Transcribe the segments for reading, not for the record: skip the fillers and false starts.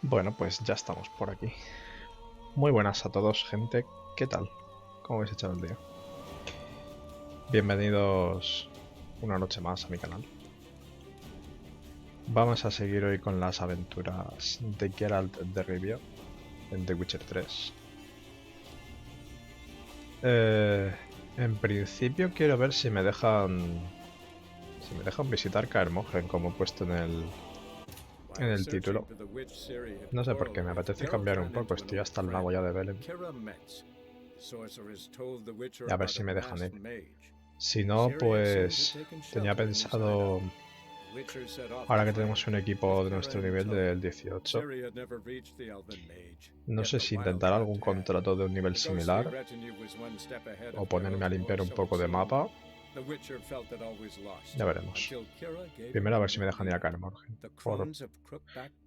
Bueno, pues ya estamos por aquí. Muy buenas a todos, gente. ¿Qué tal? ¿Cómo habéis echado el día? Bienvenidos una noche más a mi canal. Vamos a seguir hoy con las aventuras de Geralt de Rivia en The Witcher 3. En principio quiero ver si me dejan visitar Kaer Morhen como he puesto en el título. No sé por qué, me apetece cambiar un poco. Estoy hasta el nabo ya de Belén. Y a ver si me dejan ir. Si no, pues tenía pensado, ahora que tenemos un equipo de nuestro nivel del 18, no sé si intentar algún contrato de un nivel similar o ponerme a limpiar un poco de mapa. Ya veremos. Primero a ver si me dejan ir a Kaer Morhen.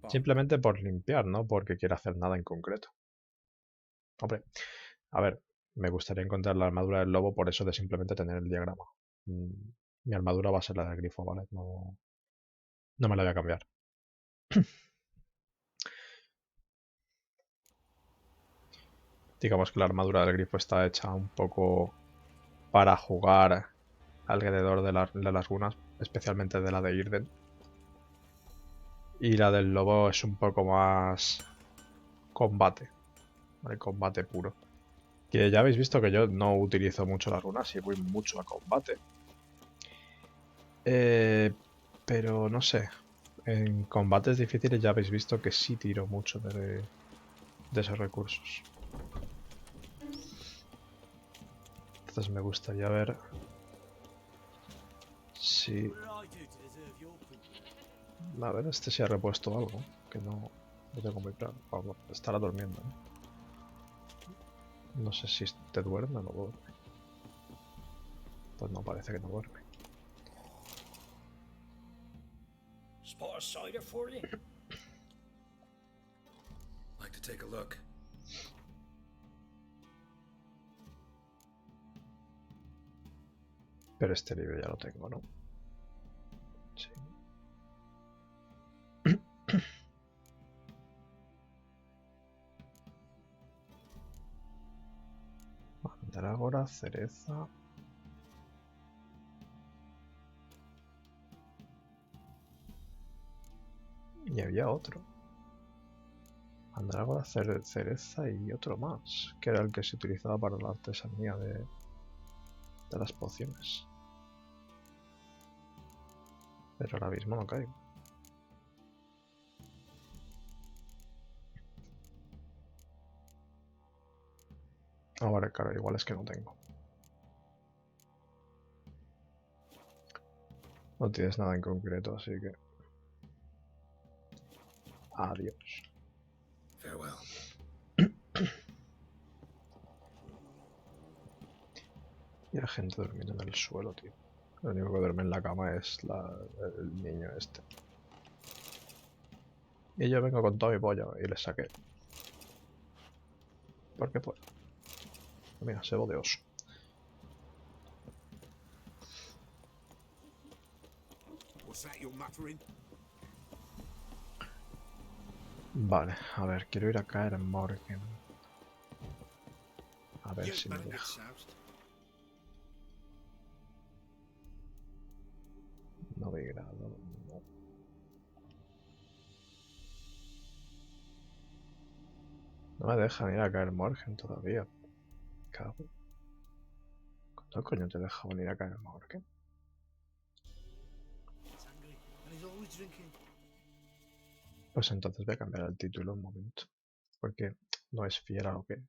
Simplemente por limpiar, no porque quiera hacer nada en concreto. Hombre, a ver, me gustaría encontrar la armadura del lobo por eso de simplemente tener el diagrama. Mi armadura va a ser la del grifo, ¿vale? No me la voy a cambiar. Digamos que la armadura del grifo está hecha un poco para jugar alrededor de las runas, especialmente de la de Irden. Y la del lobo es un poco más combate, ¿vale? Combate puro. Que ya habéis visto que yo no utilizo mucho las runas y voy mucho a combate. Pero no sé, en combates difíciles ya habéis visto que sí tiro mucho de esos recursos. Entonces me gustaría ver si... A ver, este se ha repuesto algo, que no tengo muy claro. Vamos, estará durmiendo, ¿no? No sé si te duerme o no duerme. Pues no, parece que no duerme. Spot a cider for you? Like to take a look. Pero este libro ya lo tengo, ¿no? Sí. Mandrágora, cereza... Y había otro. Mandrágora, cereza y otro más, que era el que se utilizaba para la artesanía de las pociones. Pero ahora mismo no caigo. Ahora, claro, igual es que no tengo. No tienes nada en concreto, así que... Adiós. Farewell. Y la gente durmiendo en el suelo, tío. Lo único que duerme en la cama es el niño este. Y yo vengo con todo mi pollo y le saqué. ¿Por qué puedo? Mira, sebo de oso. Vale, a ver, quiero ir a Kaer Morhen. A ver si me deja. Novigrado, no. No me dejan ir a Kaer Morhen todavía. Cago. ¿Cuándo coño te deja venir a Kaer Morhen? Pues entonces voy a cambiar el título un momento. Porque no es fiel a lo que...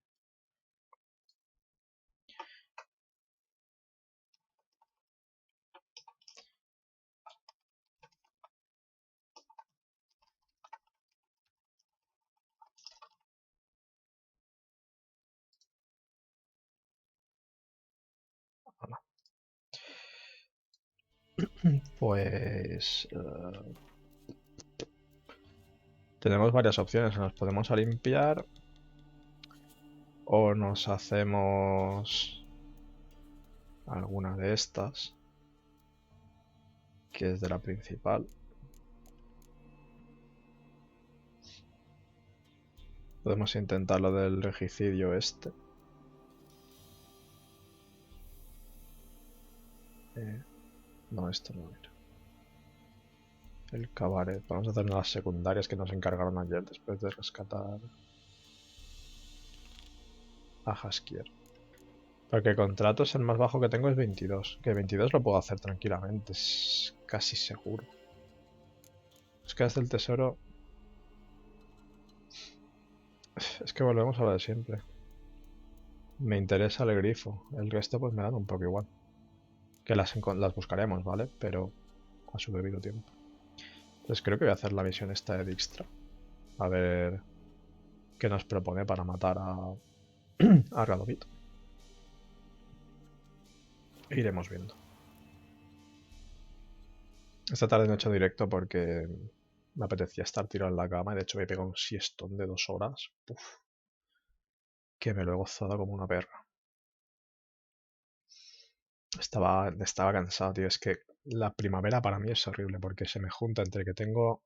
Hola. Pues... tenemos varias opciones. Nos podemos a limpiar. O nos hacemos... alguna de estas. Que es de la principal. Podemos intentar lo del regicidio este. No, esto no era. El cabaret. Vamos a hacer unas secundarias que nos encargaron ayer después de rescatar a Haskier. Porque contratos el más bajo que tengo es 22. Que 22 lo puedo hacer tranquilamente, es casi seguro. Es que desde el tesoro... Es que volvemos a lo de siempre. Me interesa el grifo. El resto pues me dan un poco igual. Que las buscaremos, ¿vale? Pero a su debido tiempo. Entonces creo que voy a hacer la misión esta de Dijkstra. A ver qué nos propone para matar a Radovid. Iremos viendo. Esta tarde no he hecho directo porque me apetecía estar tirado en la cama y de hecho me he pegado un siestón de 2 horas. Uf, que me lo he gozado como una perra. Estaba cansado, tío. Es que la primavera para mí es horrible porque se me junta entre que tengo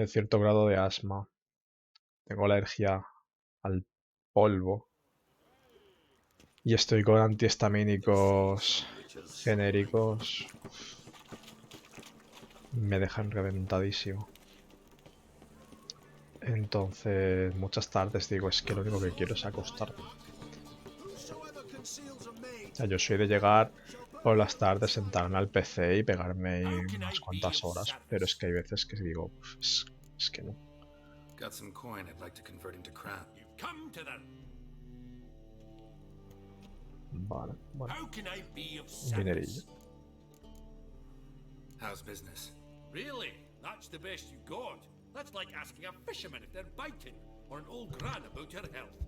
cierto grado de asma, tengo alergia al polvo y estoy con antihistamínicos genéricos. Me dejan reventadísimo. Entonces, muchas tardes digo, es que lo único que quiero es acostarme. O sea, yo soy de llegar por las tardes, sentarme al PC y pegarme unas cuantas horas, pero es que hay veces que digo, es que no. Got some coin I'd like to convert into crap. Come to the... Vale, bueno, How can I be of un dinerillo. service? How's business? Really? That's the best you got? That's like asking a fisherman if they're biting, or an old gran about her health.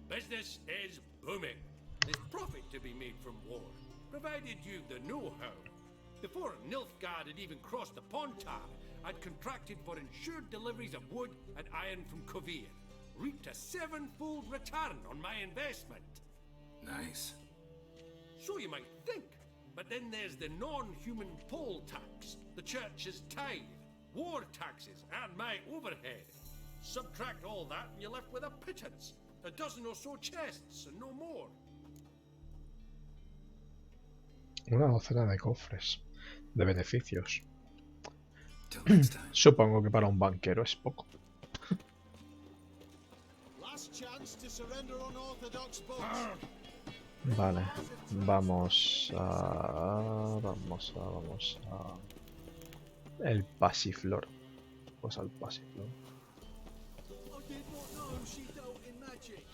Business is booming. There's profit to be made from war, provided you've the know-how. Before Nilfgaard had even crossed the Pontar, I'd contracted for insured deliveries of wood and iron from Kovir, reaped a 7-fold return on my investment. Nice. So you might think. But then there's the non-human poll tax, the church's tithe, war taxes, and my overhead. Subtract all that and you're left with a pittance. A dozen or so chests and no more. Una docena de cofres, de beneficios. Till next time. Supongo que para un banquero es poco. Last chance to surrender unorthodox boats. Vale, vamos a... El pasiflor. Pues al pasiflor. I did not know she dealt in magic.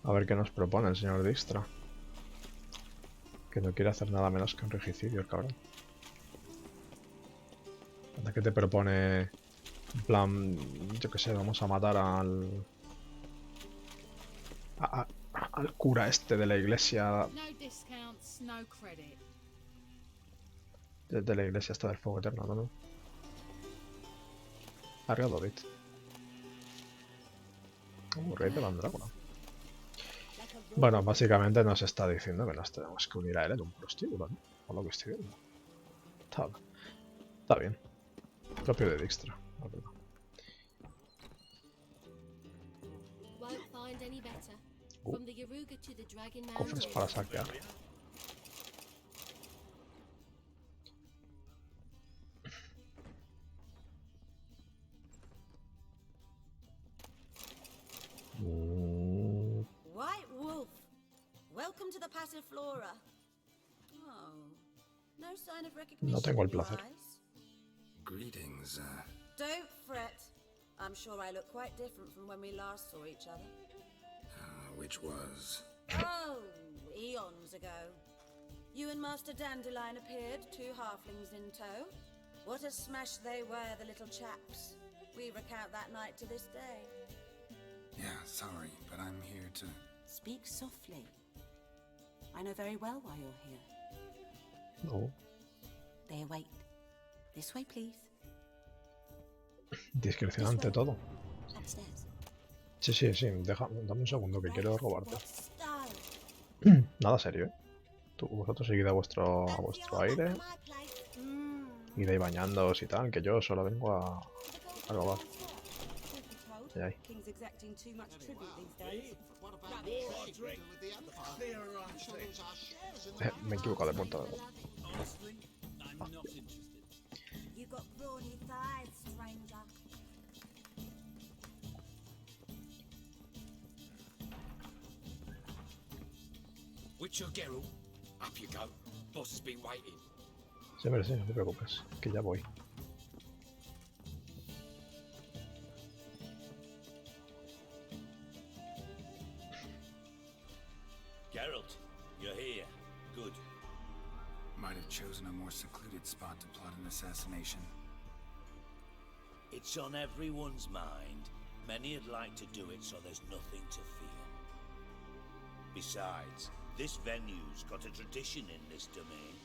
A ver qué nos propone el señor Dijkstra. Que no quiere hacer nada menos que un regicidio, el cabrón. Anda, ¿qué te propone? En plan, yo qué sé, vamos a matar al... al cura este de la iglesia... No discounts, no credit. De la iglesia esta del fuego eterno, ¿no? Radovid. Rey de la Andrágora. Bueno, básicamente nos está diciendo que nos tenemos que unir a él en un prostíbulo, ¿no? Por lo que estoy viendo. Está bien. Propio de Dijkstra, la verdad. Won't find any better. From the Yaruga to the Dragon Cofres Mountain. para saquear. White Wolf, welcome to the Passiflora. Oh, no sign of recognition. No tengo el in your placer. eyes? Greetings, Don't fret. I'm sure I look quite different from when we last saw each other. which was... Oh, eons ago. You and Master Dandelion appeared, 2 halflings in tow. What a smash they were, the little chaps. We recount that night to this day. Yeah, sorry, but I'm here to... Speak softly. I know very well why you're here. No. They await. This way, please. Discreción ante todo. Upstairs. Sí. Dame un segundo que quiero robarte. What style? Nada serio, ¿eh? Vosotros seguid a vuestro aire. My place. Ir ahí bañándoos y tal, que yo solo vengo a robar. Ahí, ahí. King's exacting too much tribute these days. Me he equivocado de punto. Honestly, I'm not interested. You got brawny thighs, stranger. Witcher Geralt, up you go. Boss has been waiting. Sí, hombre, sí, no te preocupes, que ya voy. Geralt, you're here. Good. Might have chosen a more secluded spot to plot an assassination. It's on everyone's mind. Many would like to do it so there's nothing to fear. Besides, this venue's got a tradition in this domain.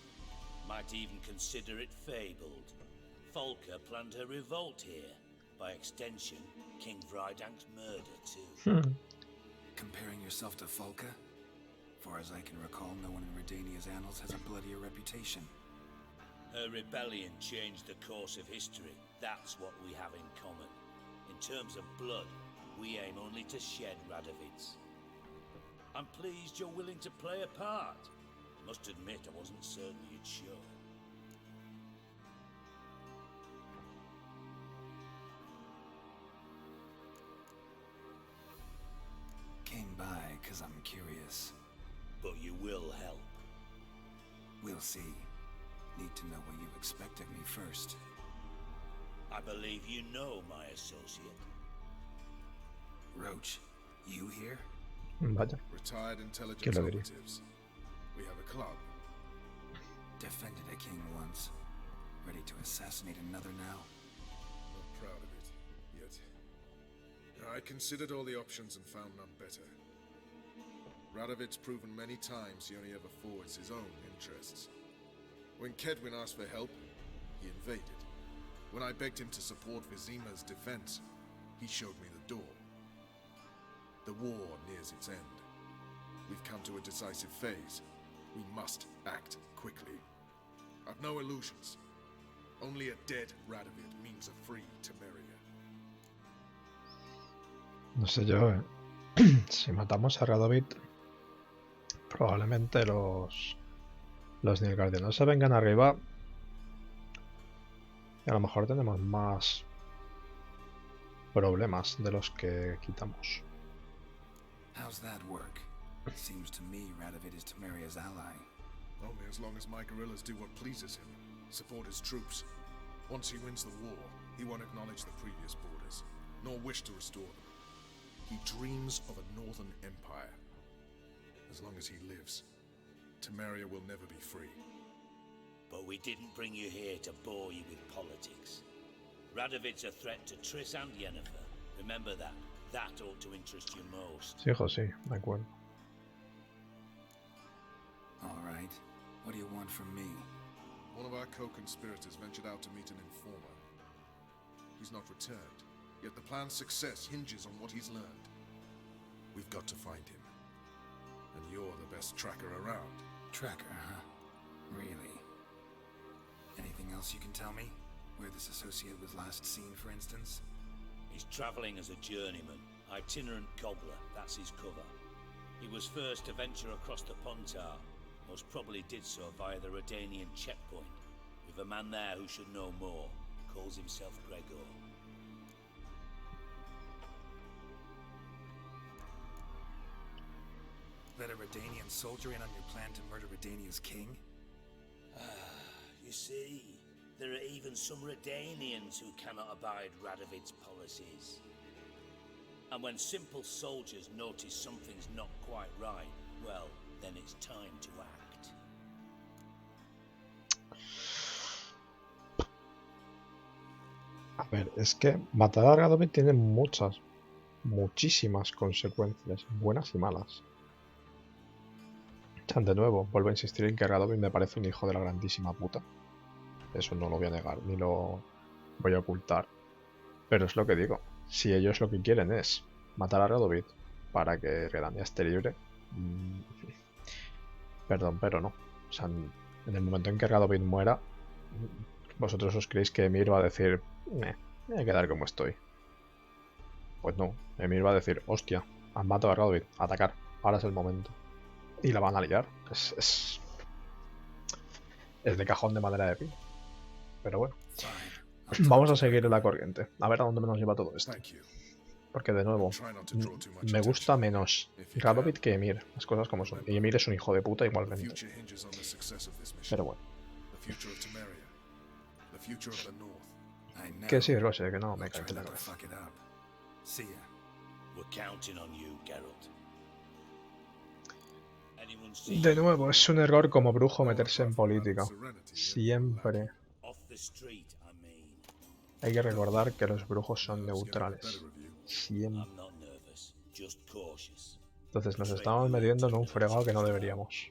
Might even consider it fabled. Folka planned her revolt here. By extension, King Vrydank's murder too. Comparing yourself to Folka? Far as I can recall, no one in Redania's annals has a bloodier reputation. Her rebellion changed the course of history. That's what we have in common. In terms of blood, we aim only to shed Radovid's. I'm pleased you're willing to play a part. Must admit, I wasn't certain you'd show. Came by because I'm curious. But you will help. We'll see. Need to know what you expect of me first. I believe you know my associate. Roach, you here? Vaya, Retired ¿quién intelligence lo diría? operatives. We have a club. Defended a king once. Ready to assassinate another now? Not proud of it, yet. I considered all the options and found none better. Radovid's proven many times he only ever forwards his own interests. When Kedwin asked for help, he invaded. When I begged him to support Vizima's defense, he showed me the door. The war nears its end. We've come to a decisive phase. We must act quickly. I've no illusions. Only a dead Radovid means a free Temeria. No sé yo, si matamos a Radovid, probablemente los Nilfgaardianos se vengan arriba y a lo mejor tenemos más problemas de los que quitamos. How's that work? Seems to me Radovid is Temeria's ally. Only as long as my guerrillas do what pleases him, support his troops. Once he wins the war, he won't acknowledge the previous borders, nor wish to restore them. He dreams of a northern empire. As long as he lives, Temeria will never be free. But we didn't bring you here to bore you with politics. Radovid's a threat to Triss and Yennefer. Remember that. That ought to interest you most. Sí, hijo, sí, de acuerdo. All right. What do you want from me? One of our co-conspirators ventured out to meet an informer. He's not returned, yet the plan's success hinges on what he's learned. We've got to find him. And you're the best tracker around. Tracker, huh? Really? Anything else you can tell me? Where this associate was last seen, for instance? He's travelling as a journeyman, itinerant cobbler, that's his cover. He was first to venture across the Pontar, most probably did so via the Redanian checkpoint. With a man there who should know more, calls himself Gregor. Let a Redanian soldier in on your plan to murder Redania's king? You see, there are even some Redanians who cannot abide Radovid's policies. And when simple soldiers notice something's not quite right, well, then it's time to act. A ver, es que matar a Radovid tiene muchísimas consecuencias, buenas y malas. De nuevo, vuelvo a insistir en que Radovid me parece un hijo de la grandísima puta. Eso no lo voy a negar, ni lo voy a ocultar. Pero es lo que digo. Si ellos lo que quieren es matar a Radovid para que Redania esté libre, perdón, pero no. O sea, en el momento en que Radovid muera, ¿Vosotros os creéis que Emir va a decir, me voy a quedar como estoy? Pues no, Emir va a decir, hostia, han matado a Radovid, atacar, ahora es el momento. Y la van a liar. Es de cajón de madera de pino. Pero bueno. Vamos a seguir la corriente. A ver a dónde nos lleva todo esto. Porque de nuevo, me gusta menos Radovid que Emir. Las cosas como son. Y Emir es un hijo de puta igualmente. Pero bueno. Que sí, Rose, que no me cante la cabeza. De nuevo, es un error como brujo meterse en política. Siempre. Hay que recordar que los brujos son neutrales. Siempre. Entonces nos estamos metiendo en un fregado que no deberíamos.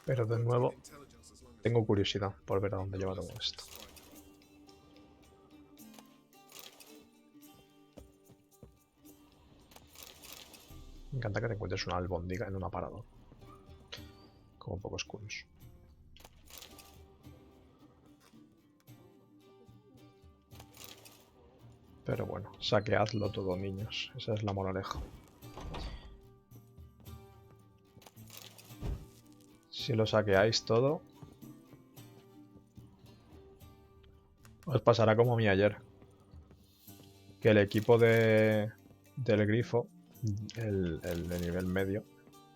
Pero de nuevo, tengo curiosidad por ver a dónde lleva todo esto. Me encanta que te encuentres una albóndiga en un aparador. Como pocos culos. Pero bueno, saqueadlo todo, niños. Esa es la moraleja. Si lo saqueáis todo, os pasará como a mí ayer. Que el equipo del grifo, el de nivel medio,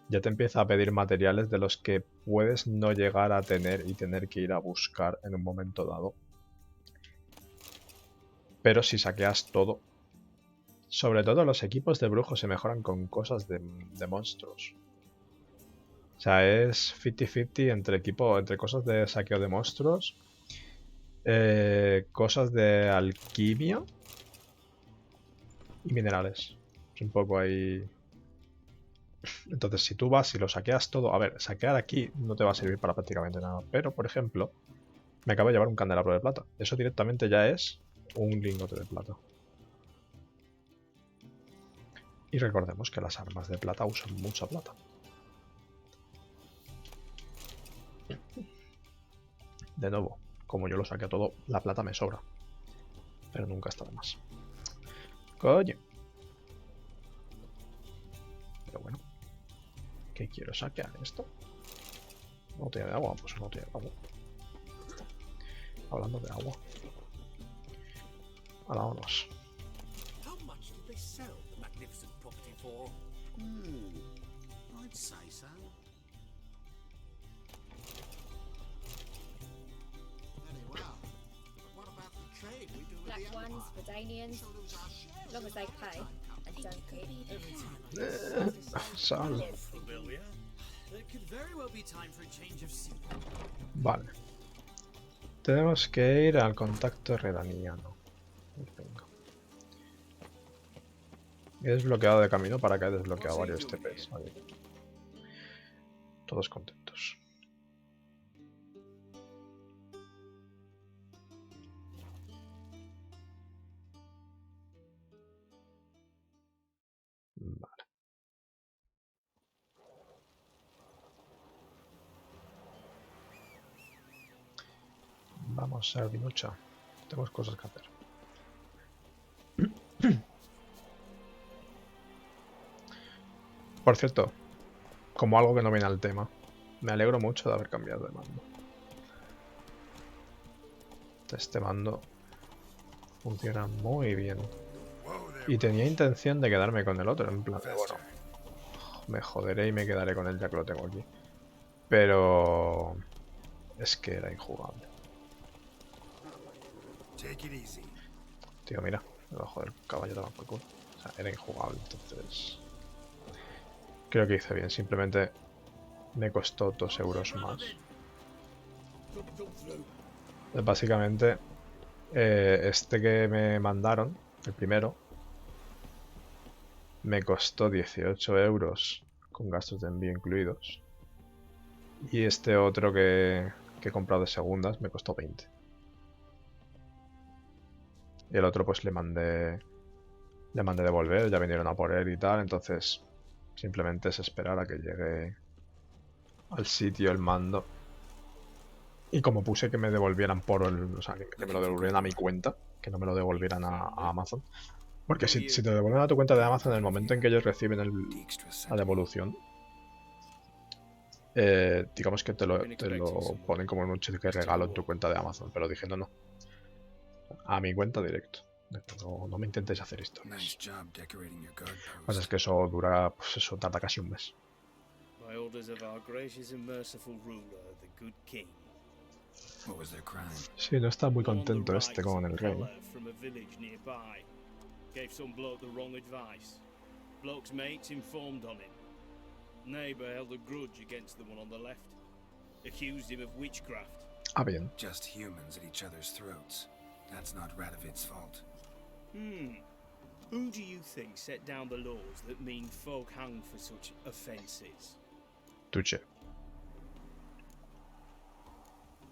ya te empieza a pedir materiales de los que puedes no llegar a tener y tener que ir a buscar en un momento dado. Pero si saqueas todo, sobre todo los equipos de brujos se mejoran con cosas de monstruos. O sea, es 50-50 entre cosas de saqueo de monstruos, cosas de alquimia y minerales. Es un poco ahí. Entonces, si tú vas y lo saqueas todo, a ver, saquear aquí no te va a servir para prácticamente nada. Pero, por ejemplo, me acabo de llevar un candelabro de plata. Eso directamente ya es un lingote de plata. Y recordemos que las armas de plata usan mucha plata. De nuevo, como yo lo saqué todo, la plata me sobra. Pero nunca está de más. Coño. Pero bueno. ¿Qué quiero saquear esto? Botella de agua, pues una botella de agua. Hablando de agua. Ahora vámonos. I'd say so. Very well. But what about the trade we do with Black the ones, Verdanians, as long as they pay and don't hit. Sal. There could very well be time for a change of scene. Vale. Tenemos que ir al contacto redaniano. Venga. He desbloqueado de camino para que he desbloqueado varios TPs. Vale. Todos contentos. Vale. Vamos a ver, mucha. Tenemos cosas que hacer. Por cierto, como algo que no viene al tema, me alegro mucho de haber cambiado de mando. Este mando funciona muy bien. Y tenía intención de quedarme con el otro, en plan, bueno, me joderé y me quedaré con él ya que lo tengo aquí. Pero es que era injugable. Tío, mira, me va a joder el caballo de por culo. O sea, era injugable, entonces creo que hice bien, simplemente me costó 2 euros más. Básicamente, este que me mandaron, el primero, me costó 18 euros con gastos de envío incluidos. Y este otro que he comprado de segundas me costó 20. Y el otro pues le mandé devolver, ya vinieron a por él y tal, entonces simplemente es esperar a que llegue al sitio el mando. Y como puse que me devolvieran por el... O sea, que me lo devolvieran a mi cuenta, que no me lo devolvieran a Amazon. Porque si te devuelven a tu cuenta de Amazon en el momento en que ellos reciben la devolución, digamos que te lo ponen como en un cheque regalo en tu cuenta de Amazon. Pero dije, no. A mi cuenta directo. No me intentes hacer historias. Pues es que eso dura, pues eso tarda casi un mes. By orders of our gracious and merciful ruler, the good king. What was their crime? Sí, no está muy contento este con el rey. From a village nearby. Gave some bloke the wrong advice. Bloke's mates informed on him. Neighbor held a grudge against the one on the left. Accused him of witchcraft. Ah, bien. Just humans at each other's throats. That's not Radovid's fault. Who do you think set down the laws that mean folk hang for such offences? Tuche.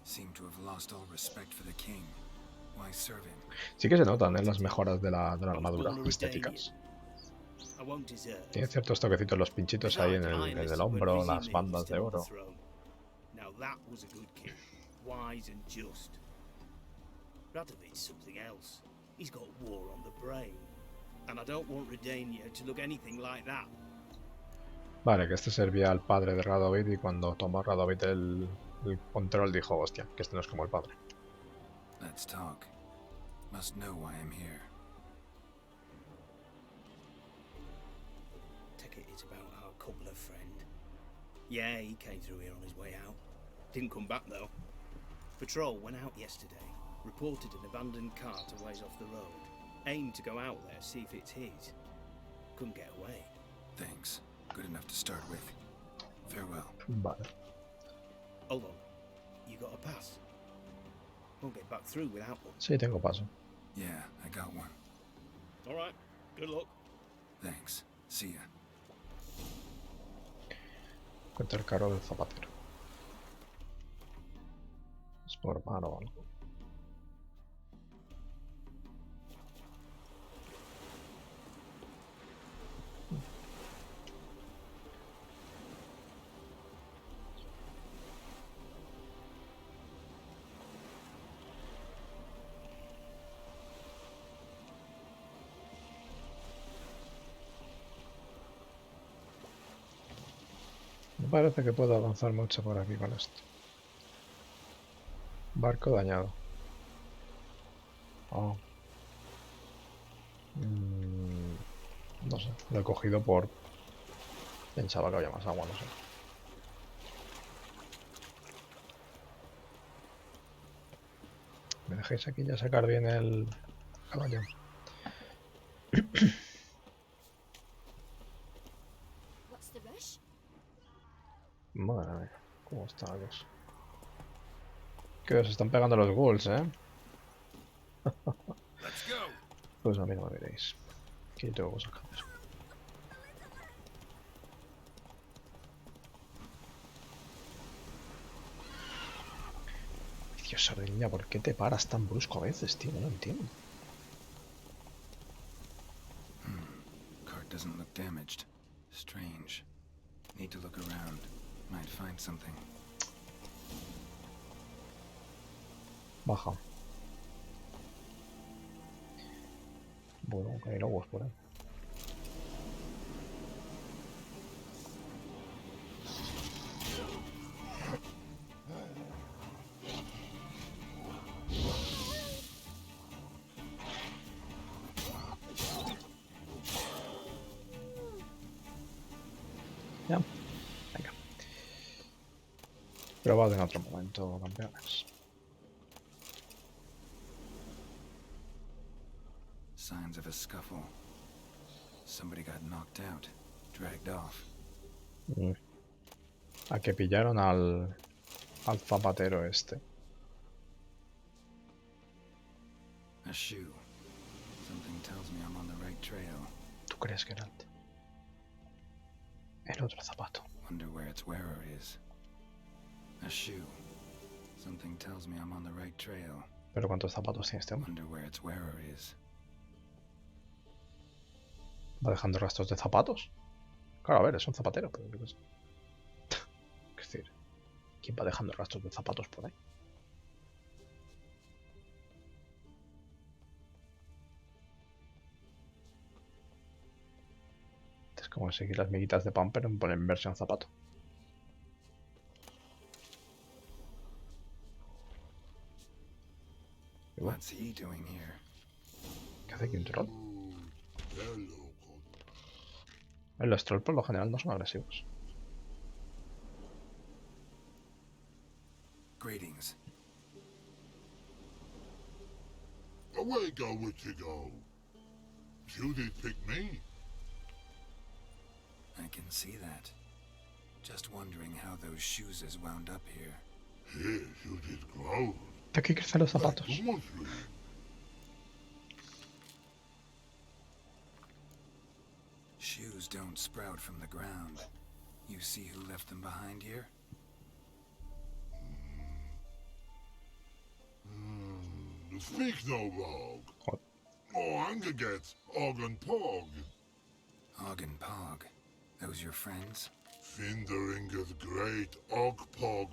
Seem to have lost all respect for the king. Why serve him? Sí que se notan las mejoras de la armadura estéticas. Tiene ciertos toquecitos, los pinchitos ahí en el hombro, las bandas de oro. Now that was a good king, wise and just. Radovid's something else. He's got war on the brain. And I don't want Redania to look anything like that. Vale, que este servía al padre de Radovid y cuando tomó Radovid el control dijo, hostia, que este no es como el padre. Let's talk. Must know why I'm here. Take it it's about our cobbler friend. Yeah, he came through here on his way out. Didn't come back though. Patrol went out yesterday. Reported an abandoned cart a ways off the road. Aimed to go out there, see if it's his. Couldn't get away. Thanks. Good enough to start with. Farewell. Vale. Hold on. You got a pass? Won't get back through without one. Sí, tengo paso. Yeah, I got one. Alright. Good luck. Thanks. See ya. Cuenta el carro del zapatero. Es por mar o algo. Me parece que puedo avanzar mucho por aquí con esto. Barco dañado. Oh. No sé, lo he cogido por... Pensaba que había más agua, no sé. ¿Me dejáis aquí ya sacar bien el caballo? What's the rush? Madre mía, ¿cómo está la cosa? Que os están pegando los ghouls, Pues a mí no me veréis. Que yo tengo cosas que hacer. Dios, Sardinilla, ¿por qué te paras tan brusco a veces, tío? No lo entiendo. Cart doesn't look damaged. Strange. Need to look around. Might find something. Baja. Bueno, que hay lobos por ahí. Ya, venga. Probad en otro momento, campeones. Signs of a scuffle. Somebody got knocked out, dragged off. A que pillaron al zapatero este. A shoe. Something tells me I'm on the right trail. ¿Tú crees, Geralt? El otro zapato. Wonder where its wearer is. A shoe. Something tells me I'm on the right trail. ¿Pero cuántos zapatos tiene este hombre? Wonder where its wearer is. ¿Va dejando rastros de zapatos? Claro, a ver, es un zapatero, pero ¿qué pasa? Es decir, ¿Quién va dejando rastros de zapatos por ahí? Es como seguir las miguitas de pan, pero en versión zapato. What's he doing here? ¿Qué hace aquí un troll? Los trolls por lo general no son agresivos. Greetings. Away go with you go. You did pick me. I can see that. Just wondering how those shoes has wound up here. Here you did grow. ¿De qué crecen los zapatos? Shoes don't sprout from the ground. You see who left them behind here? Speak no rogue. Oh, anger gets Og and Pog. Og and Pog. Those your friends? Finderinger's great Og Pog.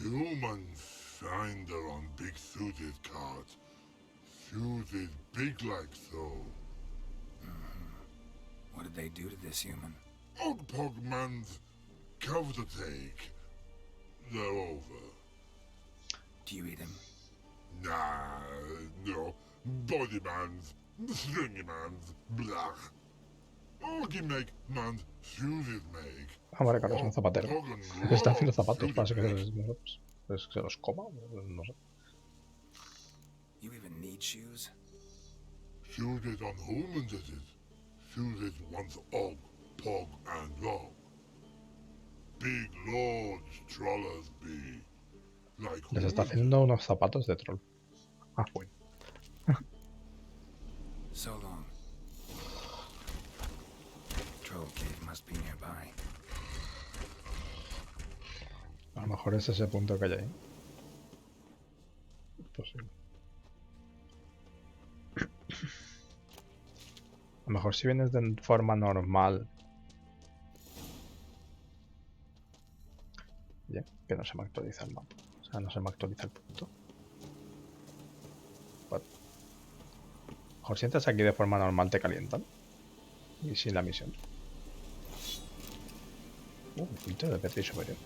Human finder on big suited cart. Suited big like so. What did they do to this human? Og Pog man's cover to take. They're over. Do you eat him? Nah, no. Body man's, stringy man's, blah. Oggy make man's suited make. Ah, vale, claro, es un zapatero. Está haciendo zapatos para que se los coma, no sé. You even need shoes? Suited on humans is it? Suited once Og, Pog, and Log. Big lords trollers be. Like Les está haciendo unos zapatos de troll. Ah, bueno. So long. Troll cave must be nearby. A lo mejor es ese punto que hay ahí. Posible. A lo mejor si vienes de forma normal. Ya, que no se me actualiza el mapa. O sea, no se me actualiza el punto. What? A lo mejor si entras aquí de forma normal te calientan. Y sin la misión. Filtro de Petri superior.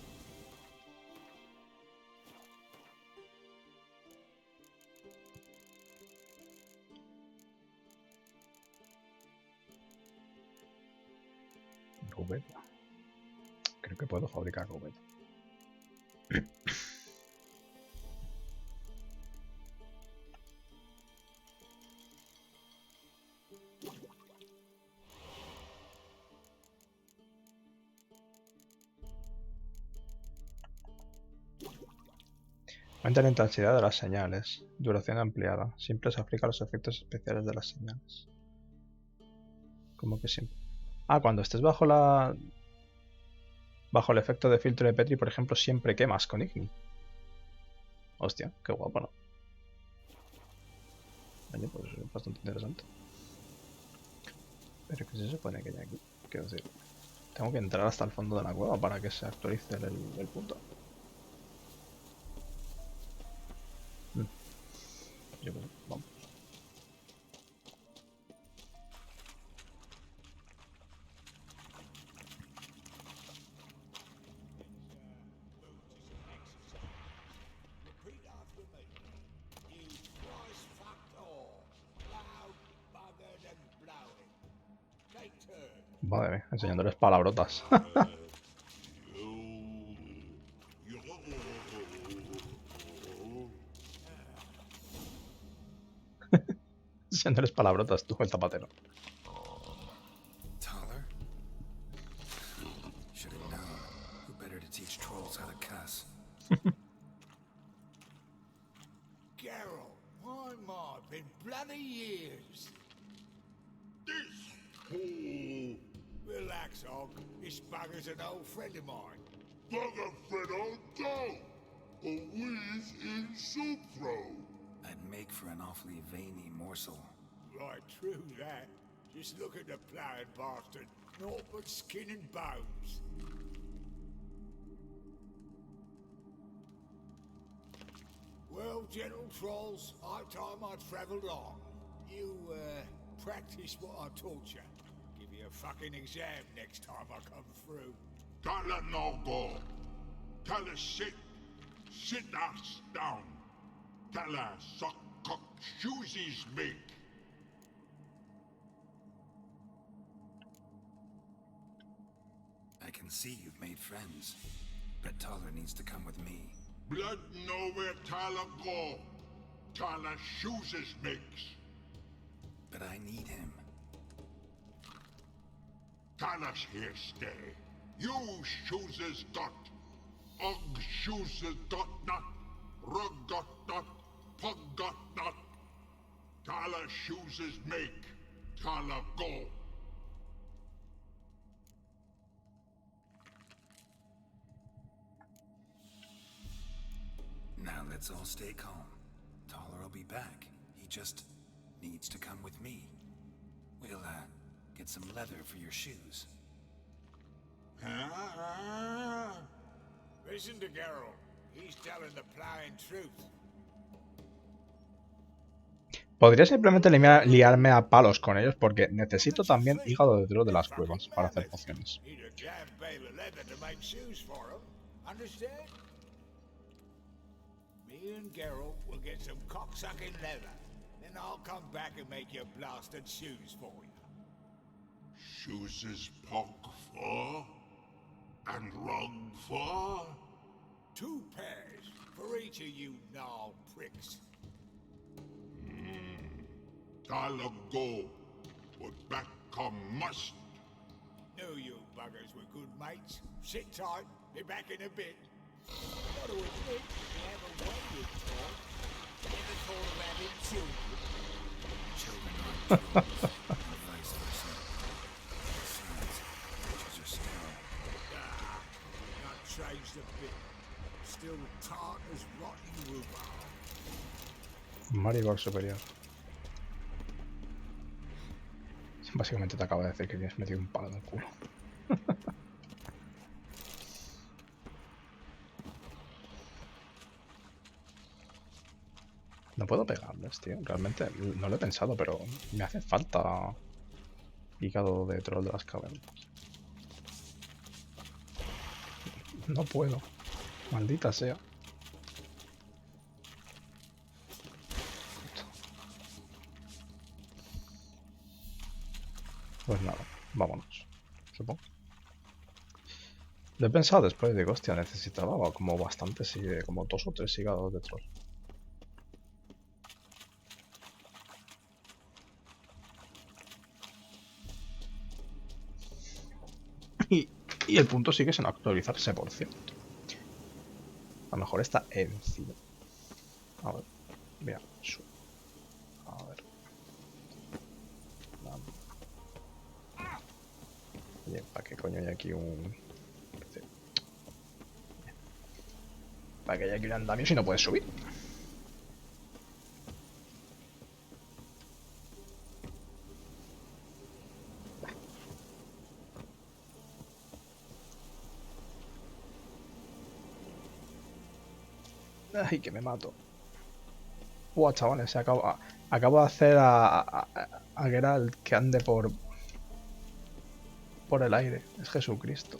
Rubeta. Creo que puedo fabricar rubeta. Aumenta la intensidad de las señales. Duración ampliada. Siempre se aplica los efectos especiales de las señales. ¿Cómo que siempre? Ah, cuando estés bajo el efecto de filtro de Petri, por ejemplo, siempre quemas con Igni. Hostia, qué guapo, ¿no? Oye, pues es bastante interesante. Pero ¿qué se supone que hay aquí? Quiero decir, tengo que entrar hasta el fondo de la cueva para que se actualice el punto. Yo creo, vamos. Madre mía, enseñándoles palabrotas. Enseñándoles palabrotas, tú, el zapatero. Taller? Should have known. Who better to teach trolls how to cuss? Geralt, my my, been bloody years. Relax, Og. This bugger's an old friend of mine. Bugger friend don't. A wheeze in soup throw. I'd make for an awfully veiny morsel. Right, true that. Just look at the ploughing bastard. Naught but skin and bones. gentle trolls. High time I travelled on. You, practice what I taught you. Give you a fucking exam next time I come through. Tala no go. Tala sit. Sit ass down. Tala suck cock shoesies make. I can see you've made friends, but Taller needs to come with me. Blood know where Tala go. Tala shoeses makes. But I need him. Tala's here stay. You shoeses got. Og shoeses got not. Rug got not. Pug got not. Tala shoeses make. Tala go. Now let's all stay calm. Taller will be back. He just needs to come with me. We'll, get some leather for your shoes. Listen to Geralt. He's telling the plain truth. Podría simplemente liarme a palos con ellos porque necesito también hígado de troll de las cuevas para hacer pociones. Need a damn bale of leather to make shoes for him. Understand? Me and Geralt will get some cocksucking leather. Then I'll come back and make your blasted shoes for you. Shoeses pug for? And rug for? 2 pairs for each of you gnarled pricks. Tala go. But back come must. Knew you buggers were good mates. Sit tight. Be back in a bit. Gotta admit, you have a way with Tom. Never thought of having children. Children aren't tools, and vice versa. Besides, witches are sterile. Not changed a bit. Still tart as rotten rhubarb. Maribor superior. Básicamente te acabo de decir que tienes metido un palo en el culo. No puedo pegarles, tío. Realmente no lo he pensado, pero me hace falta hígado de troll de las cavernas. No puedo. Maldita sea. Pues nada, vámonos. Supongo. Lo he pensado después, digo, hostia, necesitaba como bastante, como 2 o 3 hígados de troll. Y el punto sigue sin actualizarse, por cierto. A lo mejor está encima. A ver, mira, a ver. Oye, ¿para qué coño hay aquí un...? ¿Para qué hay aquí un andamio si no puedes subir? Ay, que me mato. Buah, chavales, acabo de hacer a Geralt que ande por el aire. Es Jesucristo.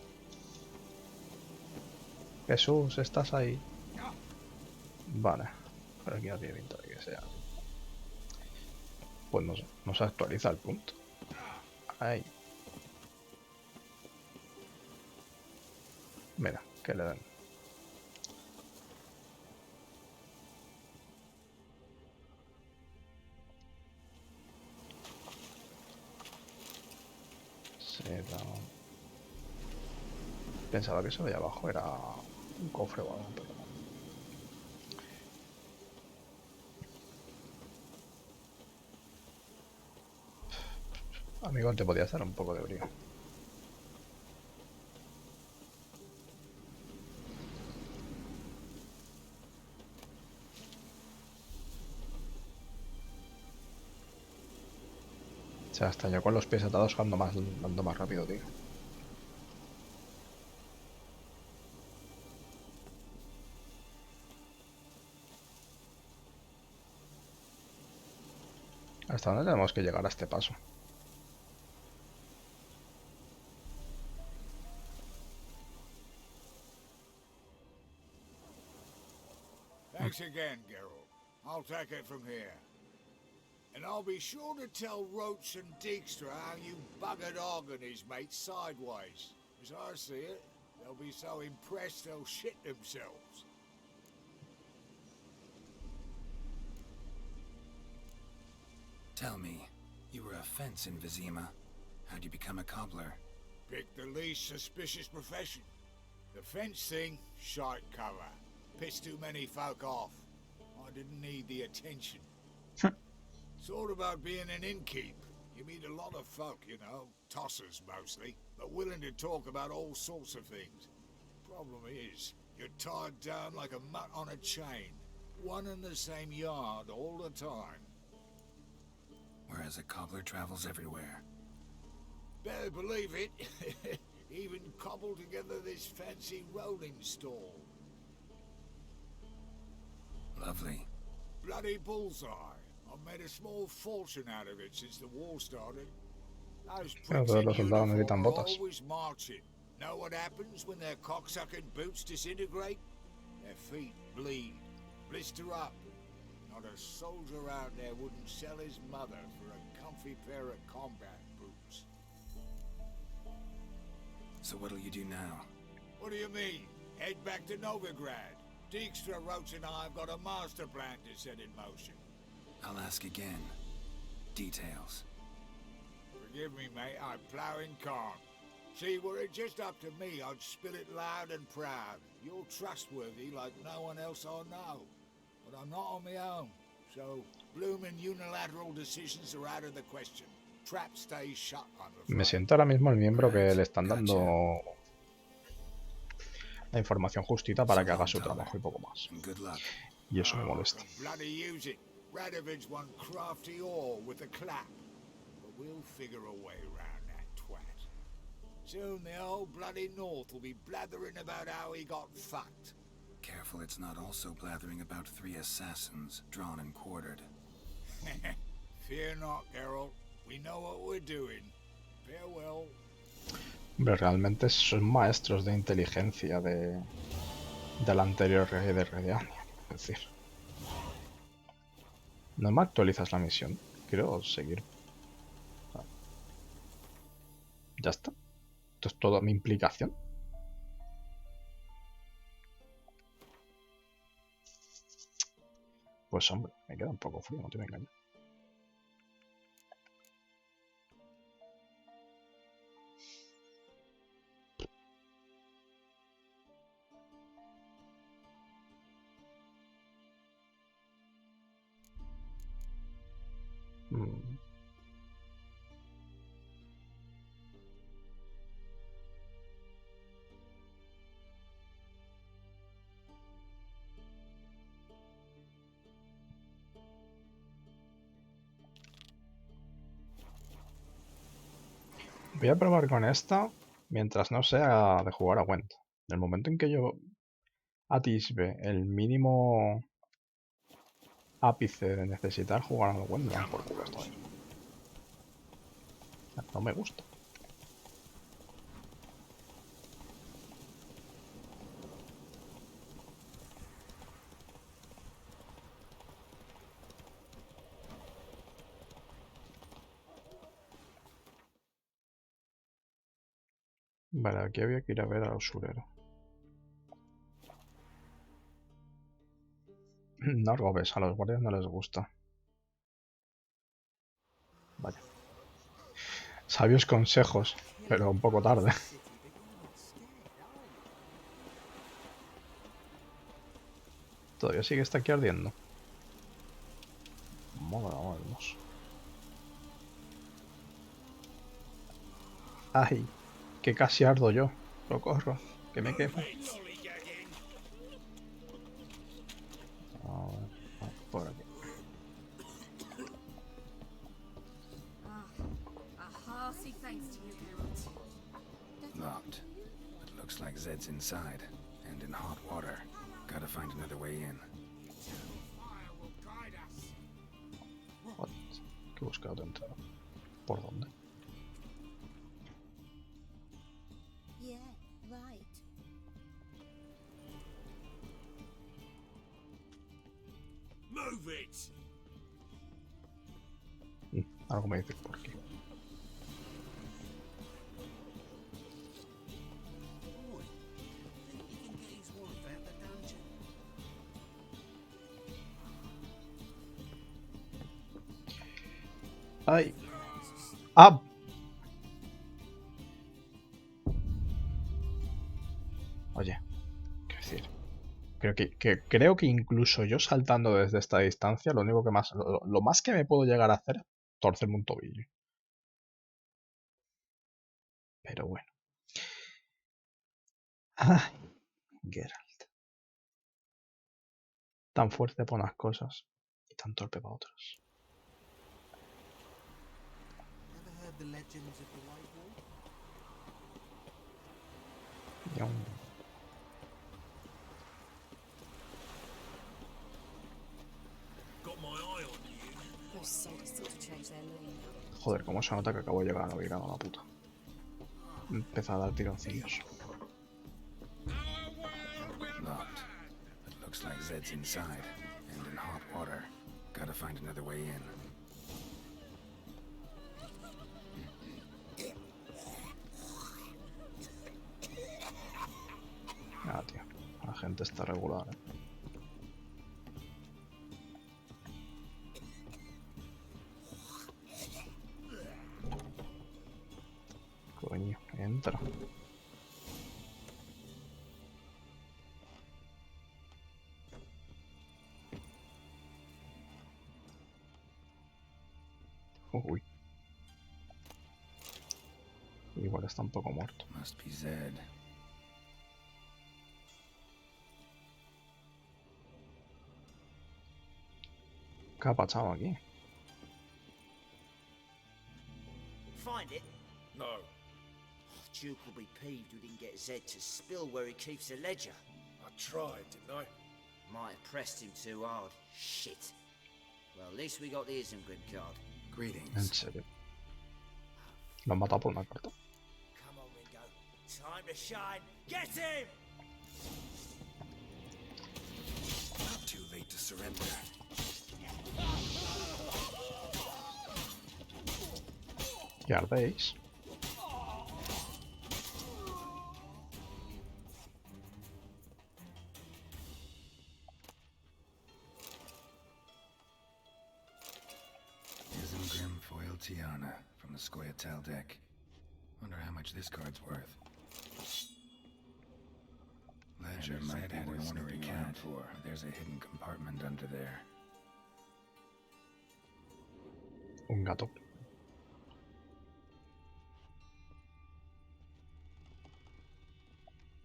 Jesús, ¿estás ahí? Vale. Pero aquí no tiene pinta de que sea. Pues no se actualiza el punto. Ahí. Mira, que le den. Pensaba que eso de abajo era un cofre o algo, pero no. Amigo, te podías dar un poco de brío. O sea, hasta yo con los pies atados ando más rápido, tío. ¿Hasta dónde tenemos que llegar a este paso? Thanks again, Geralt. I'll take it from here. And I'll be sure to tell Roach and Dijkstra how you buggered Og and his mates sideways. As I see it, they'll be so impressed they'll shit themselves. Tell me, you were a fence in Vizima. How'd you become a cobbler? Pick the least suspicious profession. The fence thing, shite cover. Pissed too many folk off. I didn't need the attention. Sort about being an innkeep. You meet a lot of folk, you know, tossers mostly, but willing to talk about all sorts of things. Problem is, you're tied down like a mutt on a chain. One and the same yard all the time. Whereas a cobbler travels everywhere. Better believe it. Even cobbled together this fancy rolling stall. Lovely. Bloody bullseye. I've made a small fortune out of it since the war started. Those pricks in Todos los soldados uniform necesitan are botas. always marching. Know what happens when their cocksucking boots disintegrate? Their feet bleed, blister up. Not a soldier out there wouldn't sell his mother for a comfy pair of combat boots. So what'll you do now? What do you mean? Head back to Novigrad. Dijkstra, Roach and I have got a master plan to set in motion. I'll ask again. Details. Forgive me, mate, I'm plowing calm. See, were it just up to me, I'd spill it loud and proud. You're trustworthy like no one else I know. But I'm not on my own, so bloomin' unilateral decisions are out of the question. Trap stays shut, I'm afraid. Me siento ahora mismo el miembro que le están dando la información justita para que haga su trabajo y poco más. Y eso me molesta. Bloody use it. Radovid's one crafty ore with a clap. But we'll figure a way around that twat. Soon the whole bloody North will be blathering about how he got fucked. Careful it's not also blathering about 3 assassins, drawn and quartered. Fear not, Geralt. We know what we're doing. Farewell. Hombre, realmente son maestros de inteligencia del anterior rey de Redania. Es decir, no me actualizas la misión. Quiero seguir. Ya está. Esto es toda mi implicación. Pues hombre, me queda un poco frío, no te voy a engañar. Voy a probar con esta mientras no sea de jugar a Gwent. En el momento en que yo atisbe el mínimo ápice de necesitar jugar a Gwent, me dan por culo esto. No me gusta. Vale, aquí había que ir a ver al usurero. No robes, a los guardias no les gusta. Vaya. Sabios consejos, pero un poco tarde. Todavía sigue está aquí ardiendo. Vámonos. Ay, que casi ardo yo. Socorro, que me quemo. Por aquí. Locked. It looks like Zed's inside, and in hot water. Gotta find another way in. que buscar otra entrada. ¿Por dónde? Yeah, right. Move it! Algo me dice por aquí. ¡Ay! ¡Ah! Oye, qué decir. Creo que incluso yo saltando desde esta distancia, lo único que más. Lo más que me puedo llegar a hacer es torcerme un tobillo. Pero bueno. Ay, Geralt. Tan fuerte para unas cosas y tan torpe para otras. Ever heard the legends of the White Wall? Got my eye on you. Those sadists ought to change their name. Joder, cómo se nota que acabo de llegar a Novigrado, la puta. Empieza a dar tironcillos. Locked. It looks like Zed's inside, and in hot water. Gotta find another way in. Ah, tío. La gente está regular, ¿eh? Coño, entra. Uy. Igual está un poco muerto. Must be Zed. ¿Qué ha pasado aquí? Find it? No. Duke will be peeved we didn't get Zed to spill where he keeps the ledger. I tried, didn't I? Might have pressed him too hard. Shit. Well, at least we got the Isengrim card. En Greetings. serio. Lo han matado por una carta. Come on, Ringo. Time to shine. Get him! Not too late to surrender. ¿Qué ardéis? Isengrim foil Tiana from the Scoia'tael deck. Wonder how much this card's worth. Ledger might have an ornery cat, or there's a hidden compartment under there. Un gato.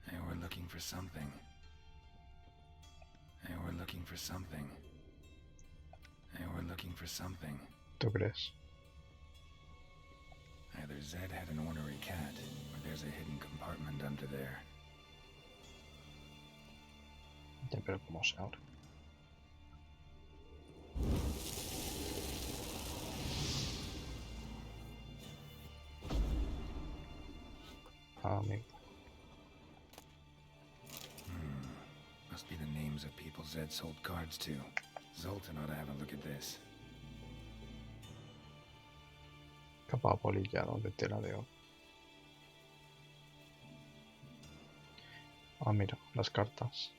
They were looking for something. They were looking for something. They were looking for something. ¿Tú crees? Either Zed had an ornery cat, or there's a hidden compartment under there. Ya, pero ¿cómo sé ahora? Ah, amigo. Must be the names of people Zed sold cards to. Zoltan ought to have a look at this. Capa polillado de tela de oro. Ah, mira, las cartas.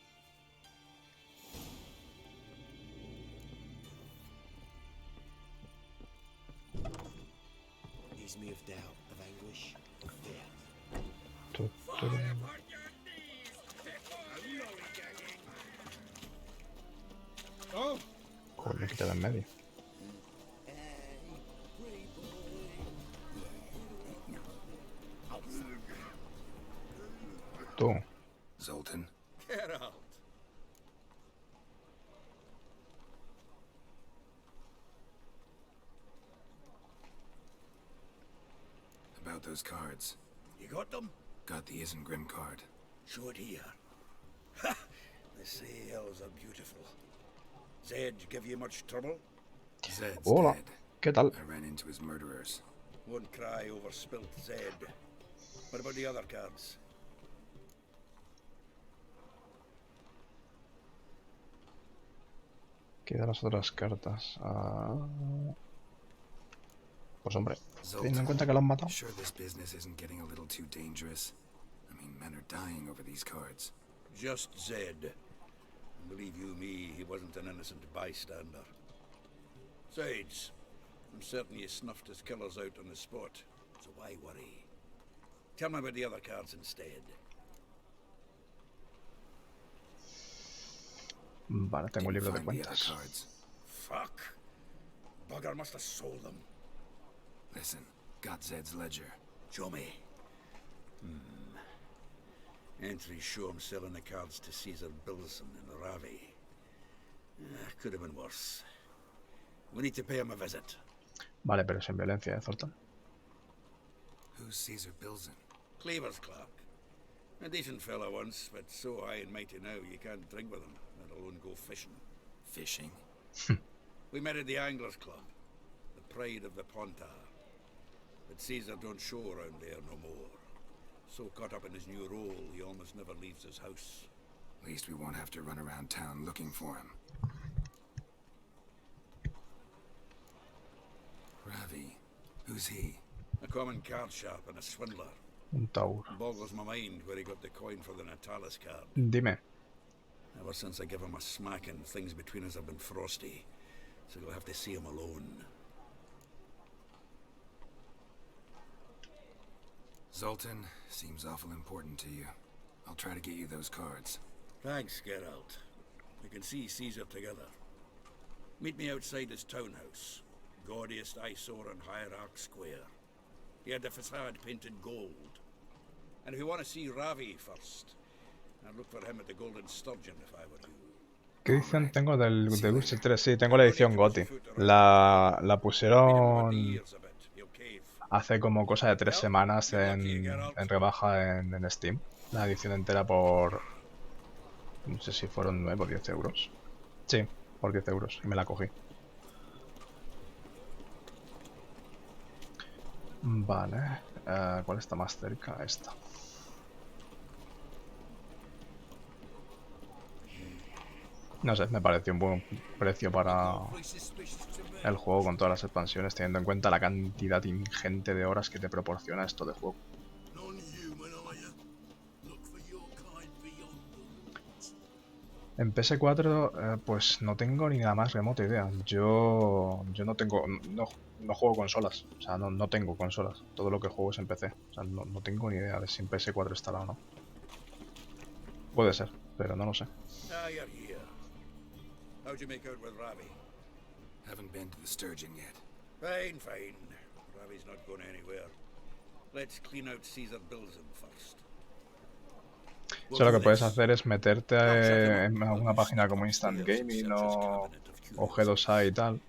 Ease me of doubt, of anguish, of fear. Oh! Coño, quita de en medio. Tú. Zoltan. Get out! About those cards. You got them? Got the Isengrim card. Show it here. Ha! The seals are beautiful. Zed give you much trouble? Zed's Hola. dead. ¿Qué tal? I ran into his murderers. Won't cry over spilt Zed. What about the other cards? ¿Qué de las otras cartas? Pues hombre, teniendo en cuenta que lo han matado. Sure this business isn't getting a little too dangerous. I mean, men are dying over these cards. Just Zed. Believe you me, he wasn't an innocent bystander. Besides, I'm certain you snuffed his killers out on the spot, so why worry? Tell me about the other cards instead. Vale, tengo un libro de cuentas. Fuck! Bugger must have sold them. Listen, got Zed's ledger. Show me. Entries show him selling the cards to Caesar Bilson in Ravi. Could have been worse. We need to pay him a visit. Vale, pero sin violencia, Thornton. Who's Caesar Bilson? Cleaver's clerk. A decent fellow once, but so high and mighty now you can't drink with him, let alone go fishing. Fishing? We met at the Anglers Club, the pride of the Pontar. But Caesar don't show around there no more. So caught up in his new role, he almost never leaves his house. At least we won't have to run around town looking for him. Ravi, who's he? A common card sharp and a swindler. Un taur. Boggles my mind where he got the coin for the Natalis card. Dime. Ever since I gave him a smacking, things between us have been frosty. So you'll have to see him alone. Zoltan, seems awful important to you. I'll try to get you those cards. Thanks, Geralt. We can see Caesar together. Meet me outside his townhouse. Gaudiest eyesore on Hierarch Square. He had the facade painted gold. And if you want to see Ravi first, I'd look for him at the Golden Sturgeon if I were you. ¿Qué edición tengo del de Witcher 3? Sí, tengo la edición GOTY. La pusieron hace como cosa de 3 semanas en rebaja en Steam. La edición entera por... no sé si fueron 9 o 10 euros. Sí, por 10 euros. Y me la cogí. Vale. ¿Cuál está más cerca? Esta. No sé, me pareció un buen precio para el juego con todas las expansiones, teniendo en cuenta la cantidad ingente de horas que te proporciona esto de juego. En PS4, pues no tengo ni la más remota idea. Yo no juego consolas, o sea, no tengo consolas. Todo lo que juego es en PC. O sea, no tengo ni idea de si en PS4 estará o no. Puede ser, pero no lo sé. How'd you make out with Ravi? Haven't been to the Sturgeon yet. Fine, fine. Ravi's not going anywhere. Let's clean out Caesar Bilson first. Eso lo que puedes hacer es meterte en alguna página como Instant Gaming o G2A y tal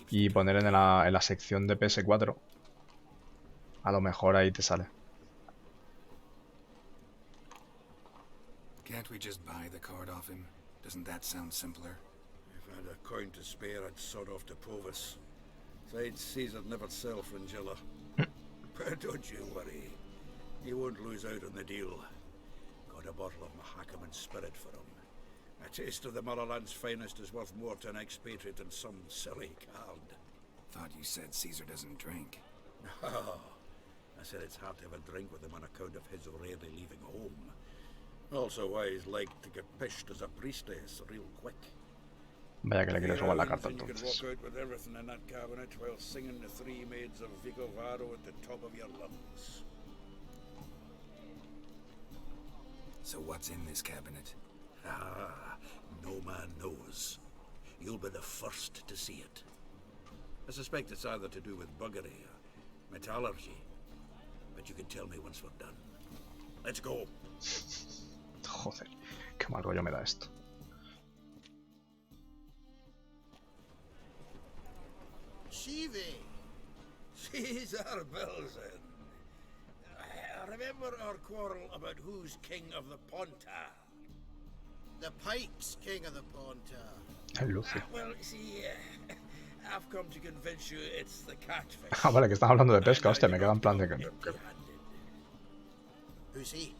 y poner en la sección de PS4. A lo mejor ahí te sale. Can't we just buy the card off him? Doesn't that sound simpler? If I had a coin to spare, I'd sod off to Provis. Besides, Caesar'd never sell Fringilla. But don't you worry. You won't lose out on the deal. Got a bottle of Mahakaman spirit for him. A taste of the motherland's finest is worth more to an expatriate than some silly card. Thought you said Caesar doesn't drink. No. I said it's hard to have a drink with him on account of his rarely leaving home. Also why he's like to get pished as a priestess real quick. Vaya que le quieres robar la carta You can entonces. walk out with everything in that cabinet while singing the Three Maids of Vicovaro at the top of your lungs. So what's in this cabinet? Ah, no man knows. You'll be the first to see it. I suspect it's either to do with buggery or metallurgy. But you can tell me once we're done. Let's go. Joder, qué mal rollo me da esto. Shivi! Caesar Bilson! Remember our quarrel about who's king of the Pontar? The Pike's king of the Pontar. El Lucio. Well, see, I've come to convince you it's the catfish. Ah, vale, que están hablando de pesca, hostia, me queda en plan de que... Who's he?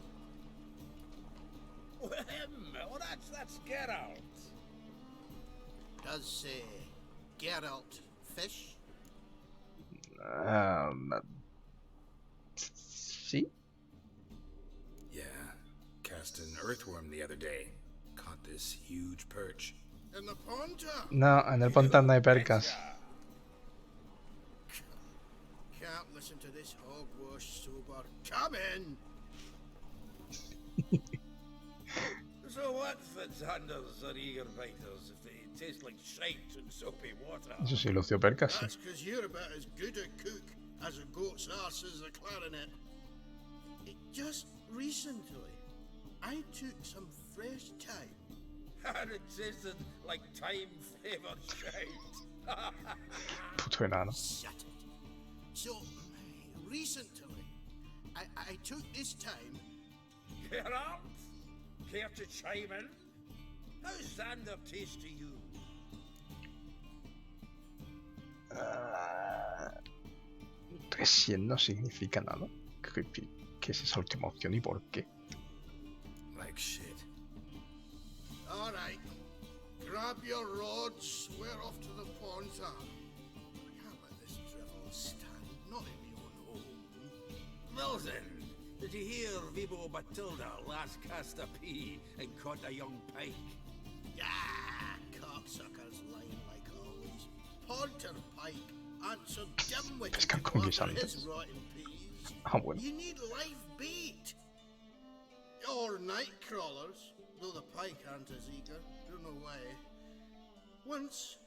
Oh, him! Oh, that's Geralt. Does Geralt fish? Sí. Yeah, cast an earthworm the other day. Caught this huge perch. In the pond? No, en el Pontar no hay percas. Can't listen to this hogwash sober. Come in! So what Fitzhanders are eager biters if they taste like shite and soapy water? Eso sí, lució percas, sí. That's because you're about as good a cook as a goat's arse is a clarinet. Just recently, I took some fresh thyme. And it tasted like thyme-flavoured shite. Puto enano. Shut it. So, recently, I took this thyme. Geralt? Care to chime in? How's Xander taste to you? Recién no significa nada. ¿Qué es esa última opción y por qué? Like shit. All right. Grab your rods. We're off to the pond. Can't let this drivel stand. Not in my own home. Milton, did you hear Vibo Batilda last cast a pea and caught a young pike? Yeah, cocksuckers lying like always. Ponter pike answered dimwitted Pescan to con go after guisantes. his rotten peas. Ah, bueno. You need live bait. Or night crawlers, though the pike aren't as eager. Don't know why. Once,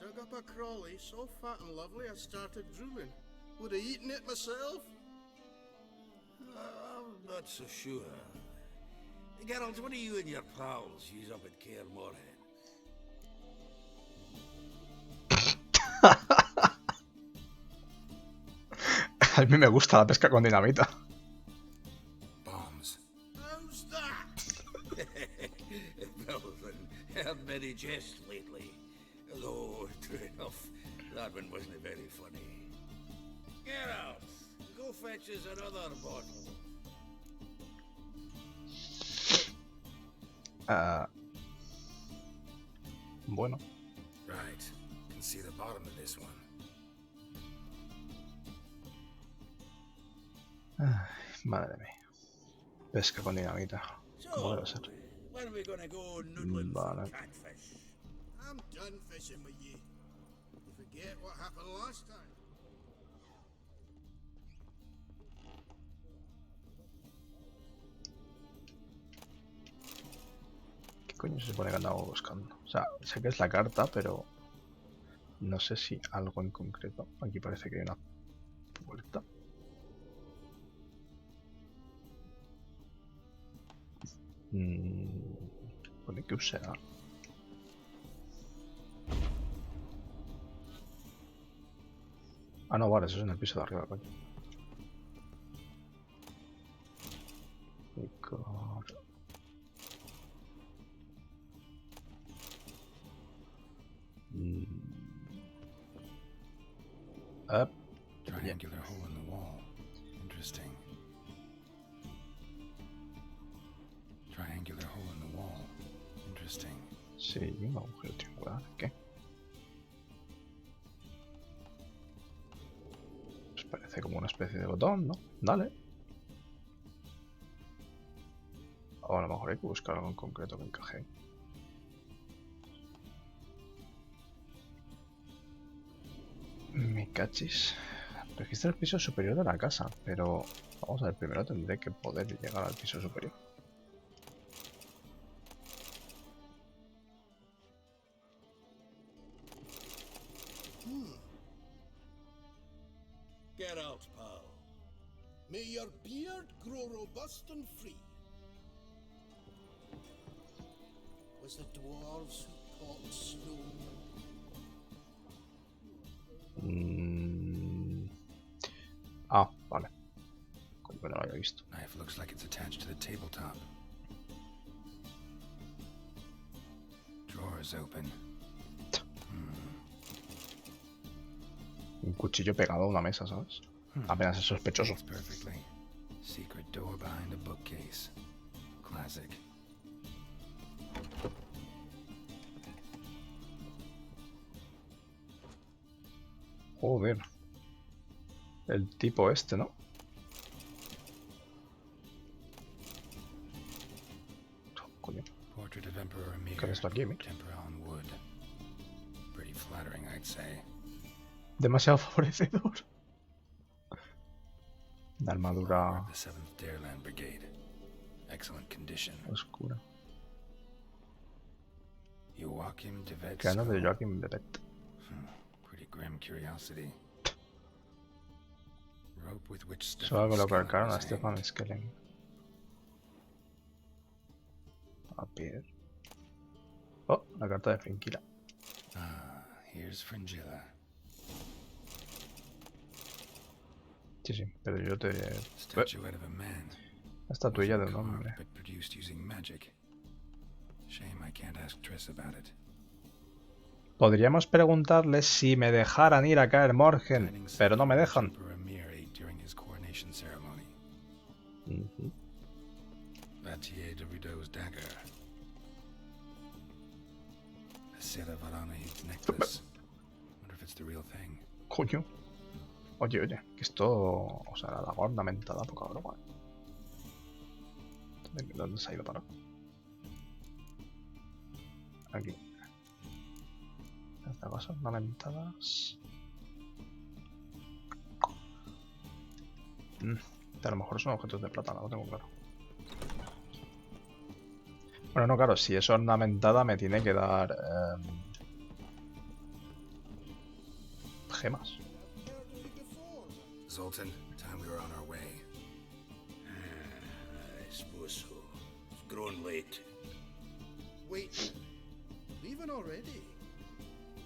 dug up a crawly so fat and lovely I started drooling. Would have eaten it myself. I'm not so sure. Geralt, what do you and your pals use up at Kaer Morhen? A mí me gusta la pesca con dinamita. Bombs. How's that? Milton, heard many jests lately. Though, true enough, that one wasn't very funny. Geralt, go fetch us another bottle. Bueno. Right. Can see the bottom of this one. Madre mía. Pesca con dinamita. ¿Cómo debe ser? When are we gonna go noodling Vale. for catfish? I'm done fishing with you. You forget what happened last time. ¿Qué coño se supone que andamos buscando? O sea, sé que es la carta, pero no sé si algo en concreto. Aquí parece que hay una puerta. Pone que usar. Ah, no, vale, eso es en el piso de arriba, coño. Up. Triangular hole in the wall. Interesting. Triangular hole in the wall. Interesting. Sí, un agujero triangular. ¿Qué? Pues parece como una especie de botón, ¿no? Dale. O a lo mejor hay que buscar algo en concreto que encaje. Me cachis. Registra el piso superior de la casa, pero vamos a ver, primero tendré que poder llegar al piso superior. Get out, pal. May your beard grow robust and free. Was the dwarves who caught snow? Ah, vale. Como que no lo había visto. Knife looks like it's attached to the tabletop. Drawer is open. un cuchillo pegado a una mesa, ¿sabes? Apenas es sospechoso. Secret door behind a bookcase. Classic. Joder. El tipo este, ¿no? Coño. Portrait of Emperor Amir. ¿Qué es esto aquí, mira? Temper on wood. Pretty flattering, I'd say. Demasiado favorecedor. La armadura The 7th Dareland Brigade. Excellent condition. oscura. Joachim de Vet's Cráneo de skull. Joachim de Vet. Pretty grim curiosity. Rope with which Solo Stefan colocar Skellen cara a was Stefan hanged. Skellen. A ver. Oh, la carta de Fringilla. Ah, here's Fringilla. Sí, sí, pero yo te... Statuette of a man. La estatuilla de un Carved hombre. but produced using magic. Shame I can't ask Triss about it. Podríamos preguntarles si me dejaran ir a Kaer Morhen, pero no me dejan. Emperor Amir ate during his coronation ceremony. Vatier de Rideau's dagger. A set of Aranahid's necklace. Wonder if it's the real thing. Coño. Oye, oye, que esto... O sea, la daga ornamentada, poca broma. ¿Dónde se ha ido para? Aquí. Las dagas ornamentadas... A lo mejor son objetos de plata, no lo tengo claro. Bueno, no, claro, si es ornamentada me tiene que dar... gemas. Zoltan, time we were on our way. I suppose so. It's grown late. Wait, leaving already?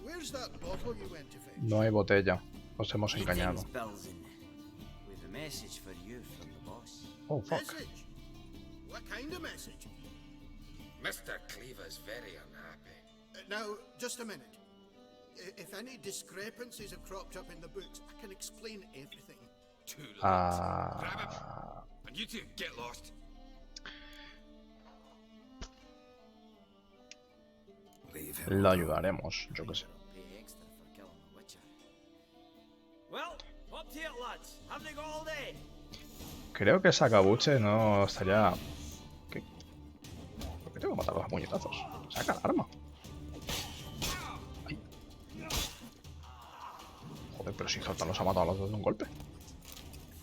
Where's that bottle you went to fetch? No hay botella. Nos hemos engañado. Greetings, Belzen. We've a message for you from the boss. Oh, fuck. Message? What kind of message? Mr. Cleaver's very unhappy. Now, just a minute. If any discrepancies have cropped up in the books, I can explain everything. Too late. Grab him. And you two, get lost. Leave him. La ayudaremos, yo que sé. Pay extra for killing the Witcher. Well, up to it, lads. Have they got all day? Creo que Sacabuche no estaría... ¿Qué? ¿Por qué tengo que matar a los puñetazos? Saca el arma. Ay. Joder, pero si Zoltan los ha matado a los dos de un golpe.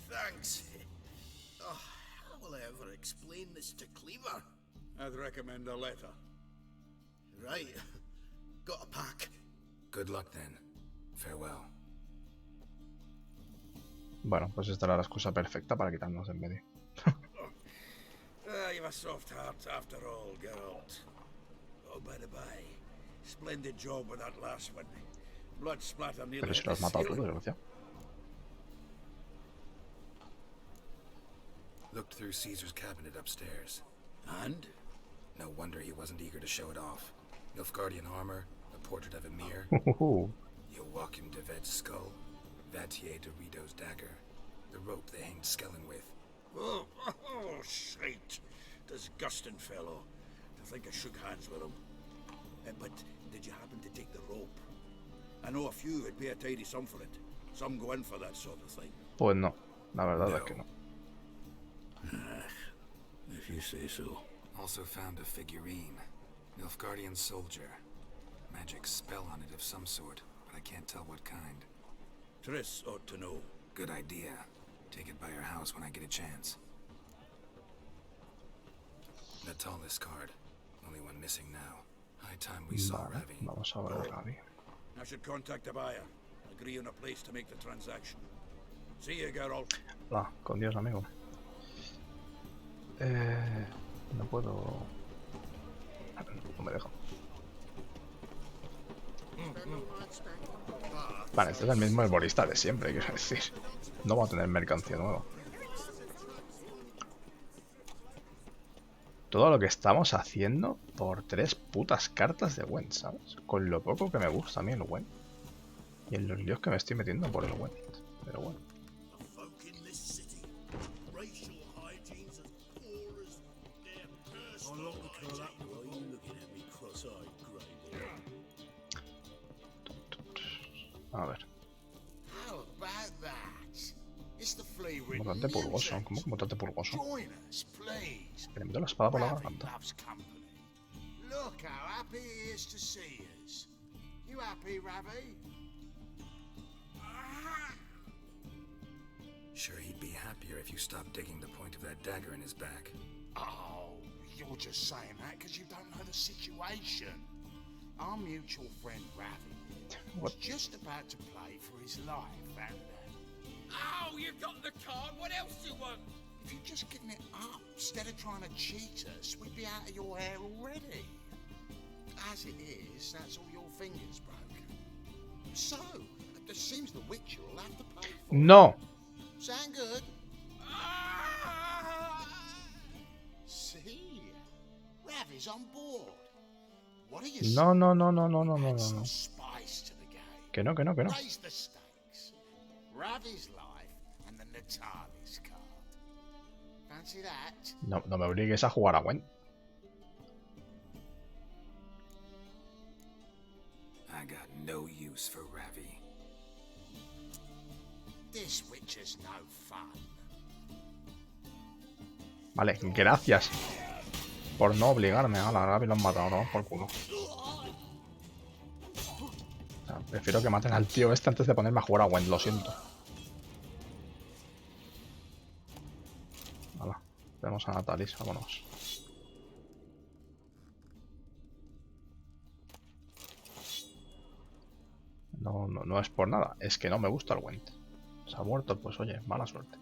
Thanks. Oh, how will I ever explain this to Cleaver? I'd recommend a letter. Right. Got a pack. Good luck then. Farewell. Bueno, pues esta era la excusa perfecta para quitarnos de en medio. You've a soft heart after all, Geralt. Oh, by the by, splendid job with that last one. Blood splatter nearly Pero si hit lo has the matado tú, ceiling. desgraciado. Looked through Caesar's cabinet upstairs. And? No wonder he wasn't eager to show it off. Nilfgaardian armor, a portrait of Emir, Joachim de Vet's skull, Vatier de Rideau's dagger, the rope they hanged Skellen with. Oh, shite. Disgusting fellow. To think I shook hands with him. But did you happen to take the rope? I know a few would pay a tidy sum for it. Some go in for that sort of thing. Pues no, la verdad es que no. If you say so. Also found a figurine. Nilfgaardian soldier. Magic spell on it of some sort, but I can't tell what kind. Triss ought to know. Good idea. Take it by your house when I get a chance. The tallest card. Only one missing now. High time we saw Vale, Ravi. vamos a ver a Ravi. I should contact the buyer. Agree on a place to make the transaction. See you, Geralt. Ah, con Dios, amigo. No puedo... No me deja. Vale, este es el mismo herborista de siempre, quiero decir. No va a tener mercancía nueva. Todo lo que estamos haciendo por 3 putas cartas de Gwen, ¿sabes? Con lo poco que me gusta a mí el Gwen. Y en los líos que me estoy metiendo por el web. Pero bueno. A ver. Mutante pulgoso. ¿Cómo que mutante pulgoso? Que le meto la espada por la garganta. Look how happy he is to see us. You happy, Ravi? Sure, he'd be happier if you stopped digging the point of that dagger in his back. Oh, you're just saying that because you don't know the situation. Our mutual friend Ravi was just about to play for his life, and Oh, you've got the card. What else do you want? if you'd just given it up instead of trying to cheat us, we'd be out of your hair already. As it is, that's all your fingers broken. So, it seems the Witcher will have to pay for it. No. Sound good? See? Ravi's on board. What are you saying? No, no, no, no, no, no, no, Add no, some no. spice to the game. Que no, que no, que no. Raise the stakes. Ravi's life and the Natali's card. Fancy that? No, no me obligues a jugar a Gwen. I got no use for Ravi. This Witcher's no fun. Vale, gracias por no obligarme. A la Ravi lo han matado, ¿no? Por culo. O sea, prefiero que maten al tío este antes de ponerme a jugar a Gwen, lo siento. Hala, tenemos a Natalis, vámonos. No, no, no es por nada, es que no me gusta el Gwent. Se ha muerto, pues oye, mala suerte.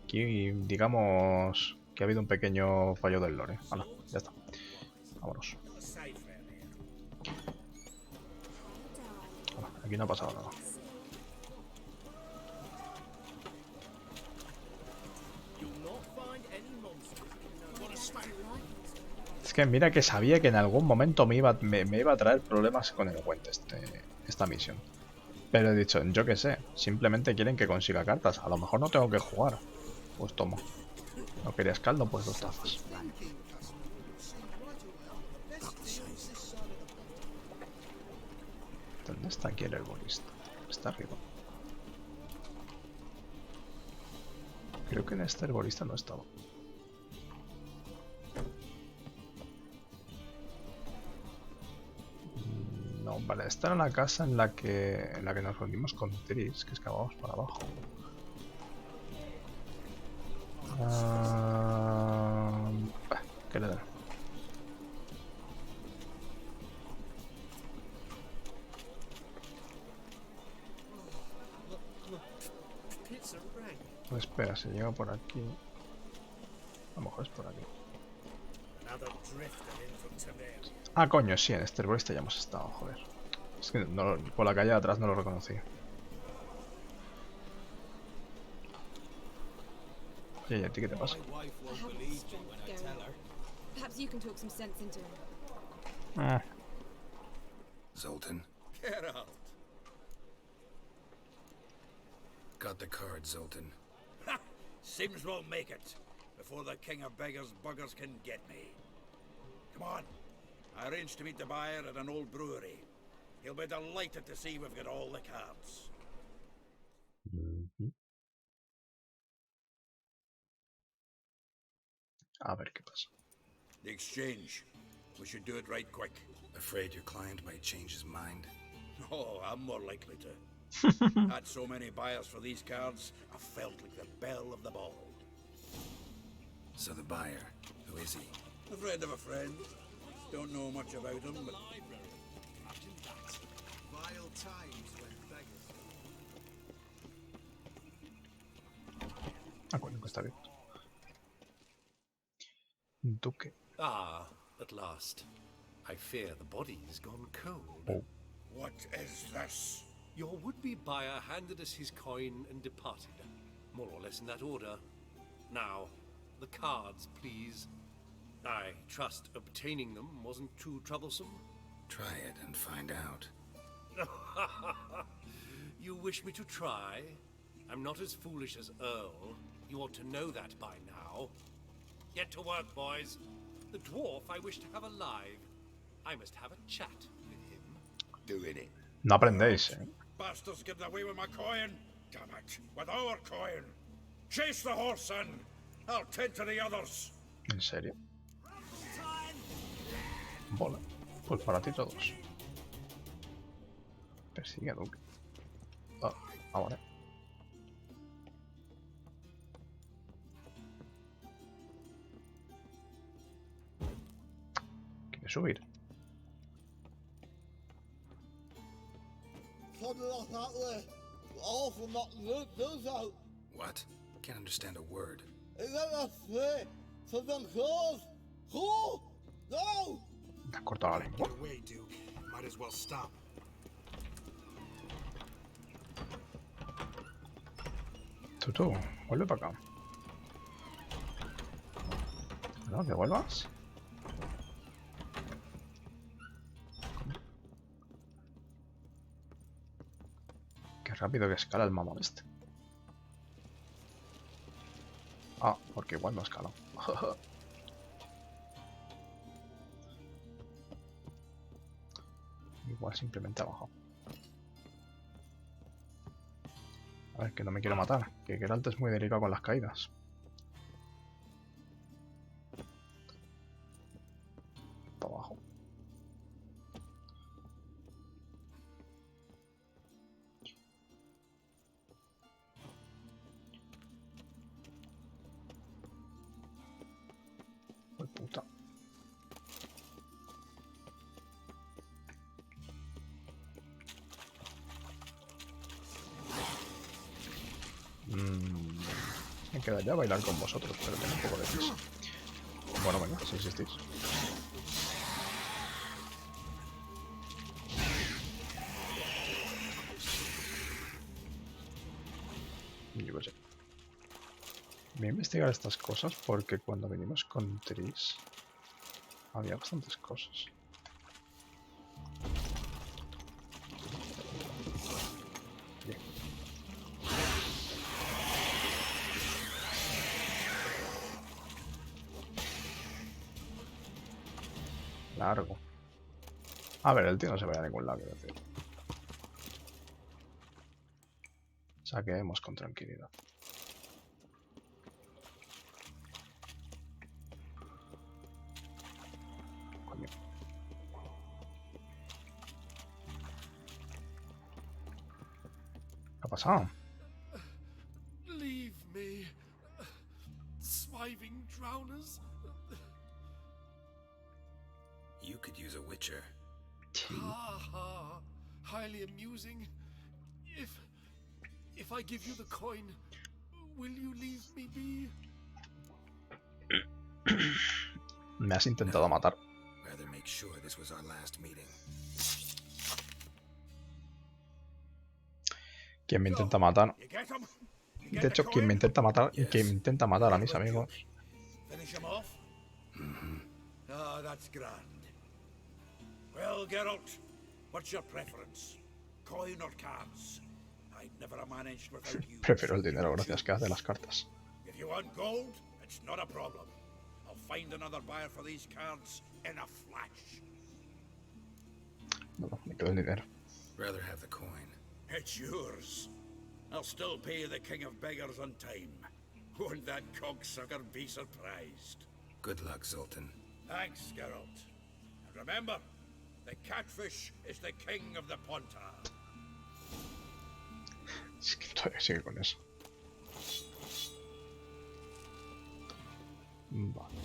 Aquí digamos que ha habido un pequeño fallo del lore. Hala, ya está. Vámonos. Hala, aquí no ha pasado nada. Es que mira que sabía que en algún momento me iba a traer problemas con el Gwent esta misión. Pero he dicho, yo qué sé, simplemente quieren que consiga cartas. A lo mejor no tengo que jugar. Pues tomo. ¿No querías caldo? Pues 2 tazas. ¿Dónde está aquí el herbolista? Está arriba. Creo que en este herbolista no estaba. No, vale, esta era la casa en la que nos reunimos con Tris, que excavamos para abajo. ¿Qué le da? Pues espera, si llega por aquí. A lo mejor es por aquí. Ah, coño, sí, en este herbolista ya hemos estado, joder. Es que no, por la calle de atrás no lo reconocí. Oye, ¿y a ti qué te pasa? Zoltan. Get out. Got the card, Zoltan. Ha! Seems we'll make it before the king of beggars buggers can get me. Come on. I arranged to meet the buyer at an old brewery. He'll be delighted to see we've got all the cards. A ver qué pasa. The exchange. We should do it right quick. Afraid your client might change his mind? Oh, I'm more likely to. Had so many buyers for these cards, I felt like the belle of the ball. So the buyer, who is he? A friend of a friend. Don't know much about him, but... Vile times when beggars... Ah, coño, que está abierto. Duque. Ah, at last. I fear the body's gone cold. Oh. What is this? Your would-be buyer handed us his coin and departed. More or less in that order. Now, the cards, please. I trust obtaining them wasn't too troublesome. Try it and find out. wish me to try? I'm not as foolish as Earl. You ought to know that by now. Get to work, boys. The dwarf I wish to have alive. I must have a chat with him. Doing it. No aprendéis, ¿eh? Bastards getting away with my coin. Damn it. With our coin. Chase the horse in. I'll tend to the others. ¿En serio? Bola. Pues para ti todos. Persigue a Duque. Ah, ahora. ¿Quiere subir? What? Can't understand a word. Me ha cortado la lengua. Might as well stop. Tú, vuelve para acá. ¿No? ¿Que vuelvas? Qué rápido que escala el mamón este. Ah, porque igual no escala. Igual simplemente ha bajado. A ver, que no me quiero matar. Que Geralt es muy delicado con las caídas. Para abajo. ¡Ay, puta! Me quedaría bailar con vosotros, pero tengo un poco de prisa. Bueno, venga, si insistís. Yo qué sé. Voy a investigar estas cosas porque cuando vinimos con Tris había bastantes cosas. Bien. Largo. A ver, el tío no se vaya a ningún lado, quiero decir. Saquemos con tranquilidad. Coño. ¿Qué ha pasado? Leave me. Swiving drowners. You could use a witcher. Ha ha. Highly amusing. If I give you the coin, will you leave me be? Me has intentado matar. Rather make sure this was our last meeting. ¿Quién me intenta matar? De hecho, quien me intenta matar a mis amigos. Finish him off? Ah, that's grand. Well, Geralt, what's your preference? Coin or cards? I'd never have managed without you. Prefiero el dinero, gracias, que hace las cartas. If you want gold, it's not a problem. I'll find another buyer for these cards in a flash. No, me quedo el dinero. Rather have the coin. It's yours. I'll still pay the king of beggars on time. Won't that cocksucker be surprised? Good luck, Zoltan. Thanks, Geralt. And remember, the catfish is the king of the Pontar. Es que todavía sigue con eso. Vale.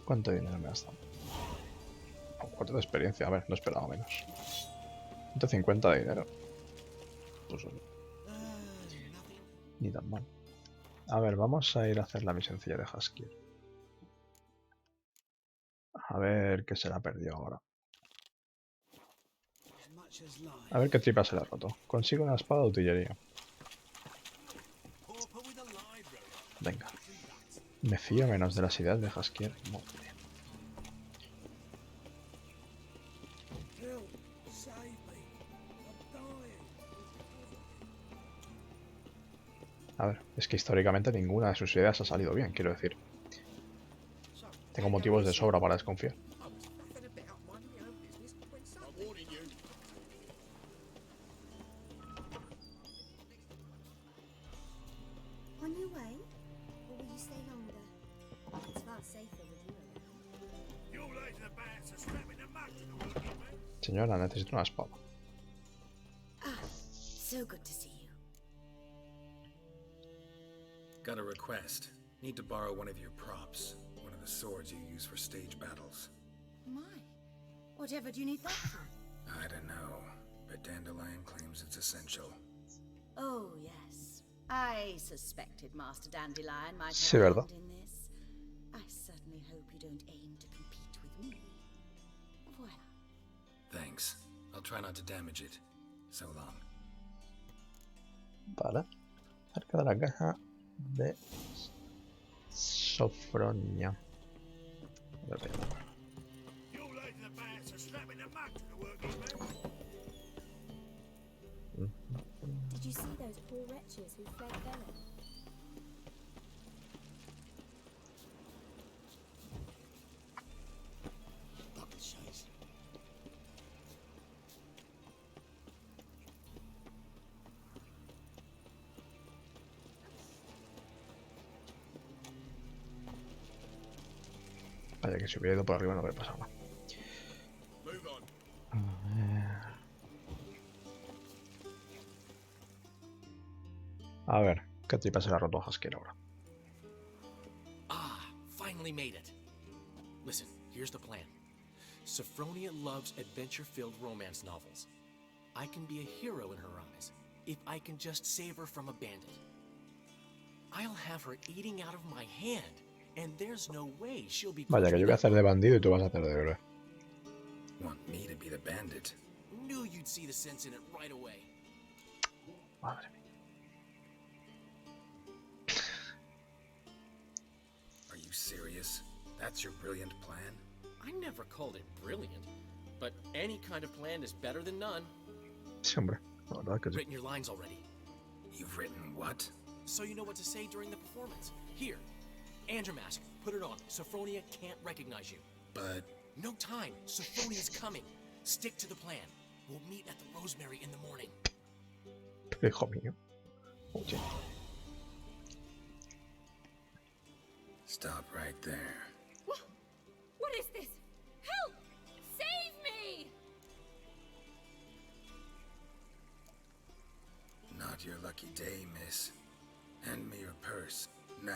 ¿Cuánto dinero me has dado? 4 de experiencia, a ver, no esperaba menos. 150 de dinero. Pues oye. Ni tan mal. A ver, vamos a ir a hacer la misioncilla de Haskier. A ver qué se le ha perdido ahora. A ver qué tripa se le ha roto. Consigo una espada de utillería. Venga. Me fío menos de las ideas de Haskier. Muy bien. A ver, es que históricamente ninguna de sus ideas ha salido bien, quiero decir. Tengo motivos de sobra para desconfiar. On your way? Or will you stay longer? It's far safer with you around. Señora, necesito una espada. Ah, so good to see you. Got a request. Need to borrow one of your props. One of the swords you use for stage battles. My, whatever do you need that for? I don't know, but Dandelion claims it's essential. Oh, yes. I suspected Master Dandelion might Sí, have a ¿verdad? hand in this. I certainly hope you don't aim to compete with me. Voilà. Thanks. I'll try not to damage it. So long. Vale. Cerca de la caja de Sofronia. Did you see those poor wretches who fled Velen? Vaya, que si hubiera ido por arriba no habría pasado nada. A ver, ¿qué tripa se la roto a Haskell ahora? Ah, finally made it. Listen, here's the plan. Sophronia loves adventure-filled romance novels. I can be a hero in her eyes if I can just save her from a bandit. I'll have her eating out of my hand, and there's no way she'll be. Vaya, que yo voy a hacer de bandido y tú vas a hacer de héroe. Want me to be the bandit? Knew you'd see the sense in it right away. Madre mía. Are you serious? That's your brilliant plan? I never called it brilliant, but any kind of plan is better than none. Sí, hombre. La verdad que sí. Written your lines already. You've written what? So you know what to say during the performance. Here, Andrew Mask, put it on. Sophronia can't recognize you. But... No time. Sophronia's coming. Stick to the plan. We'll meet at the Rosemary in the morning. Hijo mío. Oye. Stop right there. What is this? Help! Save me! Not your lucky day, miss. Hand me your purse, now.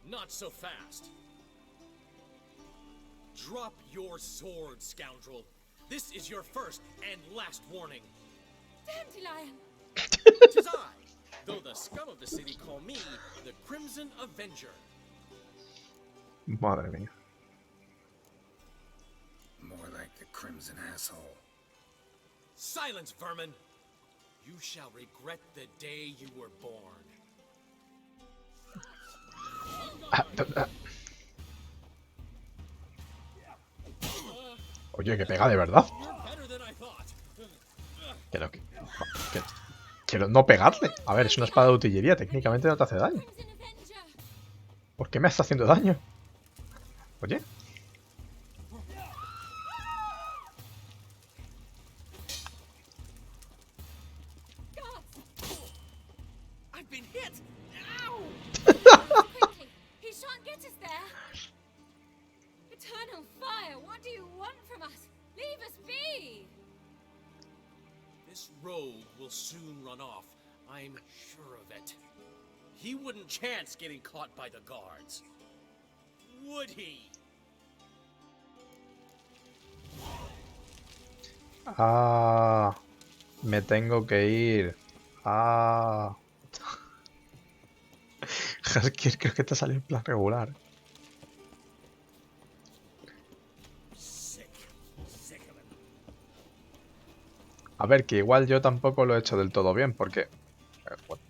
Not so fast. Drop your sword, scoundrel. This is your first and last warning. Dandelion! 'Tis I, though the scum of the city call me the Crimson Avenger. Madre mía. More like the Crimson Asshole. Silence, vermin! You shall regret the day you were born. Oye, que pega de verdad. You're better than I thought. Pero que... Quiero no pegarle. A ver, es una espada de utillería. Técnicamente no te hace daño. ¿Por qué me está haciendo daño? Oye. I've been hit! Ow! Quickly! He shan't get us there! Eternal fire, what do you want from us? Leave us be! This rogue will soon run off. I'm sure of it. He wouldn't chance getting caught by the guards. Would he? Ah, me tengo que ir. Ah. Haskell, creo que te salió en plan regular. A ver, que igual yo tampoco lo he hecho del todo bien, porque... bueno,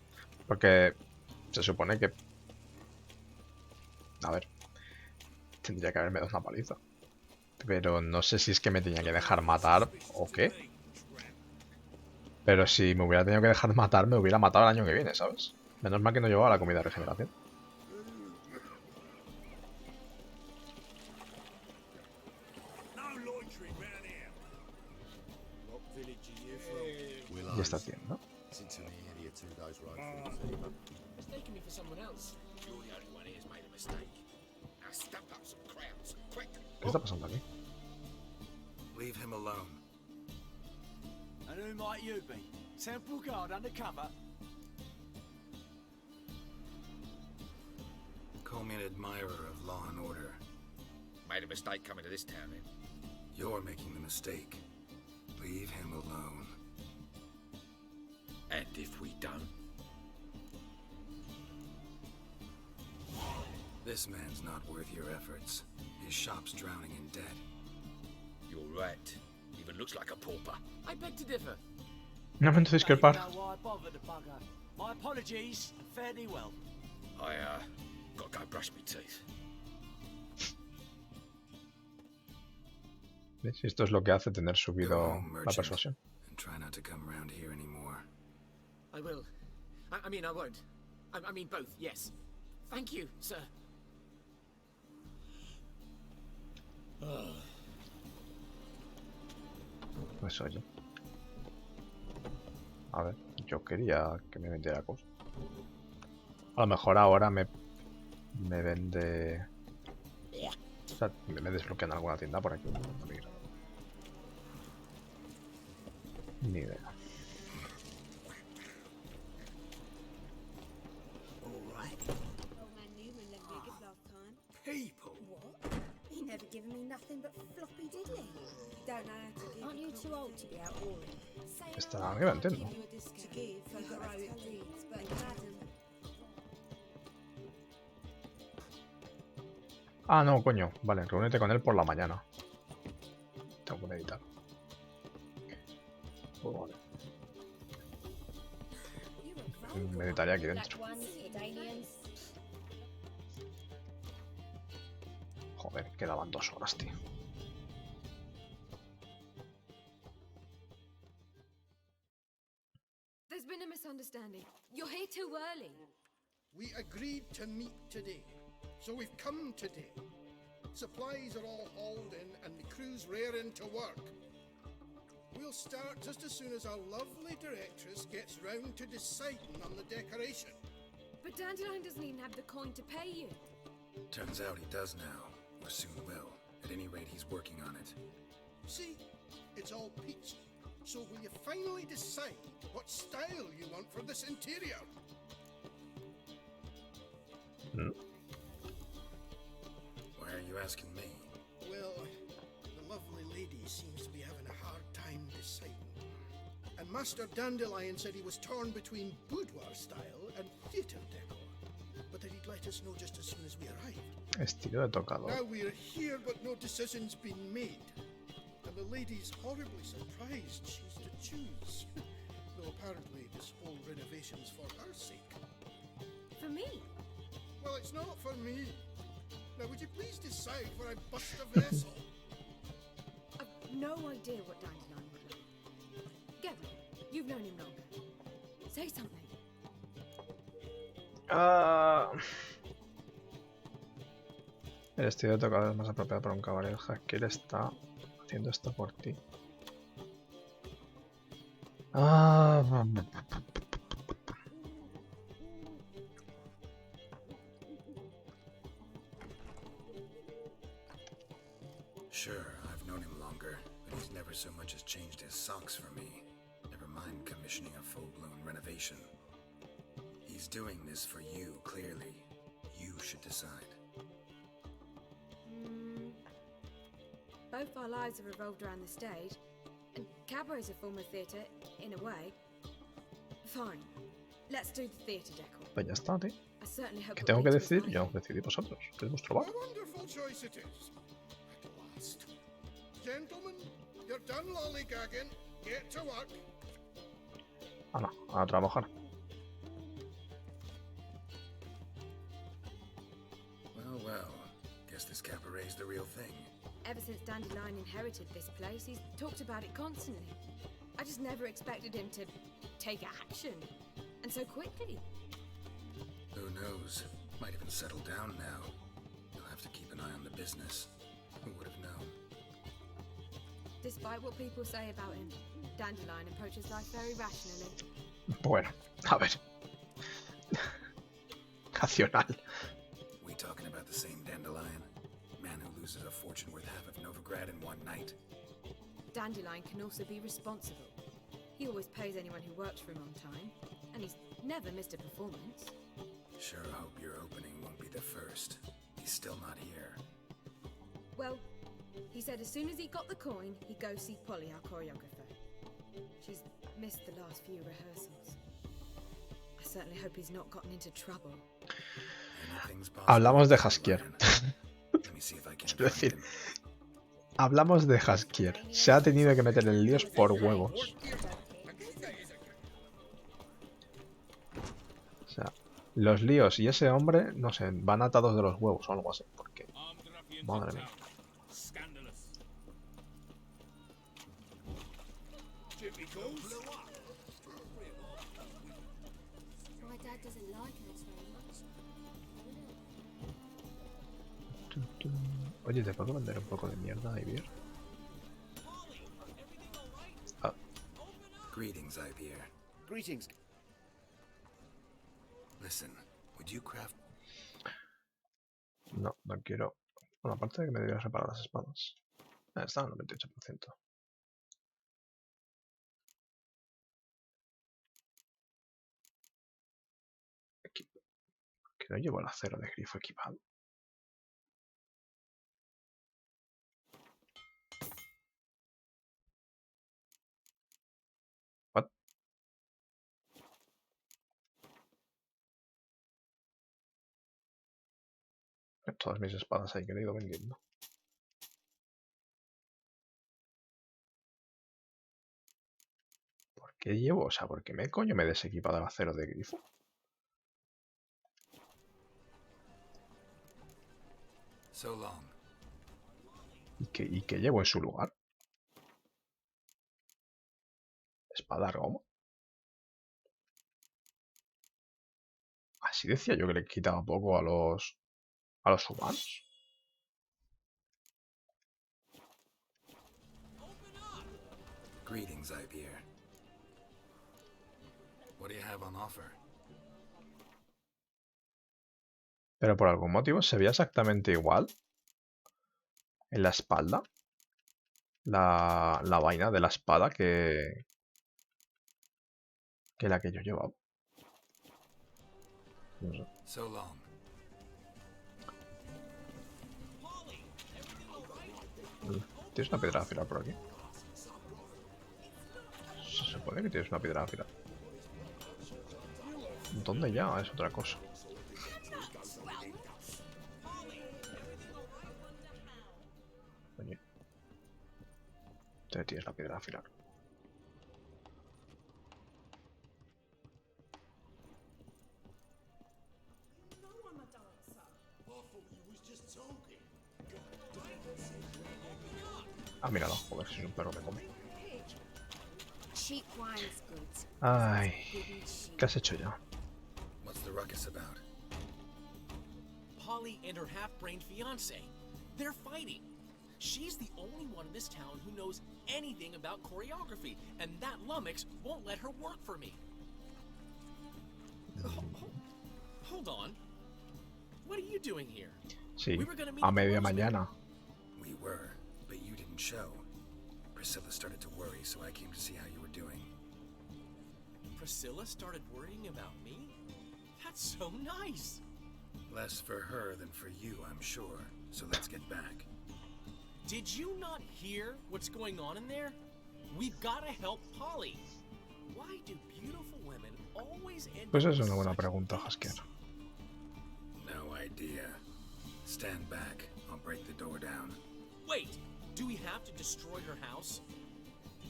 porque se supone que... A ver, tendría que haberme dado una paliza. Pero no sé si es que me tenía que dejar matar o qué. Pero si me hubiera tenido que dejar matar, me hubiera matado el año que viene, ¿sabes? Menos mal que no llevaba la comida de regeneración. Y esta tienda. ¿Qué está pasando aquí? Leave him alone. And who might you be? Temple guard undercover? Call me an admirer of law and order. Made a mistake coming to this town, then. You're making the mistake. Leave him alone. And if we don't? This man's not worth your efforts. His shop's drowning in debt. You're right. Even looks like a pauper. I beg to differ. No me discrepar. Why bother the bugger? My apologies, and fare thee well. I, gotta go brush my teeth. ¿Ves? Esto es lo que hace tener subido la persuasión. And try not to come around here anymore. I will. I mean, I won't. I mean both, yes. Thank you, sir. Pues oye. A ver, yo quería que me vendiera cosas. A lo mejor ahora me vende... O sea, me desbloquean alguna tienda por aquí. Ni idea. People. What? He never given me nothing but floppy diddly. Don't know how to give. Aren't you too old to be out warring? Está arriba, entiendo. To give for heroic deeds, but madam. Ah, no, coño. Vale, reúnete con él por la mañana. Tengo que meditar. Pues vale. Meditaría aquí dentro. Joder, quedaban 2 horas, tío. There's been a misunderstanding. You're here too early. We agreed to meet today, so we've come today. Supplies are all hauled in and the crew's raring to work. We'll start just as soon as our lovely directress gets round to deciding on the decoration. But Dandelion doesn't even have the coin to pay you. Turns out he does now, or soon will. At any rate, he's working on it. See, it's all peachy. So will you finally decide what style you want for this interior? Why are you asking me? Well, the lovely lady seems to be having a hard time deciding. And Master Dandelion said he was torn between boudoir style and theatre decor, but that he'd let us know just as soon as we arrived. Estilo de tocador. Now we're here, but no decision's been made. And the lady's horribly surprised she's to choose. Though apparently this whole renovation's for her sake. For me? Well, it's not for me. Now, would you please decide where I bust a vessel? I've no idea what Dandelion would like. Gavin, you've known him longer. Say something. El estilo de tocador es más apropiado para un caballero. Hacker está haciendo esto por ti. Sure, I've known him longer, but he's never so much as changed his socks for me. Never mind commissioning a full-blown renovation. He's doing this for you, clearly. You should decide. Both our lives have revolved around the stage, and cabaret's a form of theatre, in a way. Fine. Let's do the theatre decor. Pues ya está, tío. I certainly hope ¿Qué it tengo que reads decidir? with Yo decidí vosotros. Es vuestro bar. A wonderful choice it is. At last. Gentlemen, you're done lollygagging. Get to work. Hala, a trabajar. Well, well. Guess this cabaret's the real thing. Ever since Dandelion inherited this place, he's talked about it constantly. I just never expected him to take action. And so quickly. Who knows? Might even settle down now. You'll have to keep an eye on the business. Who would have known? Despite what people say about him, Dandelion approaches life very rationally. Bueno, a ver. Racional. We talking about the same Dandelion? Man who loses a fortune worth half of Novigrad in one night. Dandelion can also be responsible. He always pays anyone who works for him on time, and he's never missed a performance. Sure hope your opening won't be the first. He's still not here. Well, he said as soon as he got the coin, he'd go see Polly, our choreographer. She's missed the last few rehearsals. I certainly hope he's not gotten into trouble. Hablamos de Jaskier. Quiero decir, hablamos de Jaskier. Se ha tenido que meter en líos por huevos. O sea, los líos y ese hombre, no sé, van atados de los huevos o algo así. Porque, madre mía. My dad doesn't like us very much. Oye, ¿te puedo vender un poco de mierda, Ivier? Ah. Greetings, Ivier. Greetings. Listen, would you craft? No, no quiero. Bueno, aparte de que me deberías reparar las espadas. Está al 98%. Que no llevo el acero de grifo equipado. What? Todas mis espadas ahí que he ido vendiendo. ¿Por qué llevo? O sea, ¿por qué me coño me he desequipado el acero de grifo? So long. ¿Y qué llevo en su lugar? Espada Roma. Así decía yo que le quitaba poco a los humanos. Greetings, Ivier. What do you have on offer? Pero por algún motivo se veía exactamente igual en la espalda. La vaina de la espada que la que yo llevaba. No sé. So long. ¿Tienes una piedra afilar por aquí? Se supone que tienes una piedra afilar. ¿Dónde ya? Es otra cosa. Oye. Tienes la piedra afilar. Ah, míralo, joder, si es un perro me come. Ay, ¿qué has hecho ya? What's the ruckus about? Polly and her half-brained fiancé. They're fighting. She's the only one in this town who knows anything about choreography, and that lummox won't let her work for me. Hold on. What are you doing here? Sí, a media mañana. We were, but you didn't show. Priscilla started to worry, so I came to see how you were doing. Priscilla started worrying about me? That's so nice. Less for her than for you, I'm sure. So let's get back. Did you not hear what's going on in there? We've got to help Polly. Why do beautiful women always end Pues es una buena pregunta, Jaskier. No idea. Stand back. I'll break the door down. Wait, do we have to destroy her house?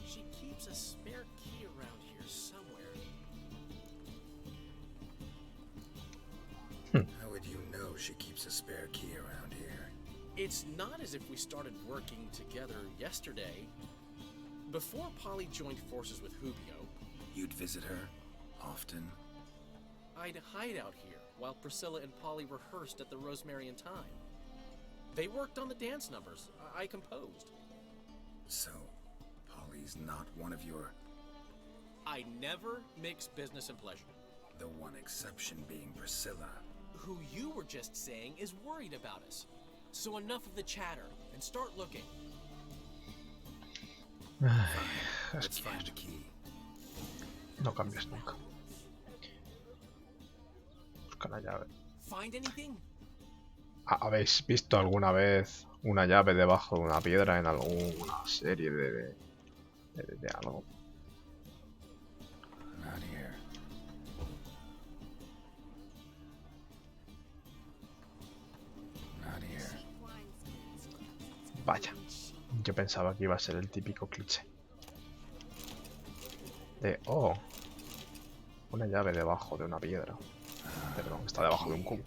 She keeps a spare key around here somewhere. How would you know she keeps a spare key around here? It's not as if we started working together yesterday. Before Polly joined forces with Hubio, you'd visit her often? I'd hide out here while Priscilla and Polly rehearsed at the Rosemary and Thyme. They worked on the dance numbers. I composed. So, Polly's not one of your... I never mix business and pleasure. The one exception being Priscilla. Who you were just saying is worried about us. So enough of the chatter and start looking. Let's find the key. No cambies nunca. Busca la llave. Find anything? ¿Habéis visto alguna vez una llave debajo de una piedra en alguna serie de algo? Not here. Not here. Vaya, yo pensaba que iba a ser el típico cliché. Oh, una llave debajo de una piedra. Perdón, está debajo de un cubo.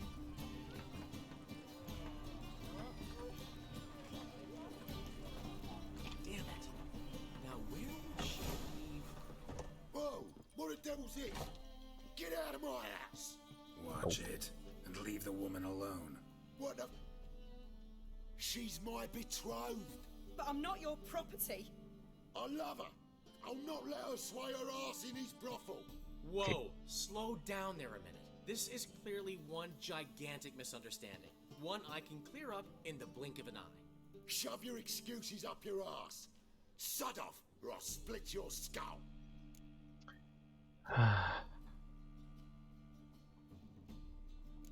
Devil's it? Get out of my house! Watch it, and leave the woman alone. What the... She's my betrothed. But I'm not your property. I love her. I'll not let her sway her ass in his brothel. Whoa, slow down there a minute. This is clearly one gigantic misunderstanding. One I can clear up in the blink of an eye. Shove your excuses up your ass. Sod off, or I'll split your skull.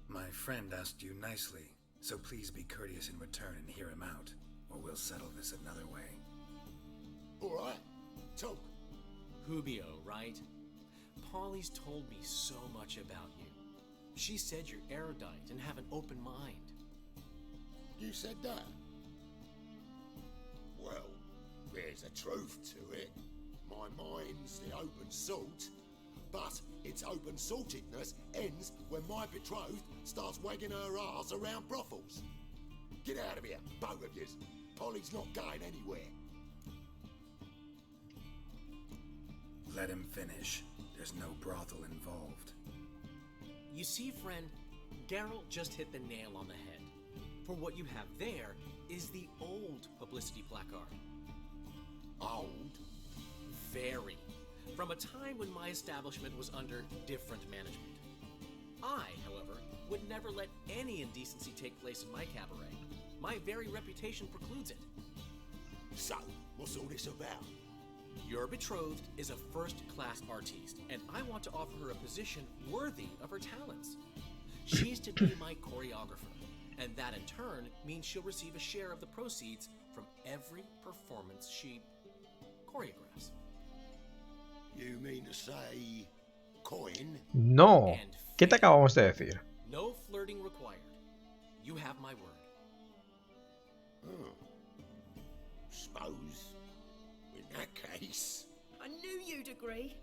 My friend asked you nicely, so please be courteous in return and hear him out, or we'll settle this another way. Alright, talk. Hubio, right? Polly's told me so much about you. She said you're erudite and have an open mind. You said that? Well, there's a truth to it. My mind's the open salt. But its open-saltedness ends when my betrothed starts wagging her arse around brothels. Get out of here, both of yous. Polly's not going anywhere. Let him finish. There's no brothel involved. You see, friend, Geralt just hit the nail on the head. For what you have there is the old publicity placard. Old? Very. From a time when my establishment was under different management. I, however, would never let any indecency take place in my cabaret. My very reputation precludes it. So, what's all this about? Your betrothed is a first-class artiste, and I want to offer her a position worthy of her talents. She's to be my choreographer, and that in turn means she'll receive a share of the proceeds from every performance she choreographs. You mean to say coin? No. ¿Qué te acabamos de decir? No flirting required. You have my word. Oh. Suppose. In that case. I knew you'd agree.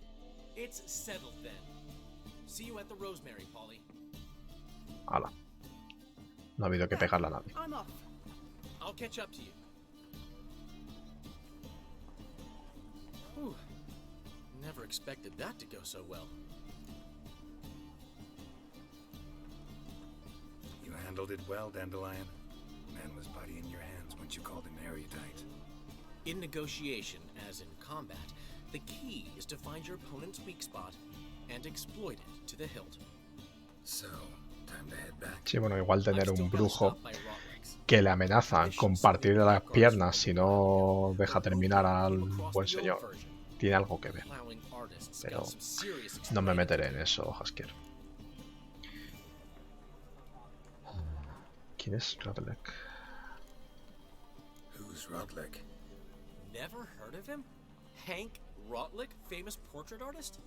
It's settled then. See you at the Rosemary, Polly. Hala. No ha habido que pegarle a nadie. I'm off. I'll catch up to you. Whew. Never expected that to go so well. You handled it well, Dandelion. Man was body in your hands once you called him erudite. In negotiation, as in combat, the key is to find your opponent's weak spot and exploit it to the hilt. So, time to head back. Sí, bueno, igual tener un brujo que le amenazan con partir de las piernas si no deja terminar al buen señor. Tiene algo que ver. Pero no me meteré en eso, Haskier. ¿Quién es Rodlek? Who's Rodlek? Never heard of him? Hank Rotlick, famous portrait artist?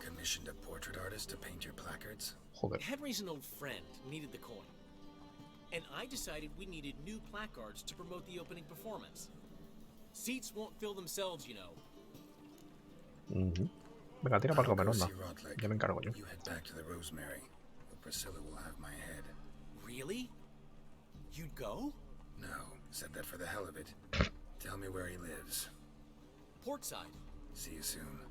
Commissioned a portrait artist to paint your placards? Joder. Henry's an old friend, needed the coin. And I decided we needed new placards to promote the opening performance. Seats won't fill themselves, you know. Venga, tira para comer, onda. Ya me encargo yo. You head back to the Rosemary. Priscilla will have my head. Really? You'd go? No, said that for the hell of it. Tell me where he lives. port side. See you soon.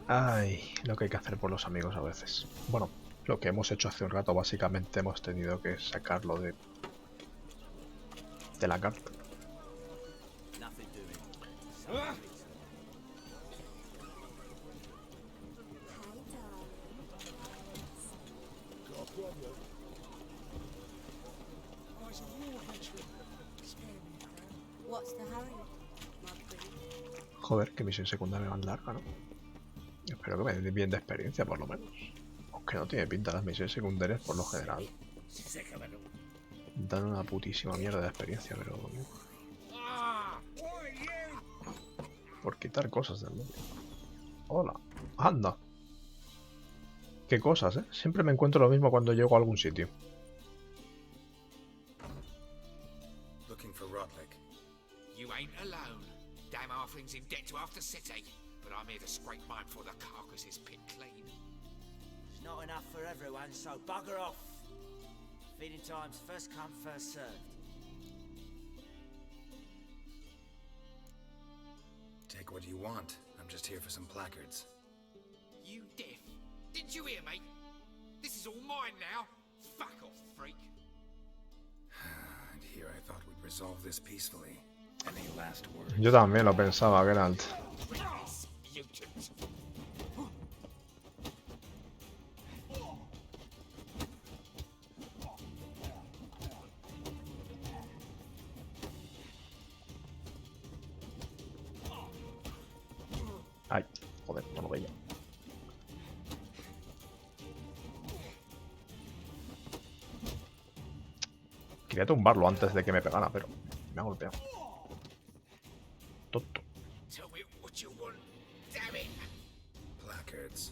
Ay, lo que hay que hacer por los amigos a veces. Bueno, lo que hemos hecho hace un rato, básicamente hemos tenido que sacarlo de la carta. Joder, qué misión secundaria más larga, ¿no? Espero que me den bien de experiencia, por lo menos. Aunque no tiene pinta las misiones secundarias por lo general. Dan una putísima mierda de experiencia, pero... por quitar cosas del medio. Hola. Anda. Qué cosas, ¿eh? Siempre me encuentro lo mismo cuando llego a algún sitio. Looking for Rodlick. You ain't alone. Damn halfling's in debt to half the city, but I'm here to scrape mine before the carcass is picked clean. It's not enough for everyone, so bugger off. Feeding time's first come, first served. Take what you want. I'm just here for some placards. You deaf? Didn't you hear me? This is all mine now. Fuck off, freak. And here I thought we'd resolve this peacefully. Any last words? Yo también lo pensaba, Geralt. Ay, joder, no lo veía. Quería tumbarlo antes de que me pegara, pero me ha golpeado. Tonto. Tell me what you want, damn it. Placards.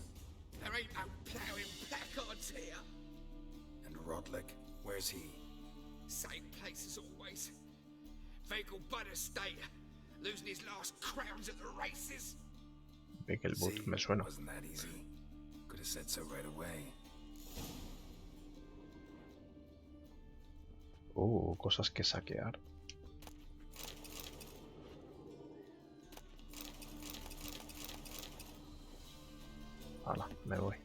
There ain't no ploughing placards here. And Rodlick, where's he? Same place as always. Vehicle butter state. Losing his last crowns at the races. Boot, me suena. Wasn't that easy? Could have said so right away. Cosas que saquear. Hala, me voy.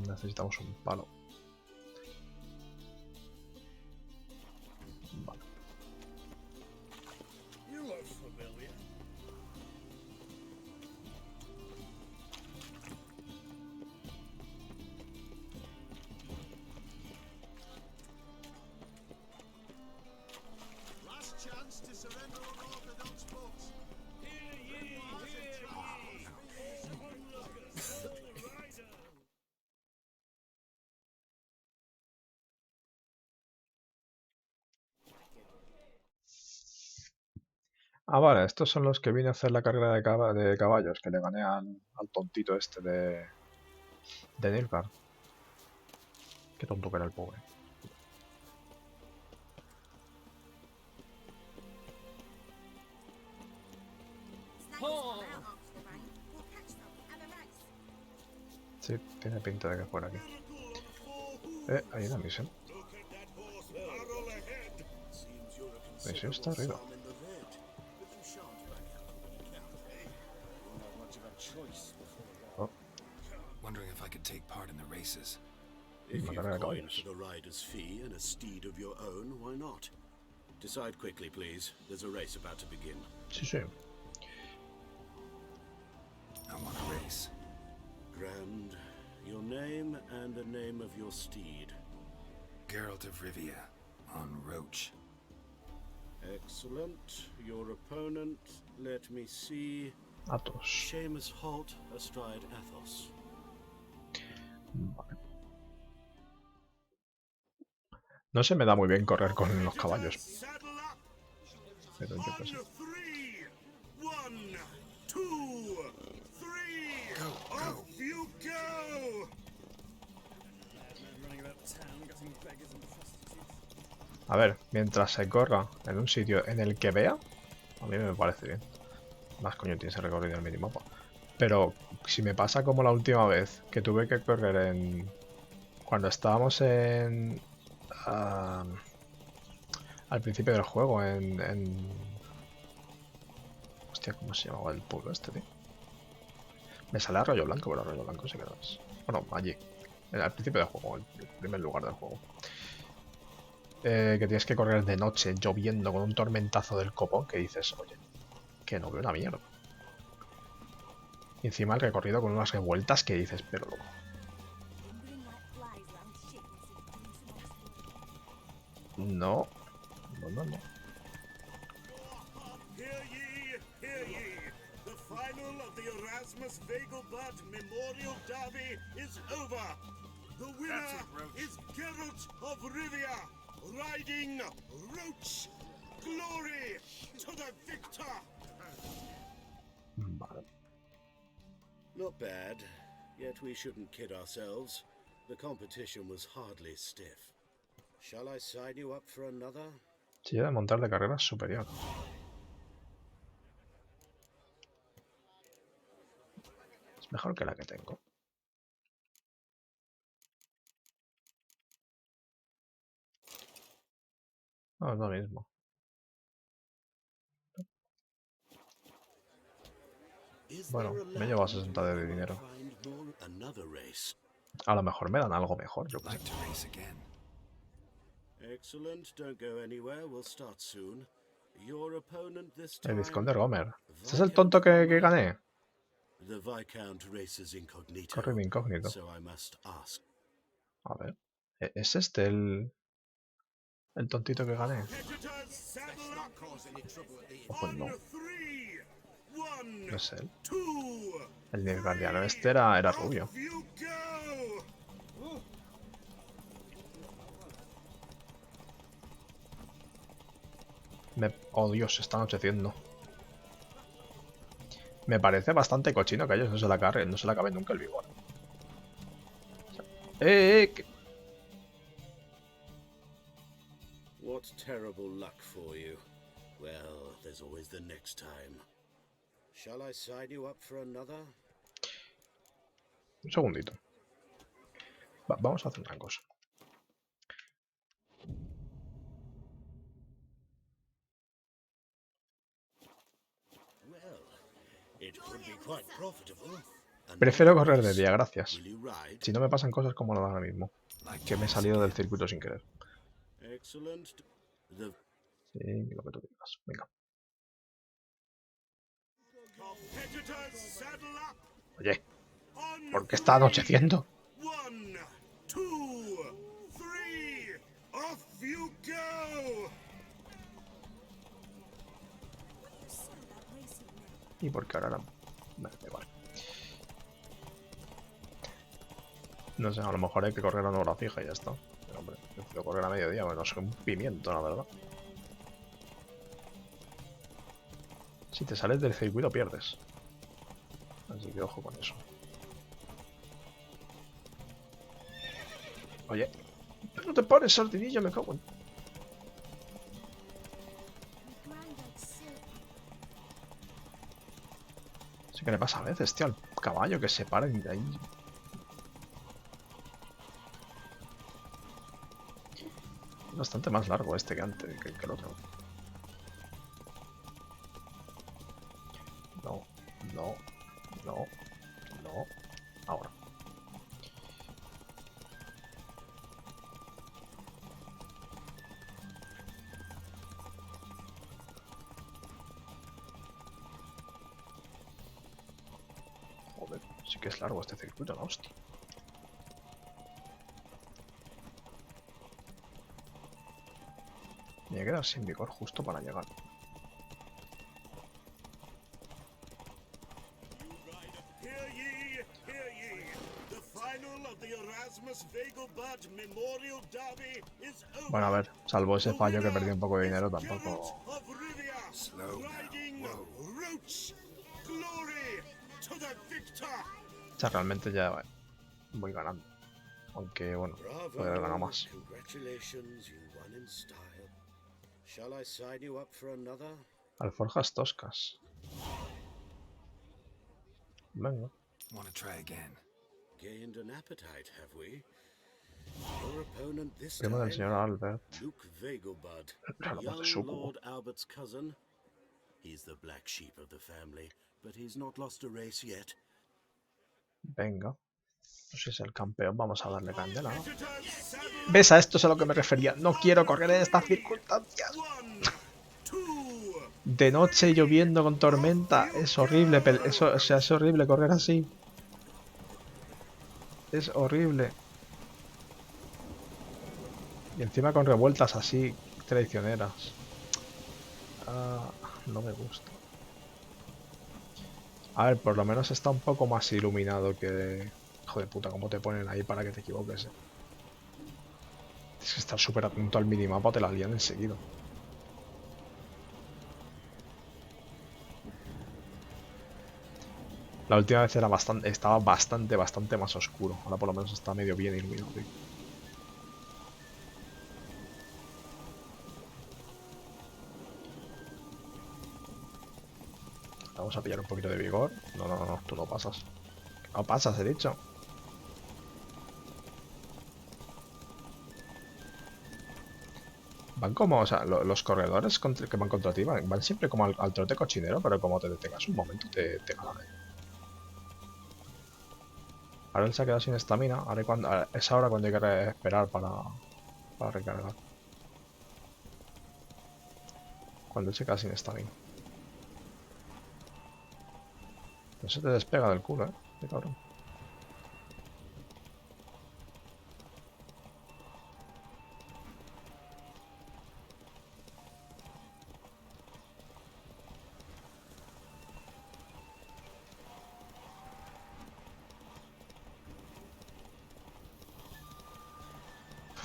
Necesitamos un palo. Vale. You look familiar. Last chance to surrender unorthodox boats. Ah, vale, estos son los que vine a hacer la carrera de caballos, que le gané al tontito este de Nilfgaard. Qué tonto que era el pobre. Sí, tiene pinta de que fuera aquí. Hay una misión. La misión está arriba. Oh. Wondering if I could take part in the races. If you've coined for the rider's fee and a steed of your own, why not? Decide quickly, please. There's a race about to begin. Sí, sí. I want a race. Grand. Your name and the name of your steed. Geralt of Rivia, on Roach. Excellent. Your opponent, let me see. Athos. Seamus Holt astride Athos. Vale. No se me da muy bien correr con los caballos. Pero yo qué sé. A ver, mientras se corra en un sitio en el que vea, a mí me parece bien. Más coño tiene ese recorrido en el minimapa. Pero si me pasa como la última vez, que tuve que correr en... Cuando estábamos en... al principio del juego Hostia, ¿cómo se llamaba el pueblo este, tío? Me sale Arroyo Blanco, pero Arroyo Blanco sí que no es. Bueno, allí. Al principio del juego, el primer lugar del juego. Que tienes que correr de noche, lloviendo, con un tormentazo del copón, que dices, oye, que no veo una mierda. Y encima el recorrido con unas revueltas que dices, pero loco. No. No. Hear ye, hear ye. The final of the Erasmus Vegelbud Memorial Derby is over. The winner is Geralt of Rivia, riding Roach. Glory to the victor. Vale. Not bad, yet we shouldn't kid ourselves. The competition was hardly stiff. Shall I sign you up for another? Silla de montar de carreras superior. Es mejor que la que tengo. No, es lo mismo. Bueno, me llevo a 60 de dinero. A lo mejor me dan algo mejor, yo qué sé. Excellent. Don't go anywhere. We'll start soon. Your opponent this El time. vizconde Gomer. ¿Este es el tonto que gané? The Viscount races incognito. Corre de incógnito. So I must ask. A ver. ¿Es este el tontito que gané? Oh, pues no. No es él. El Nilfgaardiano este era rubio. Oh Dios, se está anocheciendo. Me parece bastante cochino que a ellos no se la carguen, no se la acabe nunca el vigor. ¿Qué? What terrible luck for you. Well, there's always the next time. Shall I sign you up for another? Un segundito. Vamos a hacer una cosa. Prefiero correr de día, gracias. Si no me pasan cosas como la de ahora mismo. Que me he salido del circuito sin querer. Sí, lo que tú digas. Venga. Oye, ¿por qué está anocheciendo? ¿Y por qué ahora no? Vale, igual. No sé, a lo mejor hay que correr a una hora fija y ya está. Pero hombre, prefiero correr a mediodía, bueno, soy un pimiento, la verdad. Si te sales del circuito pierdes. Así que ojo con eso. Oye, no te pares, sardinilla, me cago en... Sí que le pasa a veces, tío, al caballo que se para de ahí. Es bastante más largo este que antes, que el otro. No. Ahora. Joder, sí que es largo este circuito, ¿no? Hostia. Me voy a quedar sin vigor justo para llegar. Bueno, a ver, salvo ese fallo que perdí un poco de dinero, tampoco... O sea, realmente ya voy ganando. Aunque, bueno, podría haber ganado más. Alforjas toscas. Venga. Want to try again? Gained an appetite, have we? Your opponent this Primo del time, señor Albert. Luke Vegelbud, Hablamos de young Suco. Lord Albert's cousin. He's the black sheep of the family, but he's not lost a race yet. Venga. Pues si es el campeón, vamos a darle candela, ¿no? ¿Ves? A esto es a lo que me refería. No quiero correr en estas circunstancias. De noche, lloviendo, con tormenta. Es horrible. Eso, o sea, es horrible correr así. Es horrible. Y encima con revueltas así, traicioneras. Ah, no me gusta. A ver, por lo menos está un poco más iluminado que... Hijo de puta, cómo te ponen ahí para que te equivoques, eh. Tienes que estar súper atento al minimapa o te la lían enseguida. La última vez era estaba bastante más oscuro. Ahora por lo menos está medio bien iluminado, tío. Vamos a pillar un poquito de vigor. No, tú no pasas. No pasas, he dicho. Van como, o sea, los corredores que van contra ti van siempre como al trote cochinero, pero como te detengas un momento te ganan. Ahora él se ha quedado sin estamina. Es ahora cuando hay que esperar para recargar. Cuando él se queda sin estamina. No se te despega del culo, qué cabrón.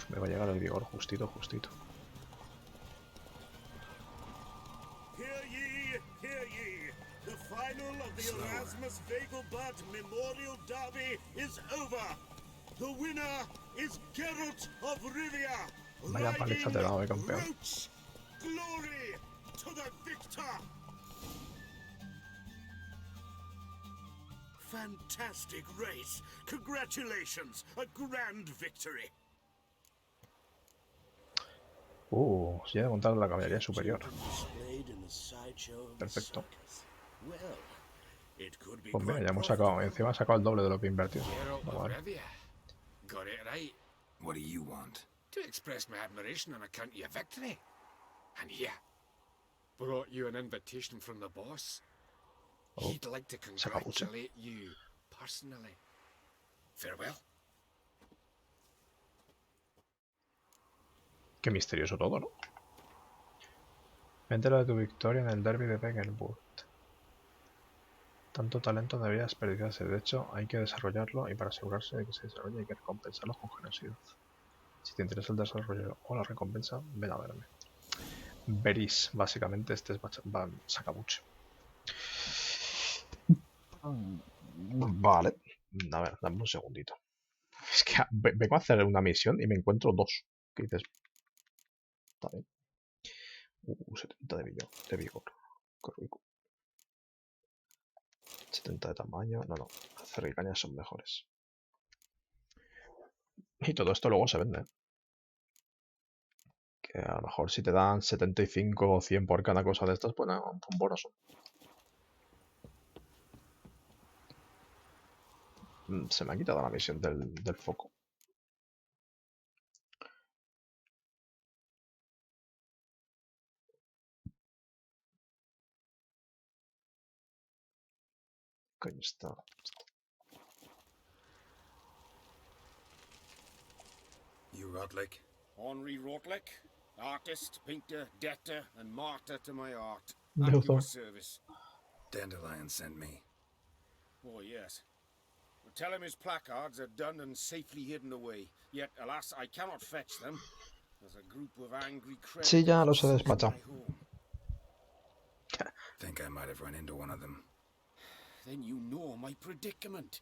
Me va a llegar el vigor justito. Hear ye, hear ye. The final of the Erasmus Vegelbud Memorial Derby is over. The winner is Geralt of Rivia. Vaya paliza te he dado, campeón. Roach. Glory to the victor. Fantastic race. Congratulations. A grand victory. Silla de montar la caballería superior. Perfecto. Pues mira, ya hemos sacado. Encima ha sacado el doble de lo que he invertido. Vale. Got it right. What do you want? To express my admiration on account of your victory. And here, brought you an invitation from the boss. He'd like to congratulate you personally. Farewell. Qué misterioso todo, ¿no? Me entero de tu victoria en el derby de Vegelbud. Tanto talento no debería desperdiciarse. De hecho, hay que desarrollarlo y para asegurarse de que se desarrolle hay que recompensarlo con generosidad. Si te interesa el desarrollo o la recompensa, ven a verme. Veris, básicamente, este es sacabuche. Vale. A ver, dame un segundito. Es que vengo a hacer una misión y me encuentro dos. ¿Qué dices? Está bien. 70 de vigor. Qué rico. 70 de tamaño. No. Las cerricañas son mejores. Y todo esto luego se vende. Que a lo mejor si te dan 75 o 100 por cada cosa de estas, pues no, un bonoso. Se me ha quitado la misión del foco. Coño está. You Rotlick? Henri Rotlick, artist, painter, debtor, and martyr to my art. No. At your service. Dandelion sent me. Oh, yes. Well, tell him his placards are done and safely hidden away. Yet, alas, I cannot fetch them. There's a group of angry creditors. Sí, ya los he despachado. Think I might have run into one of them. Then you know my predicament.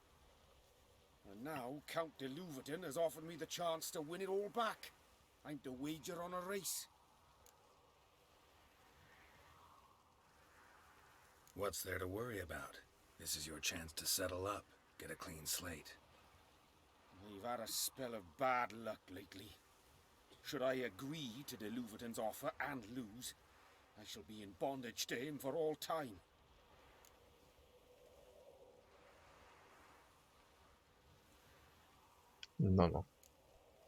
And now Count de Louverton has offered me the chance to win it all back. I'm to wager on a race. What's there to worry about? This is your chance to settle up, get a clean slate. I've had a spell of bad luck lately. Should I agree to the Luverton's offer and lose, I shall be in bondage to him for all time. No.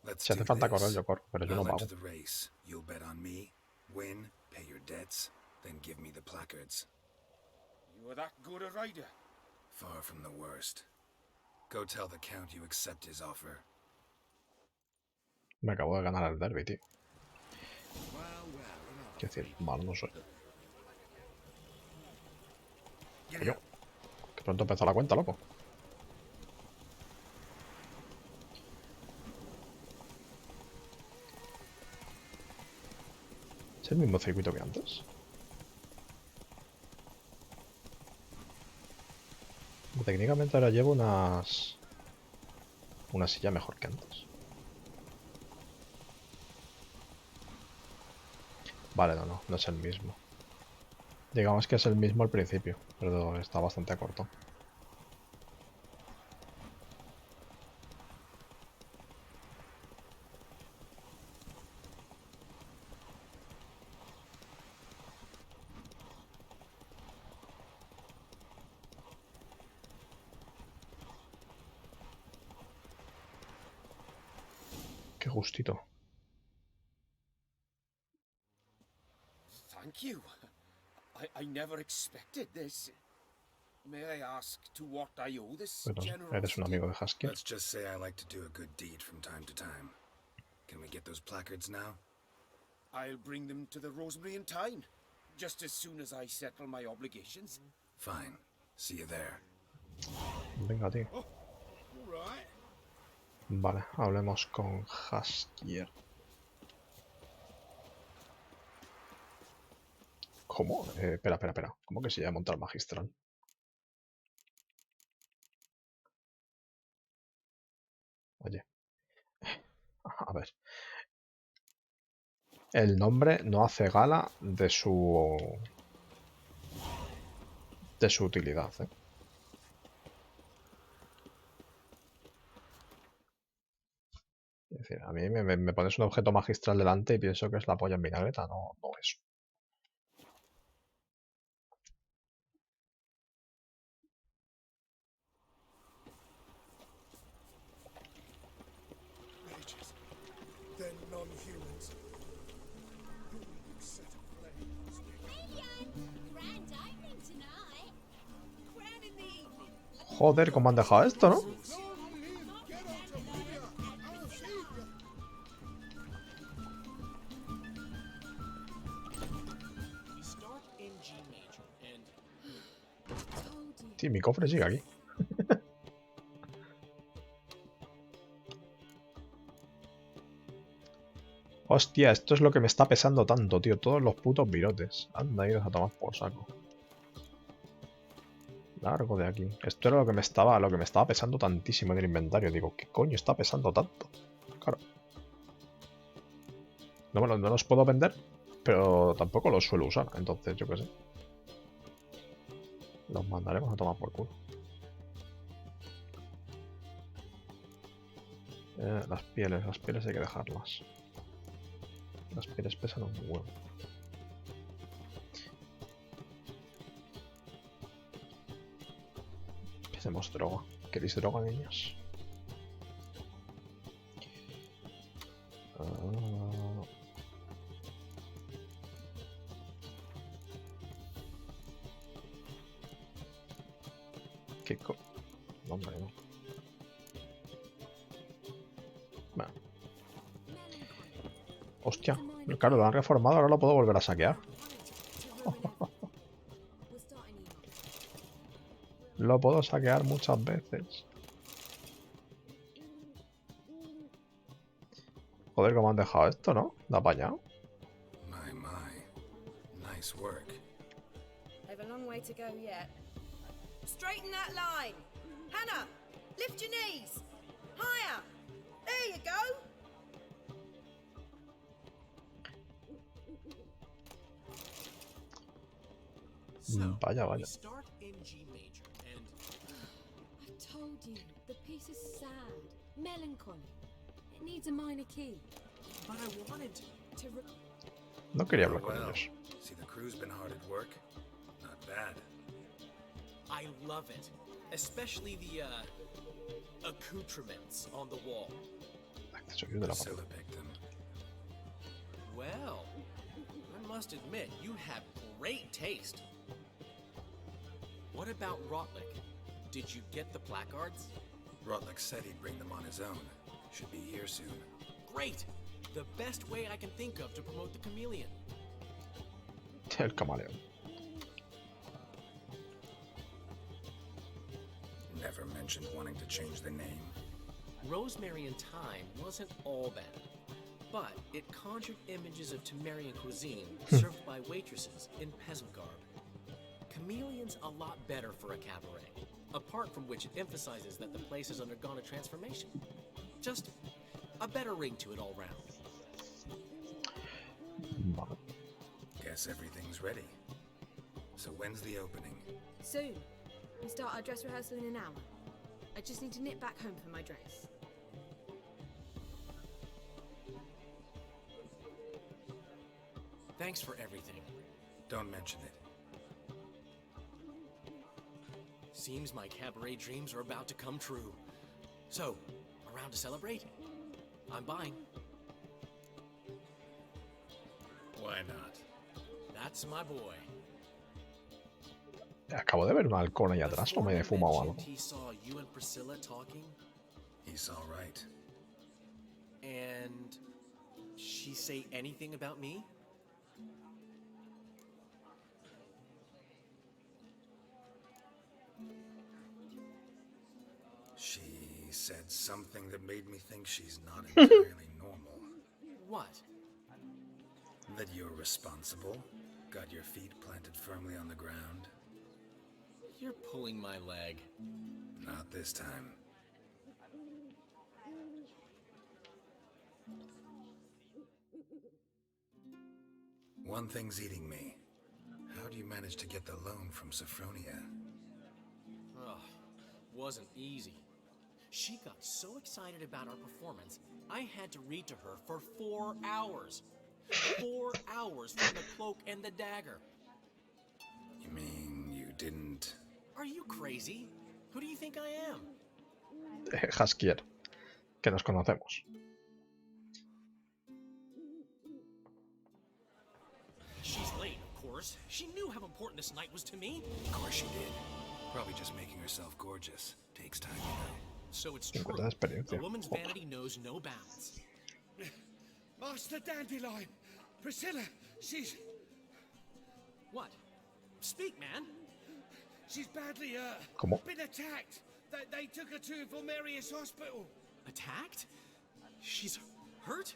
Let's Si hace do falta correr, this. yo corro, pero yo no I'll enter pago. the race. You'll bet on me, win, pay your debts, then give me the placards. You are that good a rider? Far from the worst. Go tell the Count you accept his offer. Me acabo de ganar el derby, tío. Quiero decir, malo no soy. Coño, que pronto empezó la cuenta, loco. ¿Es el mismo circuito que antes? Técnicamente ahora llevo una silla mejor que antes. Vale, no es el mismo. Digamos que es el mismo al principio, pero está bastante corto. Qué gustito. Thank you. I never expected this. May I ask to what I owe this Bueno, generosity? eres un amigo de Haskell. Let's just say I like to do a good deed from time to time. Can we get those placards now? I'll bring them to the Rosemary in time, just as soon as I settle my obligations. Fine. See you there. Venga, tío. Oh, all right. Vale, hablemos con Haskier. ¿Cómo? Espera. ¿Cómo que se llama montar magistral? Oye. A ver. El nombre no hace gala de su utilidad, ¿eh? Es decir, a mí me pones un objeto magistral delante y pienso que es la polla en vinagreta, no es. Mages, then non-humans. Who will you set aflame, Grand opening tonight. Grand in the evening. Joder, ¿cómo han dejado esto, no? Sí, mi cofre sigue aquí. Hostia, esto es lo que me está pesando tanto, tío. Todos los putos virotes. Anda, iros a tomar por saco. Largo de aquí. Esto era lo que me estaba pesando tantísimo en el inventario. Digo, ¿qué coño está pesando tanto? Claro. No los puedo vender, pero tampoco los suelo usar. Entonces, yo qué sé. Los mandaremos a tomar por culo. Las pieles hay que dejarlas. Las pieles pesan un huevo. Hacemos droga. ¿Queréis droga, niños? ¿Qué co...? No, hombre, no. Bueno. Hostia. Claro, lo han reformado, ahora lo puedo volver a saquear. Lo puedo saquear muchas veces. Joder, ¿cómo han dejado esto, no? ¿Da para allá? My. Nice work. I've a long way to go yet. Straighten that line. Hannah, lift your knees. Higher. There you go. Vaya. We start in G major and I told you, the piece is sad. Melancholy. It needs a minor key. But I wanted to... No quería hablar con ellos. See, the crew's been hard at work. Not bad. I love it. Especially the, accoutrements on the wall. Priscilla picked them. Well, I must admit, you have great taste. What about Rotlick? Did you get the placards? Rotlick said he'd bring them on his own. Should be here soon. Great! The best way I can think of to promote the chameleon. El camaleón. Never mentioned wanting to change the name. Rosemary and Thyme wasn't all bad, but it conjured images of Temerian cuisine served by waitresses in peasant garb. Chameleon's a lot better for a cabaret, apart from which it emphasizes that the place has undergone a transformation. Just a better ring to it all round. Guess everything's ready. So when's the opening? Soon. We start our dress rehearsal in an hour. I just need to nip back home for my dress. Thanks for everything. Don't mention it. Seems my cabaret dreams are about to come true. So, around to celebrate? I'm buying. Why not? That's my boy. Acabo de ver un halcón ahí atrás, no me he fumado algo. He saw you and Priscilla talking. He's all right. And she say anything about me? She said something that made me think she's not entirely normal. What? That you're responsible, got your feet planted firmly on the ground. You're pulling my leg. Not this time. One thing's eating me. How do you manage to get the loan from Sophronia? Oh, wasn't easy. She got so excited about our performance, I had to read to her for 4 hours. 4 hours from the cloak and the dagger. You mean you didn't... Are you crazy? Who do you think I am? Haskier, que nos conocemos. She's late, of course. She knew how important this night was to me. Of course she did. Probably just making herself gorgeous. Takes time, you know. So it's true. A woman's vanity knows no bounds. Master Dandelion! Priscilla, she's... What? Speak, man. She's badly, been attacked. They took her to Vulmerius Hospital. Attacked? She's hurt?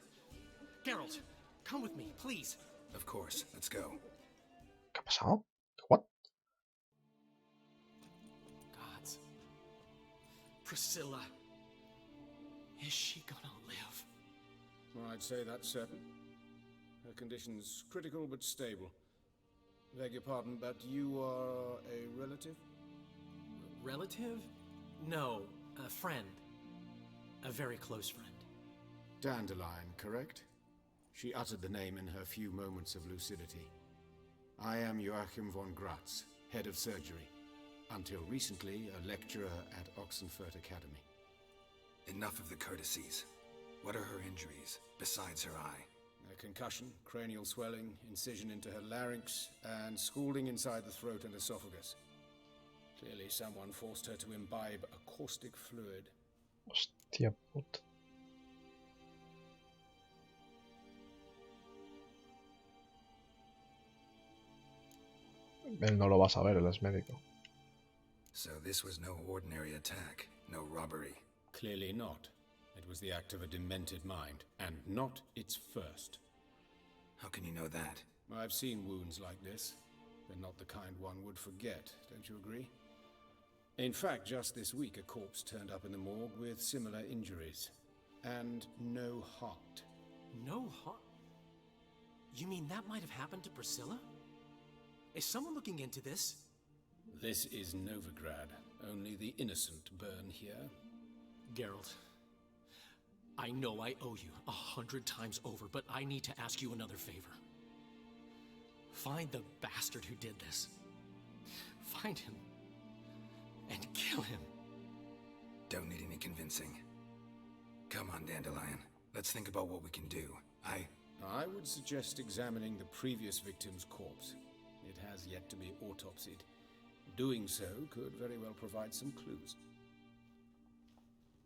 Geralt, come with me, please. Of course, let's go. ¿Qué ha pasado? What? Gods. Priscilla. Is she gonna live? Well, I'd say that's certain. Her condition's critical but stable. Beg your pardon, but you are a relative? Relative? No, a friend. A very close friend. Dandelion, correct? She uttered the name in her few moments of lucidity. I am Joachim von Gratz, head of surgery. Until recently, a lecturer at Oxenfurt Academy. Enough of the courtesies. What are her injuries, besides her eye? A concussion, cranial swelling, incision into her larynx, and scalding inside the throat and esophagus. Clearly someone forced her to imbibe a caustic fluid. Hostia puta. Él no lo va a saber, él es médico. So this was no ordinary attack, no robbery. Clearly not. It was the act of a demented mind, and not its first. How can you know that? I've seen wounds like this. They're not the kind one would forget, don't you agree? In fact, just this week a corpse turned up in the morgue with similar injuries. And no heart. No heart? You mean that might have happened to Priscilla? Is someone looking into this? This is Novigrad. Only the innocent burn here. Geralt, I know I owe you 100 times over, but I need to ask you another favor. Find the bastard who did this. Find him. And kill him. Don't need any convincing. Come on, Dandelion. Let's think about what we can do. I would suggest examining the previous victim's corpse. It has yet to be autopsied. Doing so could very well provide some clues.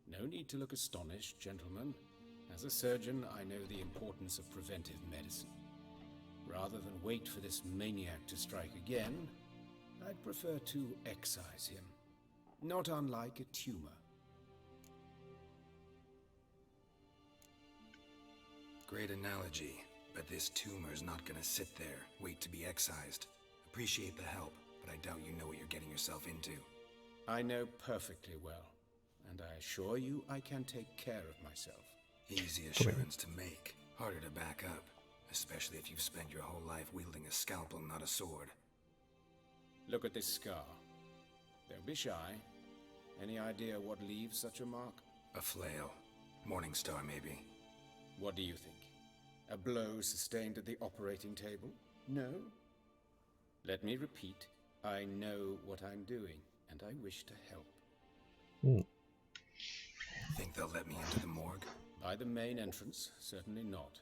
No need to look astonished, gentlemen. As a surgeon, I know the importance of preventive medicine. Rather than wait for this maniac to strike again, I'd prefer to excise him. Not unlike a tumor. Great analogy, but this tumor's not gonna sit there, wait to be excised. Appreciate the help, but I doubt you know what you're getting yourself into. I know perfectly well, and I assure you I can take care of myself. Easy assurance to make, harder to back up, especially if you've spent your whole life wielding a scalpel, not a sword. Look at this scar. Don't be shy. Any idea what leaves such a mark? A flail. Morning star, maybe. What do you think? A blow sustained at the operating table? No? Let me repeat. I know what I'm doing, and I wish to help. Think they'll let me into the morgue? By the main entrance, certainly not.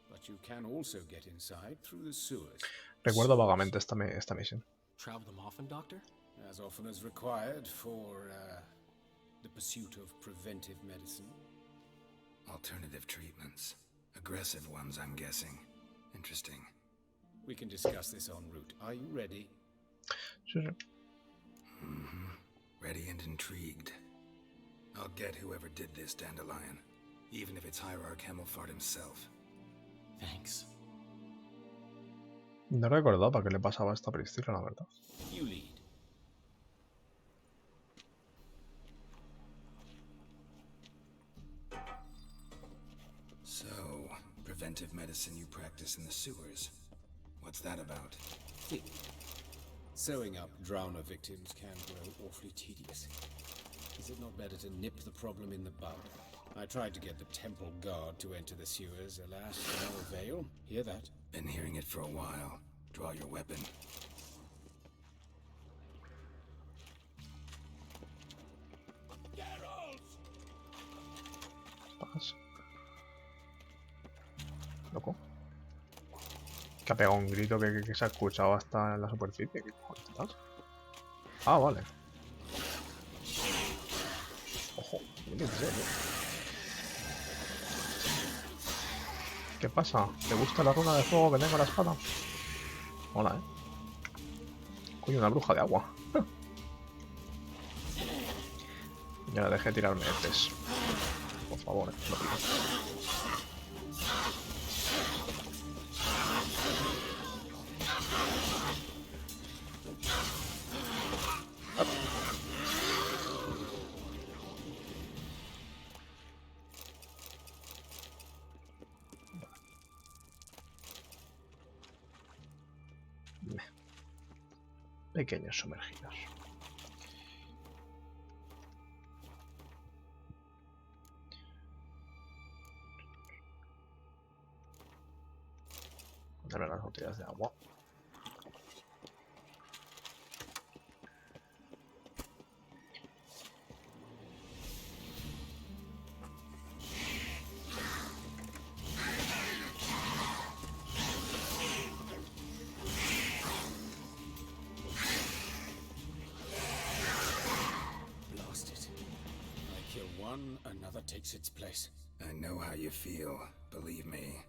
But you can also get inside through the sewers. Recuerdo vagamente esta misión. Travel them often, Doctor? As often as required for the pursuit of preventive medicine. Alternative treatments. Aggressive ones, I'm guessing. Interesting. We can discuss this en route. Are you ready? Sure. Ready and intrigued. I'll get whoever did this, Dandelion. Even if it's Hierarch Hemmelfart himself. Thanks. No recordaba qué le pasaba a esta Priscila, la verdad. You lead. So, preventive medicine you practice in the sewers. What's that about? Think. Sewing up drowner victims can grow awfully tedious. Is it not better to nip the problem in the bud? I tried to get the temple guard to enter the sewers, alas, to no avail. Hear that? Been hearing it for a while. Draw your weapon. ¿Estás? Loco. Que ha pegado un grito que se ha escuchado hasta en la superficie. ¿Qué cojones estás? Ah, vale. Ojo, en serio. ¿Qué pasa? ¿Te gusta la runa de fuego que tengo en la espada? Hola, Coño, una bruja de agua. Ya la dejé tirarme Fs. Por favor, lo pido. Pequeños sumergidos. Dame las botellas de agua. Another takes its place. I know how you feel, believe me.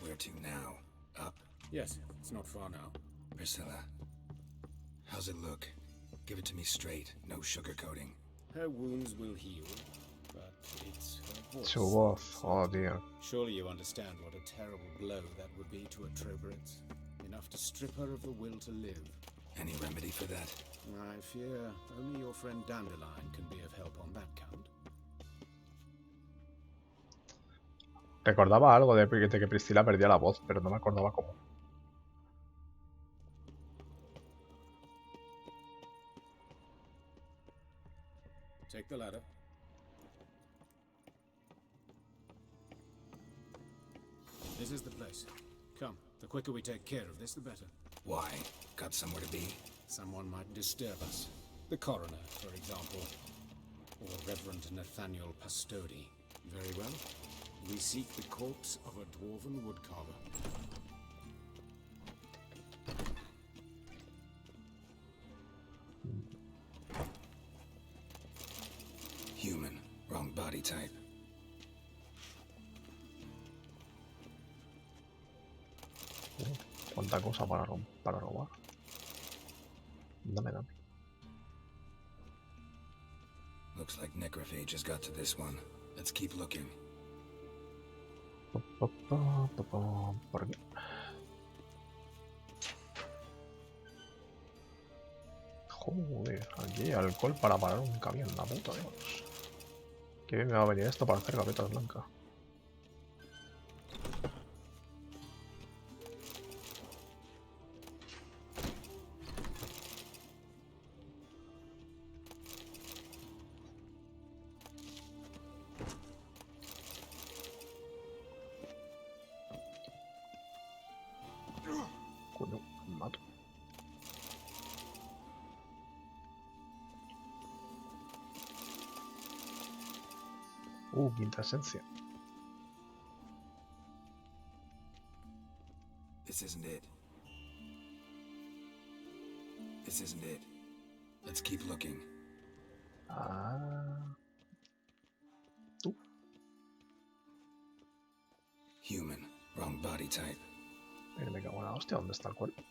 Where to now? Up? Yes, it's not far now. Priscilla, how's it look? Give it to me straight, no sugarcoating. Her wounds will heal, but it's her voice. Su voz, oh dear. Surely you understand what a terrible blow that would be to a Trobritz. Enough to strip her of the will to live. Any remedy for that? I fear only your friend Dandelion can be of help on that count. Recordaba algo de que Priscila perdía la voz, pero no me acordaba cómo. Take the ladder. This is the place. Come, the quicker we take care of this, the better. Why? Got somewhere to be? Someone might disturb us. The coroner, for example. Or Reverend Nathaniel Pastodi. Very well. We seek the corpse of a dwarven woodcarver. Human. Wrong body type. Cuánta cosa para robar. Dame. Looks like necrophage has got to this one. Let's keep looking. Por aquí. Joder, aquí hay alcohol para parar un camión, la puta Dios. Qué bien me va a venir esto para hacer gavetas blancas. Coño, me mato. Quinta esencia. This isn't it. This isn't it. Let's keep looking. Human. Wrong body type. Me cago en la hostia, ¿dónde está el cuerpo?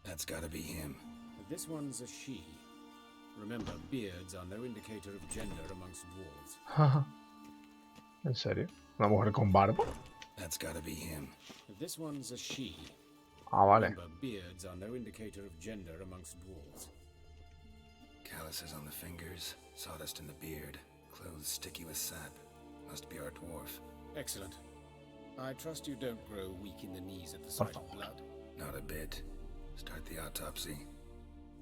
That's gotta be him. This one's a she. Remember, beards are no indicator of gender amongst dwarves. ¿En serio? ¿Una mujer con barba? That's gotta be him. This one's a she. Vale. Remember, beards are no indicator of gender amongst dwarves. Calluses on the fingers, sawdust in the beard, clothes sticky with sap. Must be our dwarf. Excellent. I trust you don't grow weak in the knees at the sight of blood. Not a bit. Start the autopsy.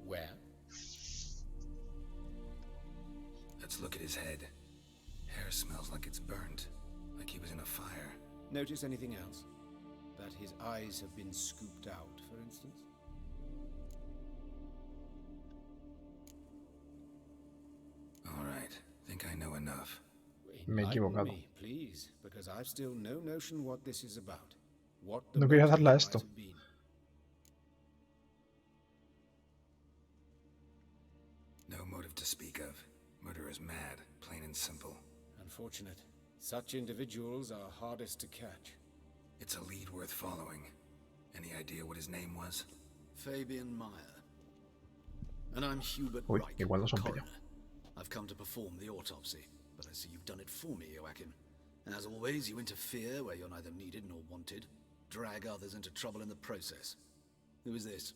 Where? Let's look at his head. Hair smells like it's burnt, like he was in a fire. Notice anything else? That his eyes have been scooped out, for instance? All right. Think I know enough. Me he equivocado. Me, please, because I've still no notion what this is about. What No quería darle a esto. No motive to speak of. Murder is mad, plain and simple. Unfortunate. Such individuals are hardest to catch. It's a lead worth following. Any idea what his name was? Fabian Meyer. And I'm Hubert Uy, Reich, igual nos han coroner. pillado. I've come to perform the autopsy, but I see you've done it for me, Joachim. As always, you interfere where you're neither needed nor wanted. Drag others into trouble in the process. Who is this?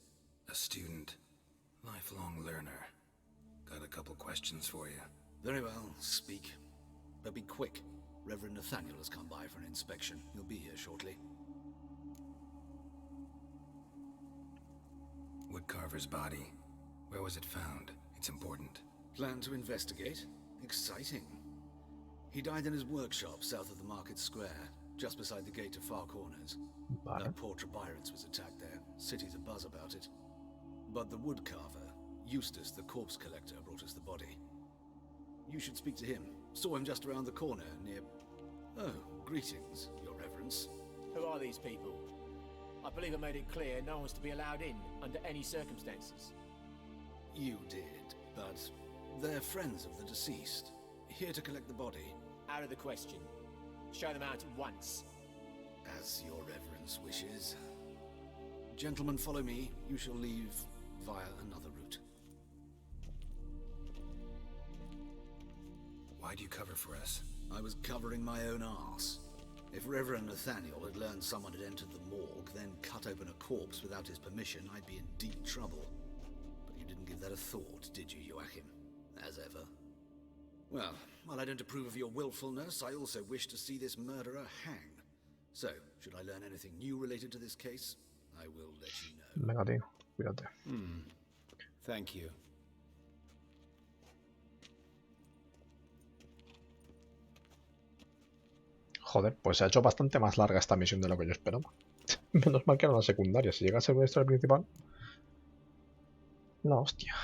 A student. Lifelong learner. Got a couple questions for you. Very well, speak. But be quick. Reverend Nathaniel has come by for an inspection. He'll be here shortly. Woodcarver's body. Where was it found? It's important. Plan to investigate? Exciting. He died in his workshop south of the market square, just beside the gate to Far Corners. That poor Trebirance was attacked there. City's abuzz about it. But the woodcarver, Eustace the corpse collector, brought us the body. You should speak to him. Saw him just around the corner near... Oh, greetings, Your Reverence. Who are these people? I believe I made it clear no one's to be allowed in under any circumstances. You did, but they're friends of the deceased. Here to collect the body. Out of the question. Show them out at once. As Your Reverence wishes. Gentlemen, follow me. You shall leave via another route. Why'd you cover for us? I was covering my own arse. If Reverend Nathaniel had learned someone had entered the morgue, then cut open a corpse without his permission, I'd be in deep trouble. But you didn't give that a thought, did you, Joachim? As ever. Well, while I don't approve of your willfulness, I also wish to see this murderer hang. So, should I learn anything new related to this case, I will let you know. Venga, tío. Cuídate. Thank you. Joder, pues se ha hecho bastante más larga esta misión de lo que yo esperaba. Menos mal que era una secundaria. Si llega a ser una historia principal... La hostia.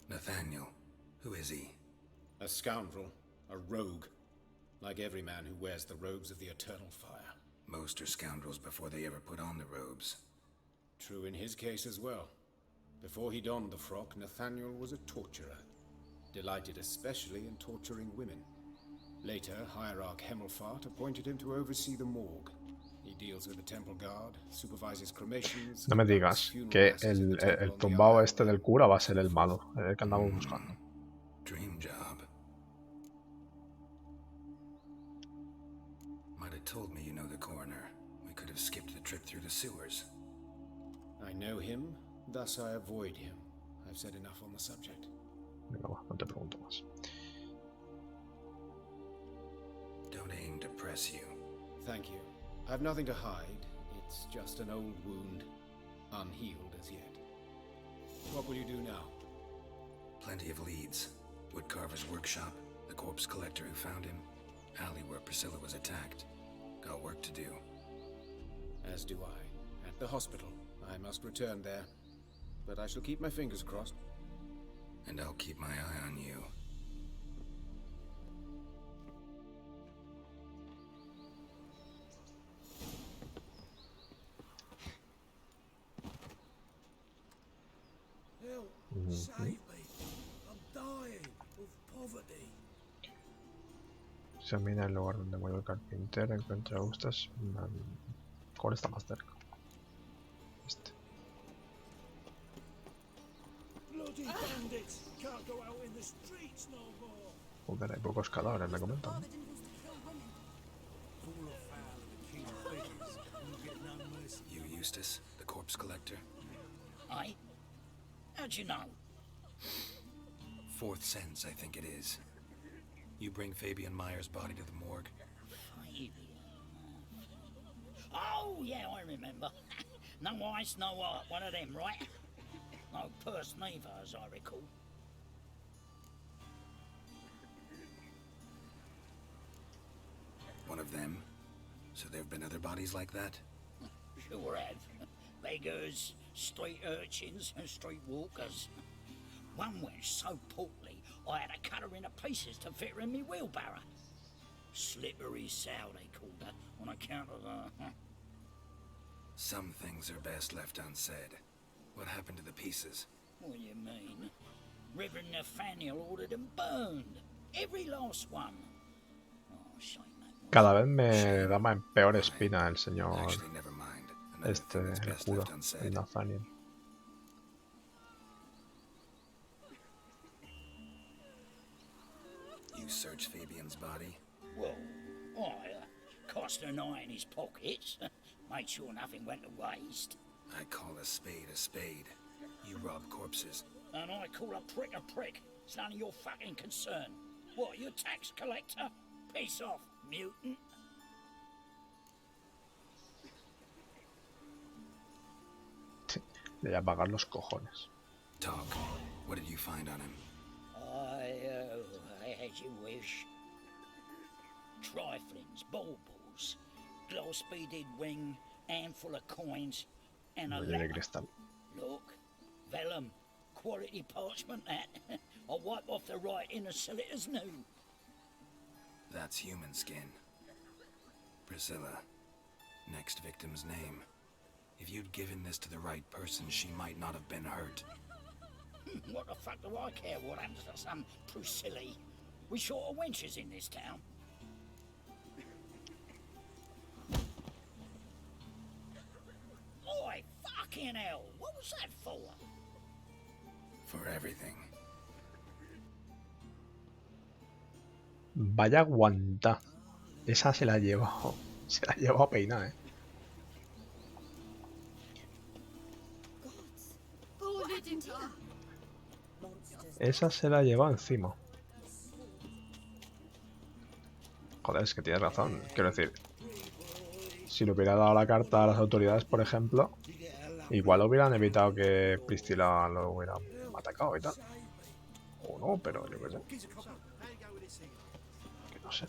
Nathaniel, who is he? A scoundrel, a rogue. Like every man who wears the robes of the Eternal Fire. Most are scoundrels before they ever put on the robes. True in his case as well. Before he donned the frock, Nathaniel was a torturer. Delighted especially in torturing women. Later, Hierarch Hemmelfart appointed him to oversee the morgue. He deals with the temple guard, supervises cremations... No me digas que el tumbao este del cura va a ser el malo, el que andamos buscando. Dream job. Might have told me you know the coroner. We could have skipped the trip through the sewers. I know him, thus I avoid him. I've said enough on the subject. Venga, va, no te pregunto más. Don't aim to press you. Thank you. I've nothing to hide. It's just an old wound, unhealed as yet. What will you do now? Plenty of leads. Woodcarver's workshop, the corpse collector who found him, alley where Priscilla was attacked. Got work to do. As do I. At the hospital. I must return there. But I shall keep my fingers crossed. And I'll keep my eye on you. Help! Save me! I'm dying of poverty. Examina el lugar donde murió el carpintero, encuentra gustas. ¿Cuál está más cerca? Este. Bloody bandits! Can't go out in the streets no more. Joder, hay pocos cadáveres, me comentan. You, Eustace, the corpse collector? Aye? How'd you know? Fourth sense, I think it is. You bring Fabian Meyer's body to the morgue? Fabian? Oh, yeah, I remember. No ice, no art, one of them, right? No purse neither, as I recall. One of them? So there have been other bodies like that? Sure have. Beggars, street urchins, and street walkers. One went so portly, I had to cut her into pieces to fit her in me wheelbarrow. Slippery sow, they called her, on account of her. Some things are best left unsaid. What happened to the pieces? What do you mean? Reverend Nathaniel ordered them burned. Every last one. Oh, shame that. Cada vez me da más peor espina el señor... Este, el cura, el Nathaniel. You search Fabian's body? Well, I cast an eye in his pockets. Made sure nothing went to waste. I call a spade a spade. You rob corpses. And I call a prick a prick. It's none of your fucking concern. What, you tax collector? Piss off, mutant. Le voy a pagar los cojones. Talk. What did you find on him? I as you wish. Triflings, baubles, glass-beaded ring, handful of coins, and a letter. Look, vellum, quality parchment that. I'll wipe off the writing and sell it as new. That's human skin. Priscilla. Next victim's name. If you'd given this to the right person, she might not have been hurt. What the fuck do I care what happens to some Priscilla? We short of wenches in this town. Oi, fucking hell! What was that for? For everything. Vaya guanta. Esa se la ha llevado. Se la ha llevado a peinar, eh. Esa se la ha llevado encima. Joder, es que tienes razón. Quiero decir, si le hubiera dado la carta a las autoridades, por ejemplo, igual hubieran evitado que Priscilla lo hubiera atacado y tal. O no, pero yo qué sé. Que no sé.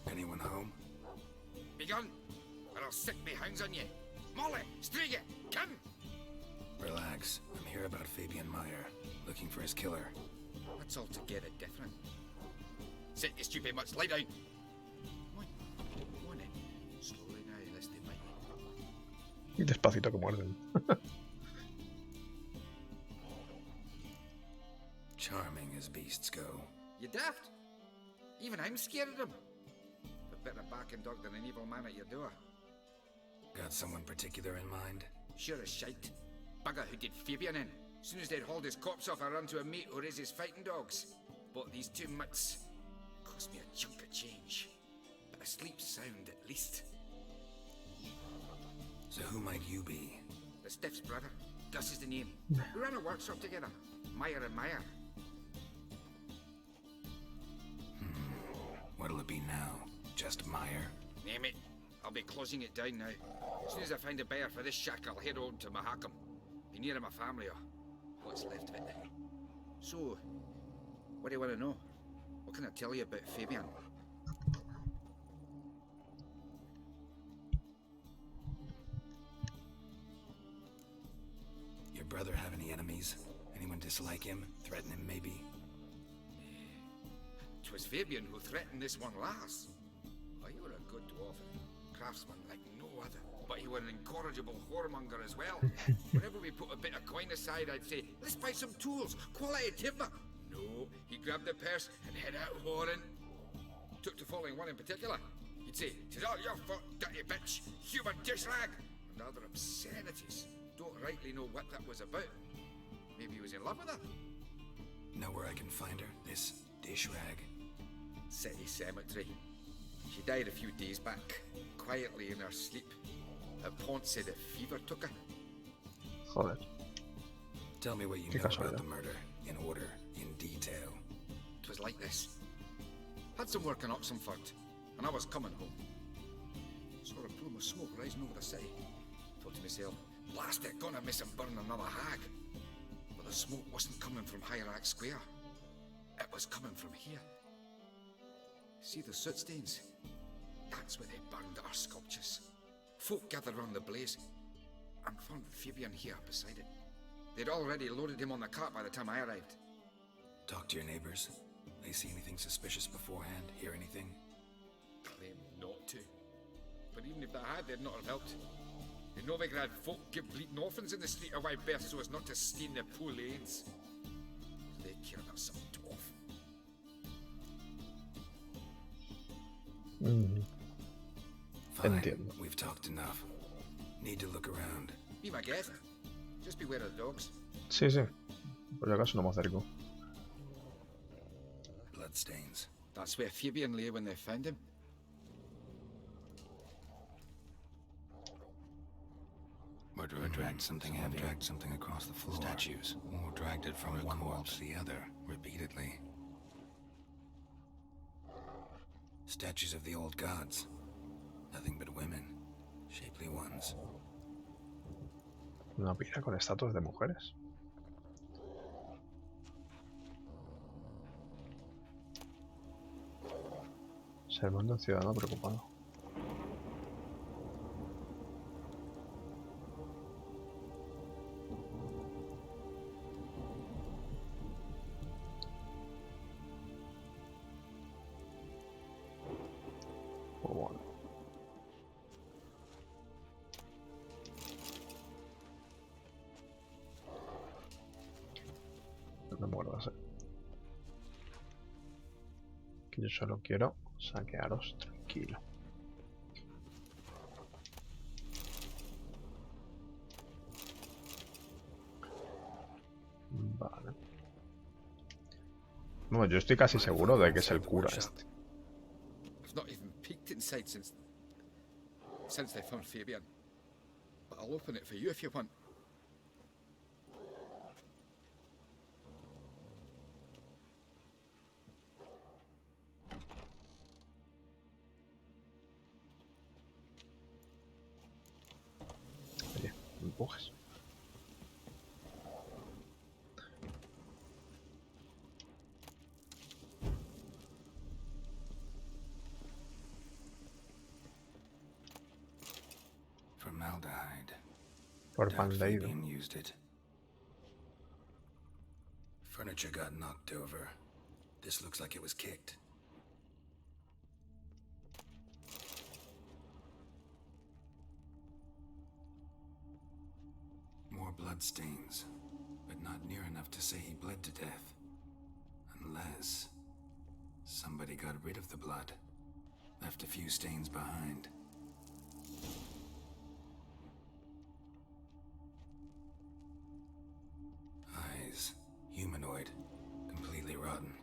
Anyone home? Begone, or I'll sick me hounds on you. Molly, Striga, come! Relax. I'm here about Fabian Meyer, looking for his killer. That's altogether different. Sit your stupid mutts, lie down. Come on then. Slowly now, lest they bite you. Despacito que muerden. Charming as beasts go. You daft? Even I'm scared of them. A better barking dog than an evil man at your door. Got someone particular in mind? Sure as shite. Bugger who did Fabian in. Soon as they'd hauled his corpse off, I run to a mate who raises fighting dogs. Bought these 2 mutts. Cost me a chunk of change. But I sleep sound at least. So who might you be? The Stiff's brother. Gus is the name. We ran a workshop together. Meyer and Meyer. What'll it be now? Just Meyer? Name it. I'll be closing it down now. As soon as I find a buyer for this shack, I'll head on to Mahakam. Be near my family or what's left of it. So, what do you want to know? What can I tell you about Fabian? Your brother have any enemies? Anyone dislike him? Threaten him, maybe? 'Twas Fabian who threatened this one last. Oh, you were a good dwarf, craftsman like no other. But he were an incorrigible whoremonger as well. Whenever we put a bit of coin aside, I'd say, let's buy some tools, quality timber. No, he grabbed the purse and head out whoring. Took to following one in particular. He'd say, 'tis all your fault, dirty bitch, human dish rag, and other obscenities. Don't rightly know what that was about. Maybe he was in love with her. Know where I can find her? This dish rag? City cemetery. She died a few days back, quietly in her sleep. Her pont said a fever took her. Joder. Tell me what you know about the murder, in order, in detail. It was like this. Had some work in Oxenford, and I was coming home. Saw a plume of smoke rising over the city. Thought to myself, blast it, gonna miss him burn another hag. But the smoke wasn't coming from Hierarch Square. It was coming from here. See the soot stains? That's where they burned our sculptures. Folk gathered round the blaze and found Fabian here beside it. They'd already loaded him on the cart by the time I arrived. Talk to your neighbors. They see anything suspicious beforehand? Hear anything? Claim not to. But even if they had, they'd not have helped. In Novigrad, folk give bleeding orphans in the street a wide berth so as not to stain their poor lanes. They care about some dwarf. Fine. Entiendo. We've talked enough. Need to look around. Be my guest. Just beware of the dogs. Sí, sí. Por si acaso no me acerco. Bloodstains. That's where Fabian lay when they found him. Murderer dragged something heavy. Dragged something across the floor. Statues. Or dragged it from one wall to the other, repeatedly. Statues of the old gods. Nothing but women. Shapely ones. Una pila con estatuas de mujeres. Sermón de un ciudadano preocupado. No me muerdas, que yo solo quiero saquearos tranquilo. Vale. No, yo estoy casi seguro de que es el cura este. I've not even peeked inside since they found Fabian. But I'll open it for you if you want. empujes. Formaldehyde. Formaldehyd. Fabian used it. Furniture got knocked over. This looks like it was kicked. More bloodstains, but not near enough to say he bled to death. Unless somebody got rid of the blood, left a few stains behind. Eyes, humanoid, completely rotten.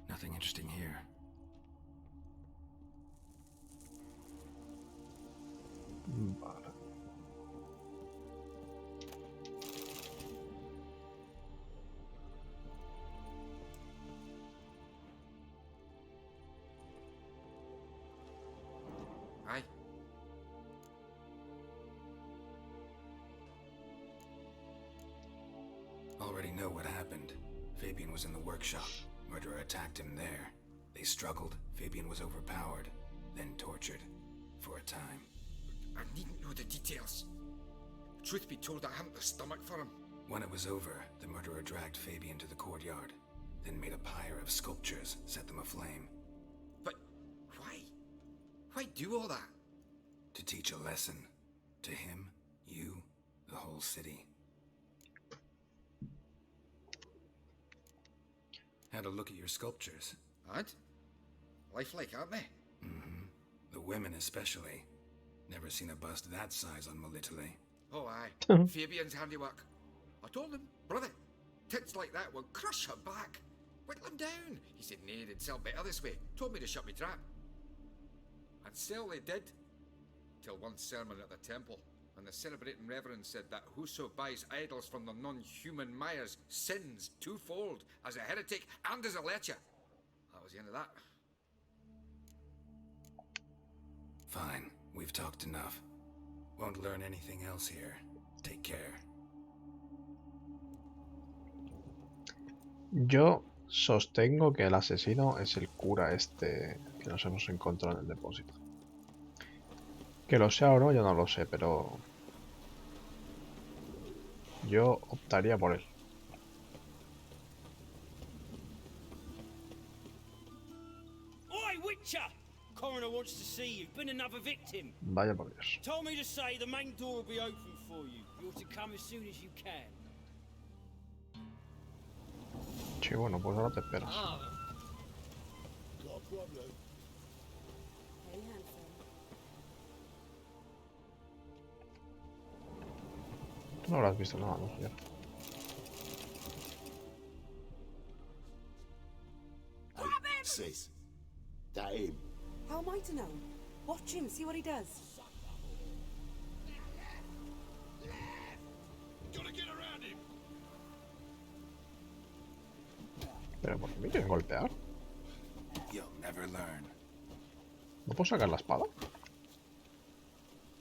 Nothing interesting here. Vale. Aye. Already know what happened. Fabian was in the workshop. Murderer attacked him there. They struggled. Fabian was overpowered, then tortured. For a time. I needn't know the details. Truth be told, I hadn't the stomach for him. When it was over, the murderer dragged Fabian to the courtyard, then made a pyre of sculptures, set them aflame. But why? Why do all that? To teach a lesson. To him, you, the whole city. Had a look at your sculptures. Had? Lifelike, aren't they? Mm-hmm. The women especially. Never seen a bust that size on Molitale. Oh, aye. Fabian's handiwork. I told him, brother, tits like that will crush her back. Whittle him down. He said, nay, they'd sell better this way. Told me to shut me trap. And sell they did. Till one sermon at the temple, and the celebrating reverend said that whoso buys idols from the non-human Myers sins twofold, as a heretic and as a lecher. That was the end of that. Fine, we've talked enough. Won't learn anything else here. Take care. Yo sostengo que el asesino es el cura este que nos hemos encontrado en el depósito. Que lo sea o no, yo no lo sé, pero yo optaría por él. Oi, Witcher! Coroner wants to see you. Been another victim. Vaya por Dios. Told me to say the main door will be open for you. You're to come as soon as you can. Sí, bueno, pues ahora te esperas. Tú no habrás visto nada, ¿no, señor? Sis, that him? How am I to know? Watch him, see what he does. Gotta get around him. Pero ¿por qué me quieren golpear? You'll never learn. ¿No puedo sacar la espada?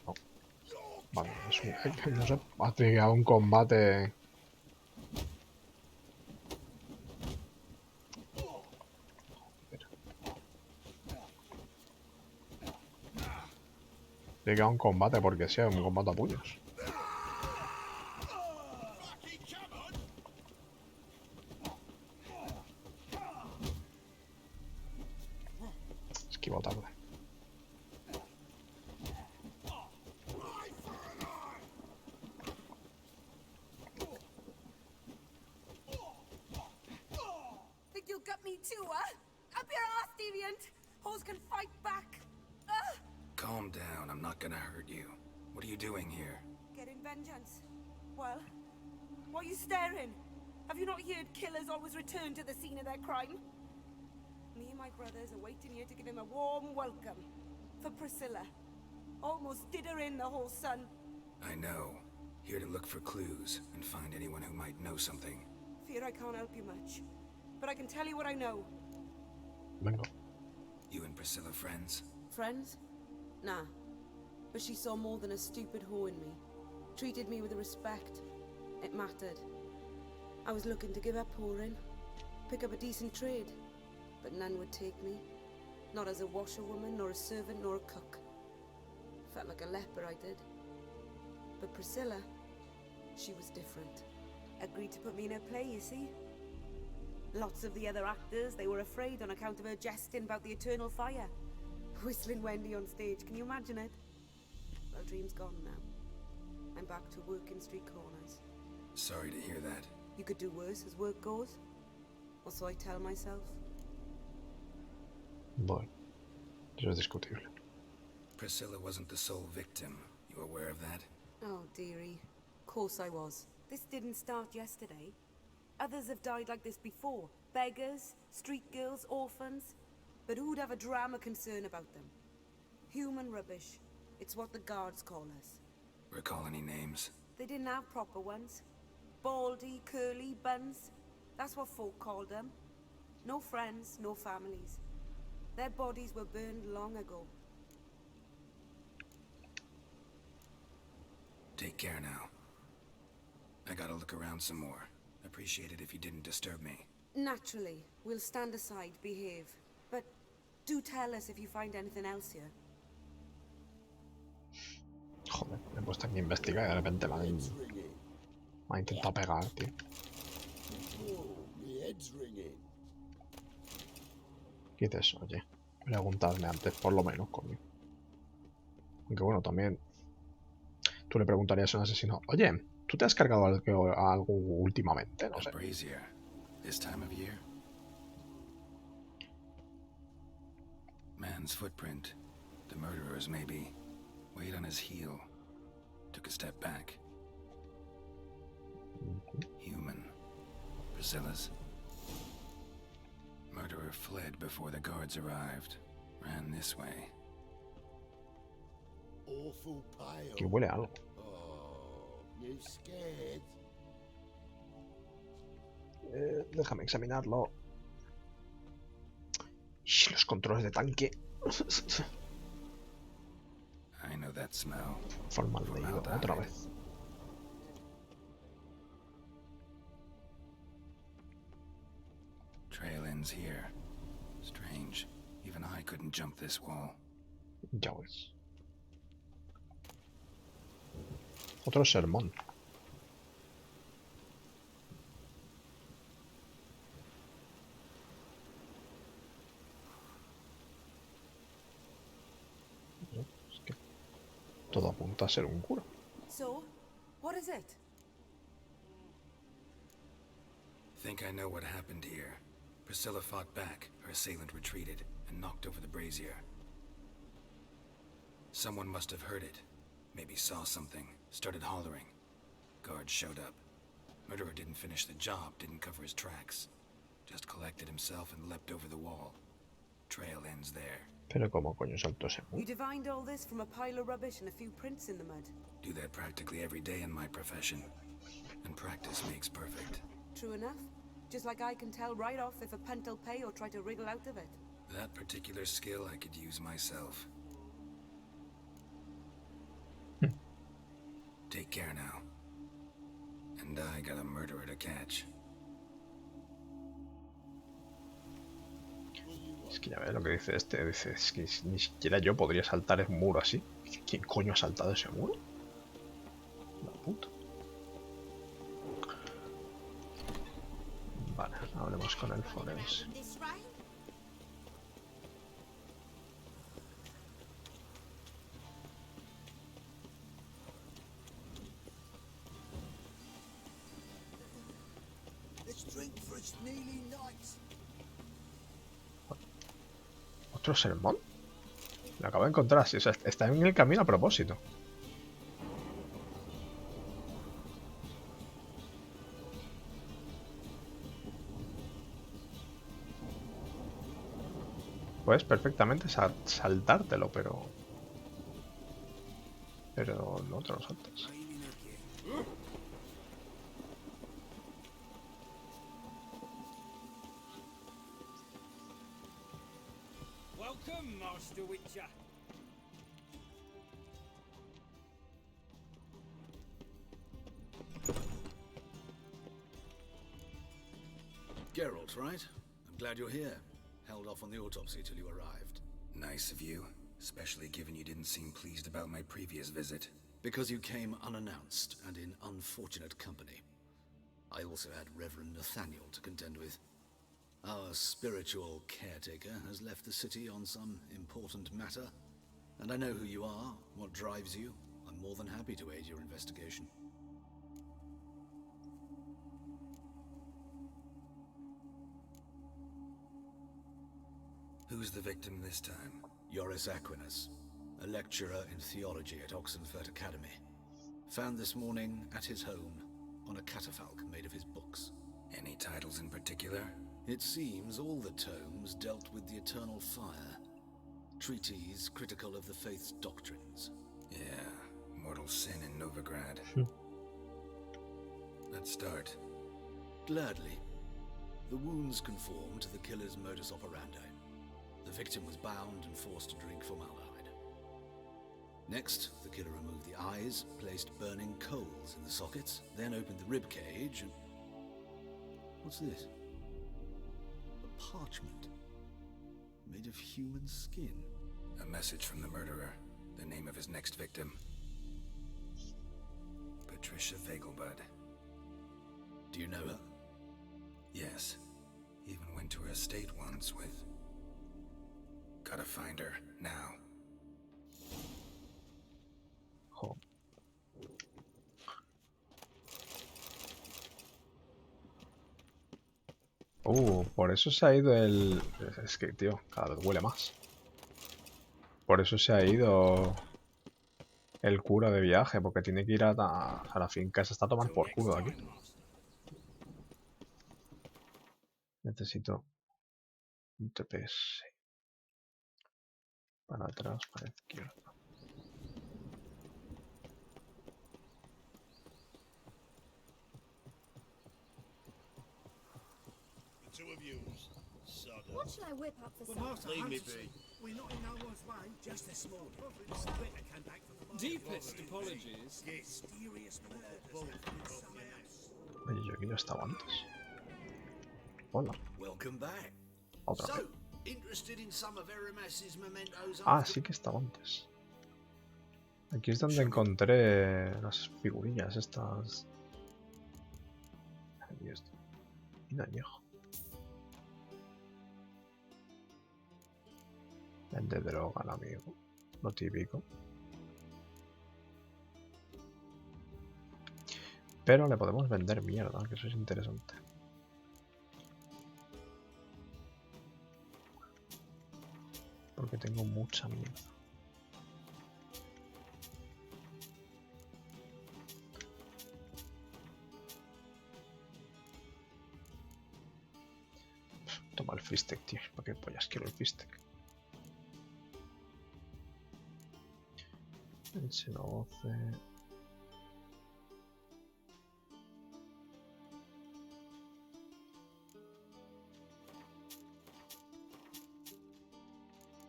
No. Vale, es un... no sé, ha tenido un combate... Llega a un combate porque sea un combate a puños. Esquivo tarde. Think you'll get me too, huh? Up your ass, deviant! Hoes can fight back! Calm down, I'm not gonna hurt you. What are you doing here? Getting vengeance. Well, why are you staring? Have you not heard killers always return to the scene of their crime? Me and my brothers are waiting here to give him a warm welcome. For Priscilla. Almost did her in the whole sun. I know. Here to look for clues and find anyone who might know something. Fear I can't help you much. But I can tell you what I know. Venga. You and Priscilla friends? Friends? Nah. But she saw more than a stupid whore in me. Treated me with respect. It mattered. I was looking to give up pouring, pick up a decent trade, but none would take me. Not as a washerwoman, nor a servant, nor a cook. Felt like a leper, I did. But Priscilla, she was different. Agreed to put me in her play, you see. Lots of the other actors, they were afraid on account of her jesting about the eternal fire. Whistling Wendy on stage, can you imagine it? Well, dream's gone now. I'm back to working street corners. Sorry to hear that. You could do worse as work goes. Or so I tell myself. Bueno, eso es discutible. Priscilla wasn't the sole victim. You aware of that? Oh, dearie. Of course I was. This didn't start yesterday. Others have died like this before. Beggars, street girls, orphans. But who'd have a drama concern about them? Human rubbish. It's what the guards call us. Recall any names? They didn't have proper ones. Baldy, curly, buns. That's what folk called them. No friends, no families. Their bodies were burned long ago. Take care now. I gotta look around some more. Appreciate it if you didn't disturb me. Naturally. We'll stand aside, behave. But do tell us if you find anything else here. Joder, me he puesto aquí a investigar y de repente me ha intentado pegar, tío. ¿Qué es eso? Oye, preguntarme antes, por lo menos, conmigo. Aunque bueno, también tú le preguntarías a un asesino, oye, ¿tú te has cargado algo últimamente? No sé. This time of year. Man's footprint. The murderer's maybe. Weight on his heel. Took a step back. Human. Priscilla's. Murderer fled before the guards arrived. Ran this way. Awful pale. Que huele a algo. Oh, you scared? Déjame examinarlo. Shh, los controles de tanque. I know that smell. Formaldehído, otra vez. Trail ends here. Strange. Even I couldn't jump this wall. Ya ves. Otro sermón. Es que todo apunta a ser un cura. So, what is it? Think I know what happened here. Priscilla fought back, her assailant retreated, and knocked over the brazier. Someone must have heard it. Maybe saw something, started hollering. Guards showed up. Murderer didn't finish the job, didn't cover his tracks. Just collected himself and leapt over the wall. Trail ends there. Pero ¿cómo coño saltó ese muro? You divined all this from a pile of rubbish and a few prints in the mud. Do that practically every day in my profession. And practice makes perfect. True enough. Just like I can tell right off if a punt will pay or try to wriggle out of it. That particular skill I could use myself. Take care now. And I got a murderer to catch. Es que ya ves lo que dice este. Dice, es que ni siquiera yo podría saltar el muro así. ¿Quién coño ha saltado ese muro? La puta. Vale, hablemos con el forense. ¿Otro sermón? Lo acabo de encontrar así, o sea, está en el camino a propósito. Puedes perfectamente saltártelo, pero no te lo saltas. Welcome, Master Witcher. Geralt, right? I'm glad you're here. Held off on the autopsy till you arrived. Nice of you, especially given you didn't seem pleased about my previous visit. Because you came unannounced and in unfortunate company. I also had Reverend Nathaniel to contend with. Our spiritual caretaker has left the city on some important matter. And I know who you are, what drives you. I'm more than happy to aid your investigation. Who's the victim this time? Joris Aquinas, a lecturer in theology at Oxenfurt Academy. Found this morning at his home on a catafalque made of his books. Any titles in particular? It seems all the tomes dealt with the eternal fire. Treatises critical of the faith's doctrines. Yeah, mortal sin in Novigrad. Let's start. Gladly. The wounds conform to the killer's modus operandi. The victim was bound and forced to drink formaldehyde. Next, the killer removed the eyes, placed burning coals in the sockets, then opened the rib cage and... What's this? A parchment made of human skin. A message from the murderer. The name of his next victim. Patricia Vegelbud. Do you know her? Yes. Even went to her estate once with... Gotta find her, now. Oh. Por eso se ha ido el... Es que, tío, cada vez huele más. Por eso se ha ido el cura de viaje, porque tiene que ir a la finca. Se está tomando por culo de aquí. Necesito un TPS. Para atrás, para izquierda. What shall I whip up for supper? Leave me be. We're not in no one's way. Just this morning, Splitter came back from the Deepest apologies. Mysterious murders. Oye, yo aquí no estaba antes. Hola. Welcome back. Otra vez. Interested in some of Aramas's mementos? Ah, sí que estaba antes. Aquí es donde encontré las figurillas estas. Aquí está. Y un añejo. Vende droga al amigo. Lo típico. Pero le podemos vender mierda, que eso es interesante. Porque tengo mucha mierda. Toma el fistec, tío. ¿Para qué pollas quiero el fistec? El seno 12.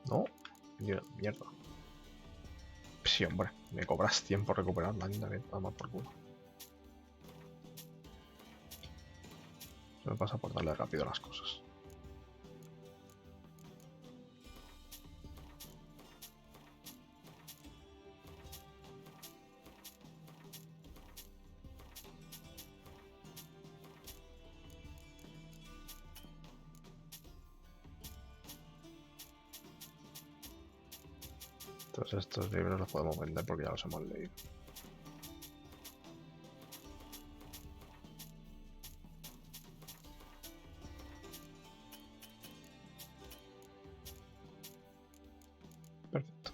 No, mierda. Sí, hombre, me cobras tiempo recuperar la linda que está mal por culo. Se me pasa por darle rápido las cosas. Todos estos libros los podemos vender porque ya los hemos leído. Perfecto.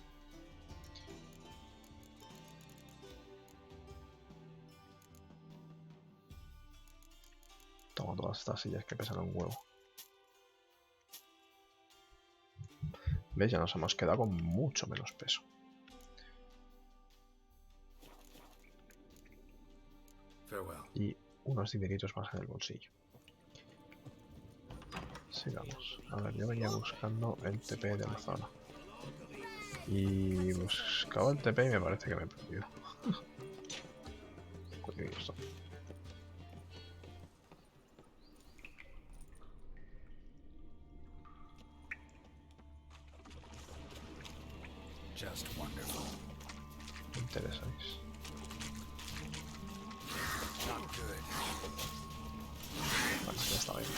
Toma todas estas sillas que pesan un huevo. ¿Ves? Ya nos hemos quedado con mucho menos peso. Y unos dineritos más en el bolsillo. Sigamos. A ver, yo venía buscando el TP de la zona. Y buscaba el TP y me parece que me he perdido. Curioso. just wonderful. Me interesáis. Not good. Bueno, ya está bien.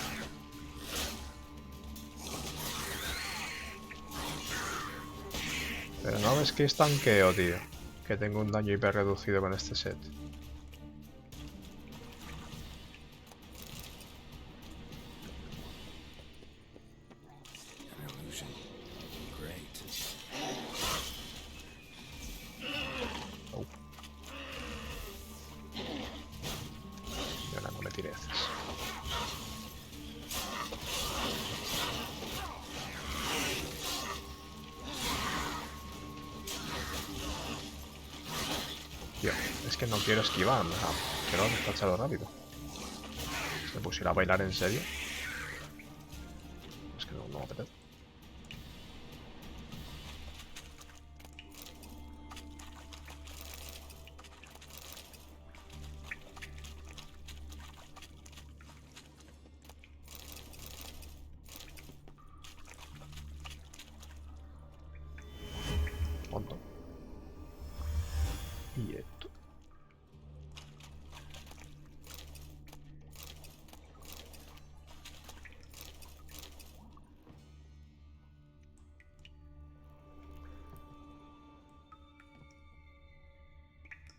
Pero no ves que estanqueo, tío. Que tengo un daño hiper reducido con este set. An illusion. Great. Oh. Y ahora no me tires. Tío, es que no quiero esquivar, o sea, quiero despacharlo rápido. Si me pusiera a bailar en serio. Es que no me apetece. Hondo. Y esto.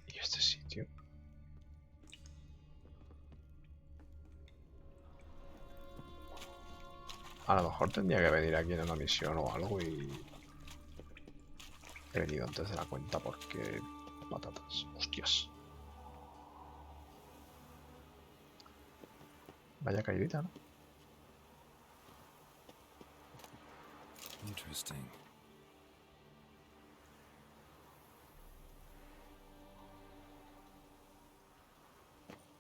Y este sitio. A lo mejor tendría que venir aquí en una misión o algo y... He venido antes de la cuenta porque... Patatas. Hostias. Vaya caídita, ¿no? Interesting.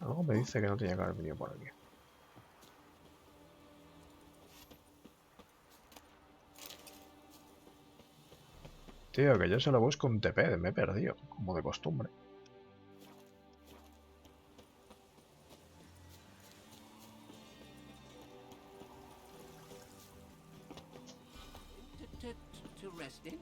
Algo me dice que no tenía que haber venido por aquí. Tío, que yo solo busco un TP, me he perdido, como de costumbre. To rest in?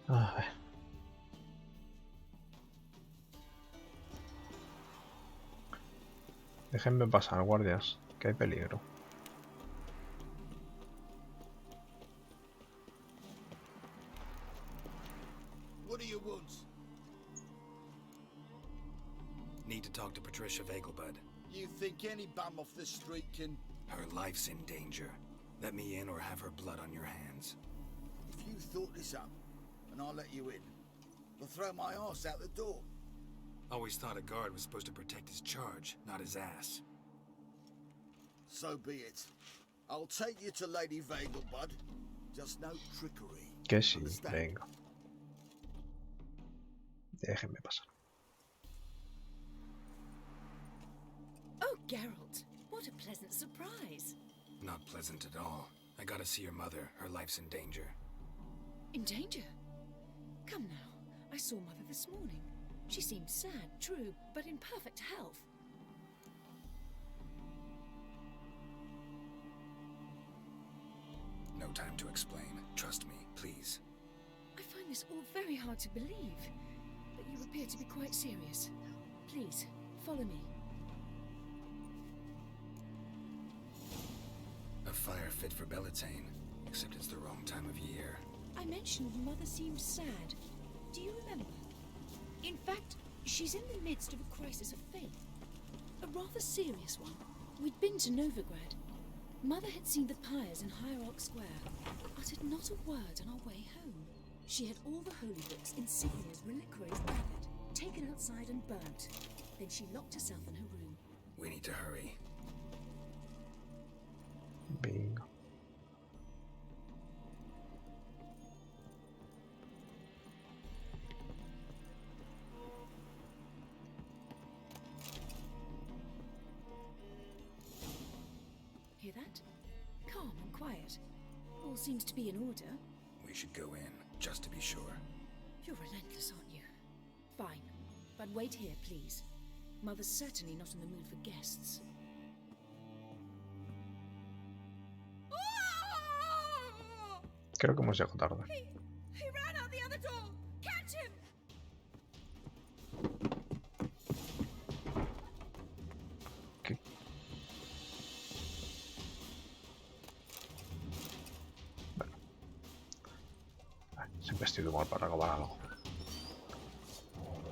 A ver. Déjenme pasar, guardias, que hay peligro. What do you want? Need to talk to Patricia Vegelbud. You think any bum off the street can... Her life's in danger. Let me in or have her blood on your hands. If you thought this up, and I'll let you in, I'll throw my ass out the door. Always thought a guard was supposed to protect his charge, not his ass. So be it. I'll take you to Lady Vegelbud. Just no trickery. Que sí, venga. Déjenme pasar. Oh, Geralt, what a pleasant surprise. Not pleasant at all. I gotta see your mother. Her life's in danger. In danger? Come now, I saw Mother this morning. She seemed sad, true, but in perfect health. No time to explain. Trust me, please. I find this all very hard to believe, but you appear to be quite serious. Please, follow me. A fire fit for Bellatane, except it's the wrong time of year. I mentioned Mother seemed sad. Do you remember? In fact, she's in the midst of a crisis of faith. A rather serious one. We'd been to Novigrad. Mother had seen the pyres in Hierarch Square, uttered not a word on our way home. She had all the holy books, insignias, reliquaries gathered, taken outside and burnt. Then she locked herself in her room. We need to hurry. Bingo. Hear that? Calm and quiet. All seems to be in order. We should go in, just to be sure. You're relentless, aren't you? Fine. But wait here, please. Mother's certainly not in the mood for guests. Creo que hemos llegado tarde. He ran out the other door! Catch him! ¿Qué? Bueno. Siempre estoy de humor para acabar algo.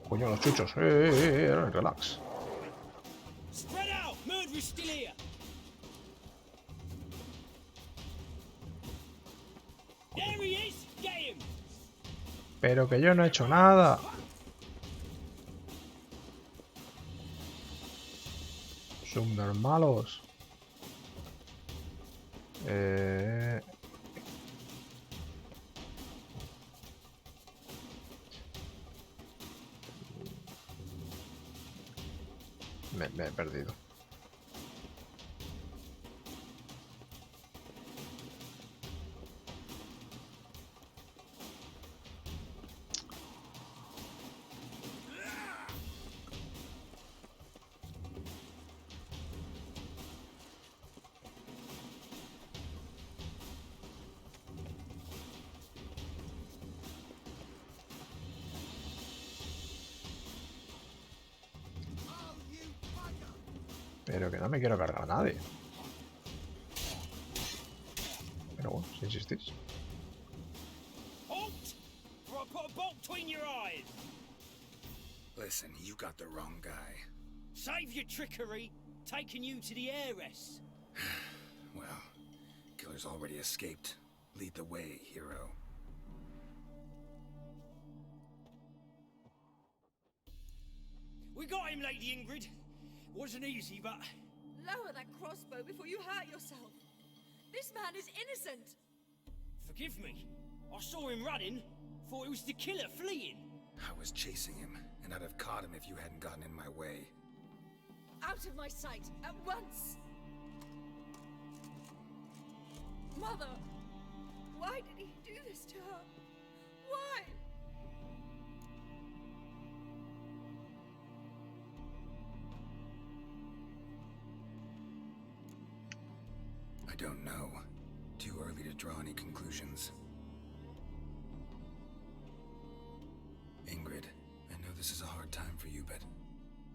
Coño, los chuchos. Relax. Spread out! Murderer's still here! There he is! Get him! Pero que yo no he hecho nada. Subnormalos. Me he perdido. Pero que no me quiero cargar a nadie. Pero bueno, si insistís. Halt! Or I'll put a bolt between your eyes! Listen, you got the wrong guy. Save your trickery, taking you to the heiress. Well, killer's already escaped. Lead the way, hero. We got him, Lady Ingrid. Wasn't easy, but... Lower that crossbow before you hurt yourself. This man is innocent. Forgive me. I saw him running. Thought it was the killer fleeing. I was chasing him, and I'd have caught him if you hadn't gotten in my way. Out of my sight, at once! Mother! Why did he do this to her? Why? I don't know. Too early to draw any conclusions. Ingrid, I know this is a hard time for you, but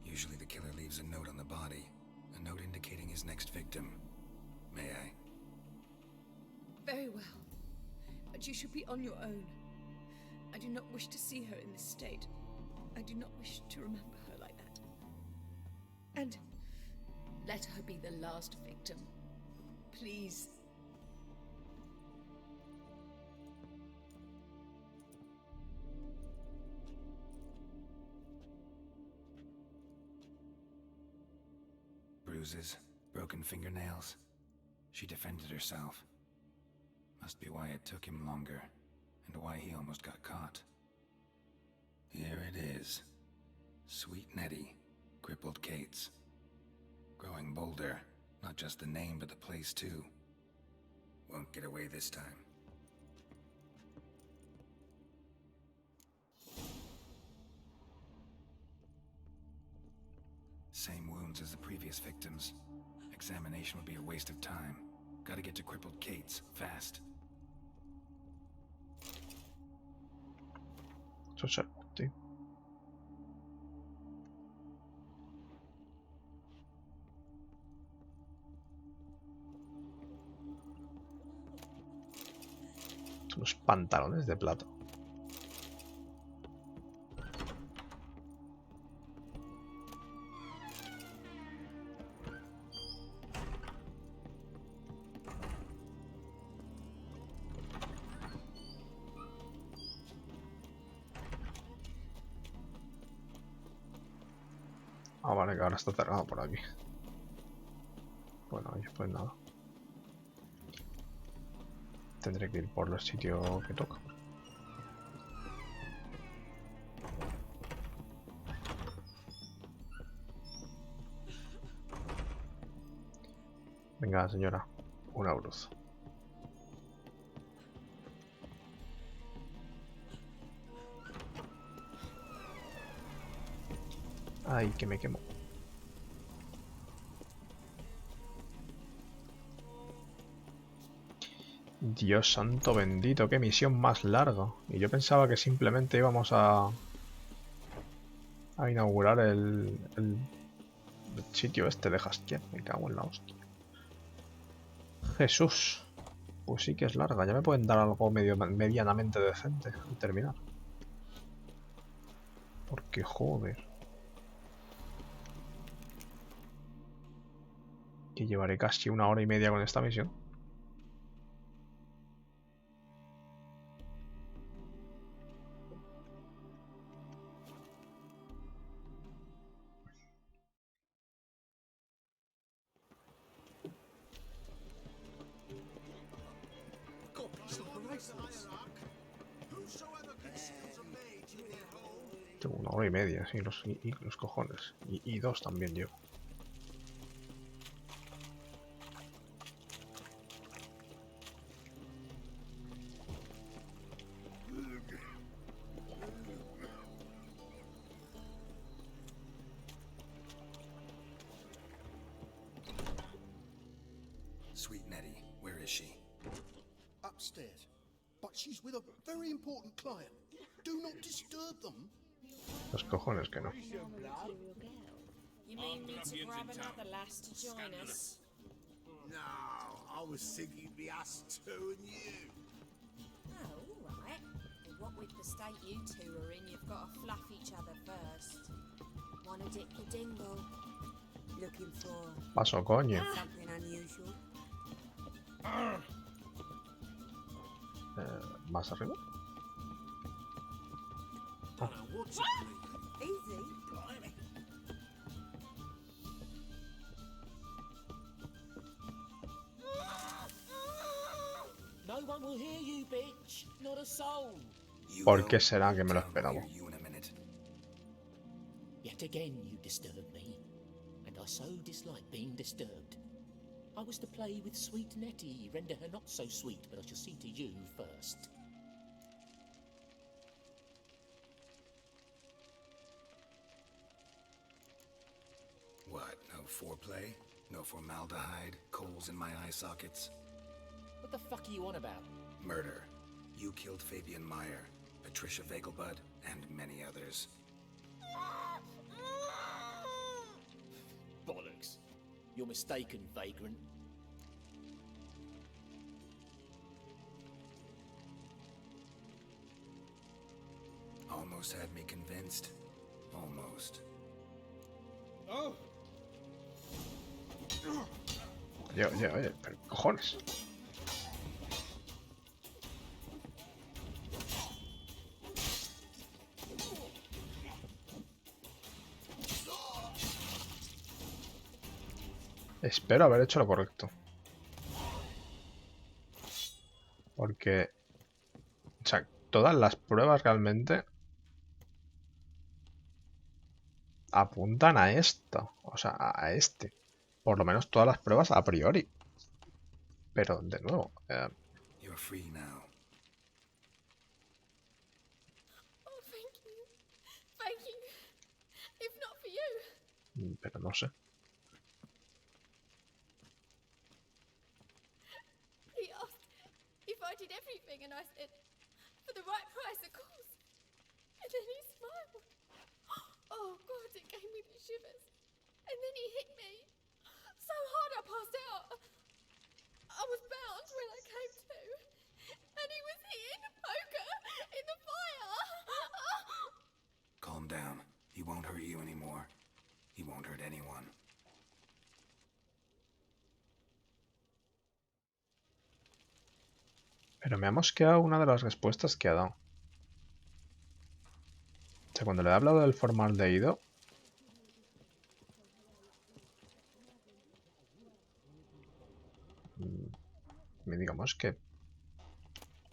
usually the killer leaves a note on the body. A note indicating his next victim. May I? Very well. But you should be on your own. I do not wish to see her in this state. I do not wish to remember her like that. And let her be the last victim. Please. Bruises, broken fingernails. She defended herself. Must be why it took him longer, and why he almost got caught. Here it is. Sweet Nettie, crippled Kate's. Growing bolder, not just the name but the place too. Won't get away this time. Same wounds as the previous victims. Examination would be a waste of time. Gotta get to crippled Kate's, fast. Sacerdote. Los pantalones de plata. Ah, vale, que ahora está cerrado por aquí. Bueno, pues nada. Tendré que ir por el sitio que toca. Venga, señora. Una bruza. Ay, que me quemo. Dios santo bendito, qué misión más larga. Y yo pensaba que simplemente íbamos a inaugurar el sitio este de Hastier. Me cago en la hostia. Jesús. Pues sí que es larga. Ya me pueden dar algo medianamente decente al terminar. Porque joder. Que llevaré casi 1 hora y media con esta misión. Tengo 1 hora y media, sí, los cojones. Y 2 también llevo. Sweet Nettie, where is she? Upstairs. But she's with a very important client. Do not disturb them. Los cojones que no. You mean me to grab another lass to join us? No, I was thinking it'd be us two and you. Oh, all right. Well, what with the state you two are in, you've got to fluff each other first. Wanna dip your dingle? Looking for Paso, coño. something unusual? ¿Más arriba? Easy. No one will hear you, bitch. Not a soul. ¿Por qué será que me lo esperaba? Yet again you disturb me, and I so dislike being disturbed. I was to play with sweet Nettie, render her not so sweet, but I shall see to you first. What, no foreplay? No formaldehyde? Coals in my eye sockets? What the fuck are you on about? Murder. You killed Fabian Meyer, Patricia Vegelbud, and many others. Bollocks. You're mistaken, vagrant. Almost had me convinced. Almost. Oh! Oye, pero cojones. Espero haber hecho lo correcto. Porque... O sea, todas las pruebas realmente apuntan a esta. O sea, a este. Por lo menos todas las pruebas a priori. Pero, de nuevo... You're free now. Oh, thank you. Thank you. If not for you. Pero no sé. He asked if I did everything, and I said, for the right price, of course. And then he smiled. Oh, God, it gave me the shivers. And then he hit me. So hard I passed out. I was bound when I came to. And he was hitting the poker in the fire. Calm down. He won't hurt you anymore. He won't hurt anyone. Pero me ha mosqueado una de las respuestas que ha dado. O sea, cuando le he hablado del formaldehído... digamos que...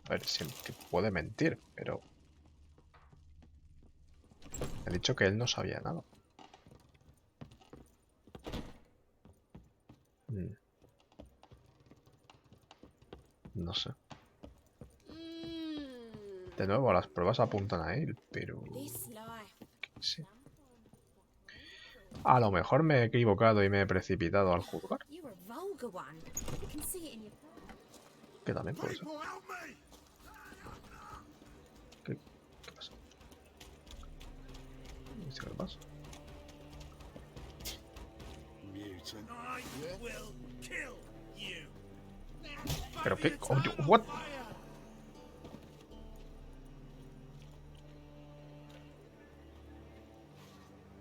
A ver, sí, que puede mentir, pero... Ha dicho que él no sabía nada. No sé. De nuevo, las pruebas apuntan a él, pero... Sí. A lo mejor me he equivocado y me he precipitado al juzgar. Que también puede ser. ¿Qué pasa? ¿Qué pasa? ¿Pero qué coño? ¿What?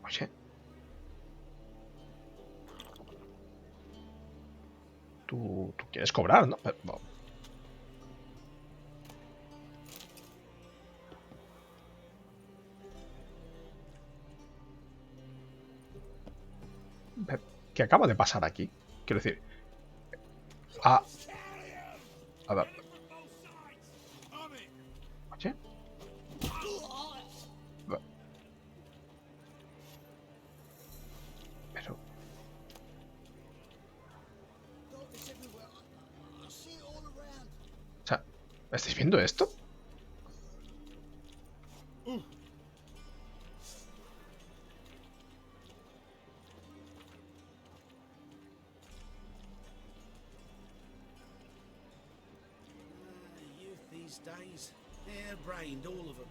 Oye. Tú quieres cobrar, ¿no? Pero, no. ¿Qué acaba de pasar aquí? Quiero decir... Ah... A ver... Oye... Pero... O sea, ¿estáis viendo esto? These days, hair-brained, all of them.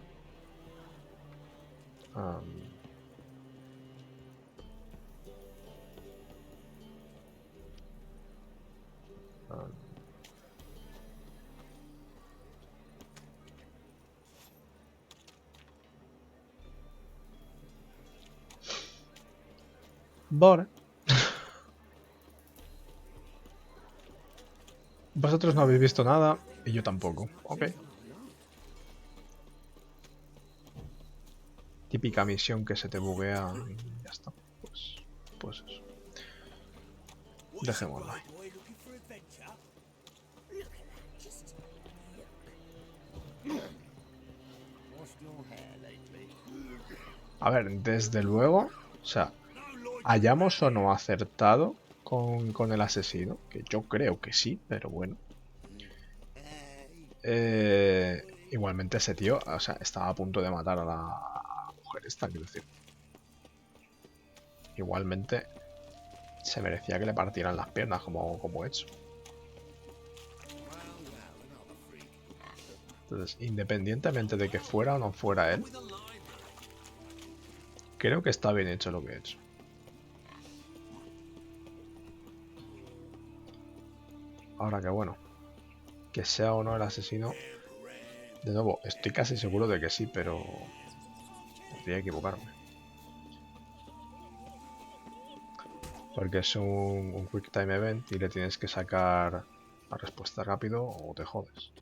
Vale. Vosotros no habéis visto nada y yo tampoco. Ok. Típica misión que se te buguea y ya está. Pues eso. Dejémoslo ahí. A ver, desde luego, o sea, hayamos o no acertado con el asesino, que yo creo que sí, pero bueno. Igualmente ese tío, o sea, estaba a punto de matar a la mujer esta, quiero decir. Igualmente se merecía que le partieran las piernas como he hecho. Entonces, independientemente de que fuera o no fuera él, creo que está bien hecho lo que he hecho. Ahora que bueno, que sea o no el asesino, de nuevo, estoy casi seguro de que sí, pero podría equivocarme. Porque es un Quick Time Event y le tienes que sacar la respuesta rápido o te jodes.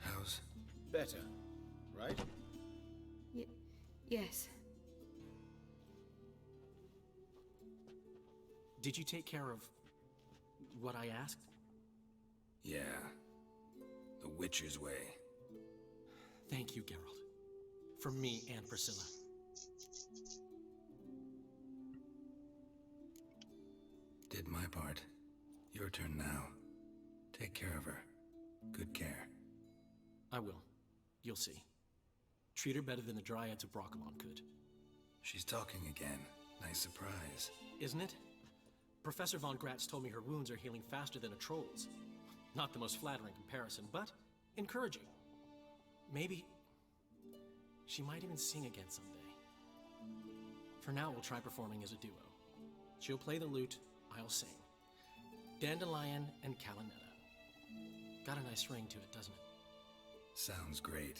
How's better, right? Yes. Did you take care of what I asked? Yeah. The Witcher's way. Thank you, Geralt. For me and Priscilla. Did my part. Your turn now. Take care of her. Good care. I will. You'll see. Treat her better than the Dryads of Broccolon could. She's talking again. Nice surprise. Isn't it? Professor von Gratz told me her wounds are healing faster than a troll's. Not the most flattering comparison, but encouraging. Maybe she might even sing again someday. For now, we'll try performing as a duo. She'll play the lute, I'll sing. Dandelion and Calinetta. Got a nice ring to it, doesn't it? Sounds great.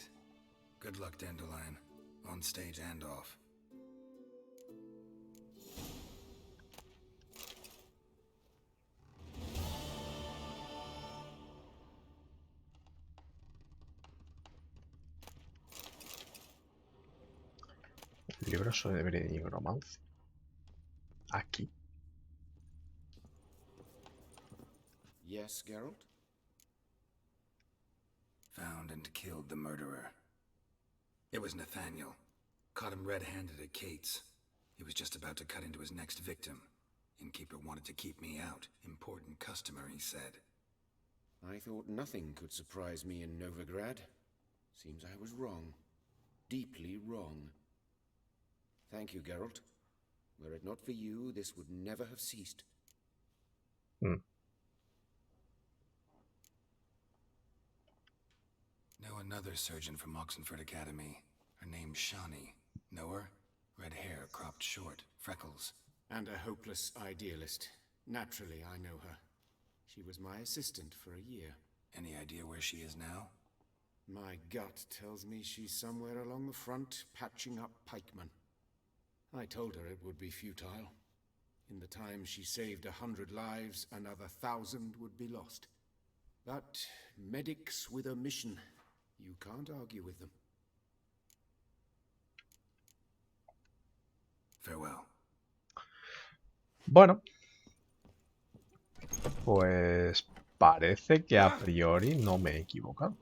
Good luck, Dandelion. On stage and off. Libro sobre Brenigromancia. Aquí. Yes, Geralt? Found and killed the murderer. It was Nathaniel. Caught him red-handed at Kate's. He was just about to cut into his next victim. Innkeeper wanted to keep me out. Important customer, he said. I thought nothing could surprise me in Novigrad. Seems I was wrong. Deeply wrong. Thank you, Geralt. Were it not for you, this would never have ceased. Know another surgeon from Oxenford Academy. Her name's Shani. Know her? Red hair, cropped short, freckles. And a hopeless idealist. Naturally, I know her. She was my assistant for a year. Any idea where she is now? My gut tells me she's somewhere along the front, patching up pikemen. I told her it would be futile. In the time she saved 100 lives, another 1,000 would be lost. But medics with a mission, you can't argue with them. Farewell. Bueno, pues parece que a priori no me he equivocado.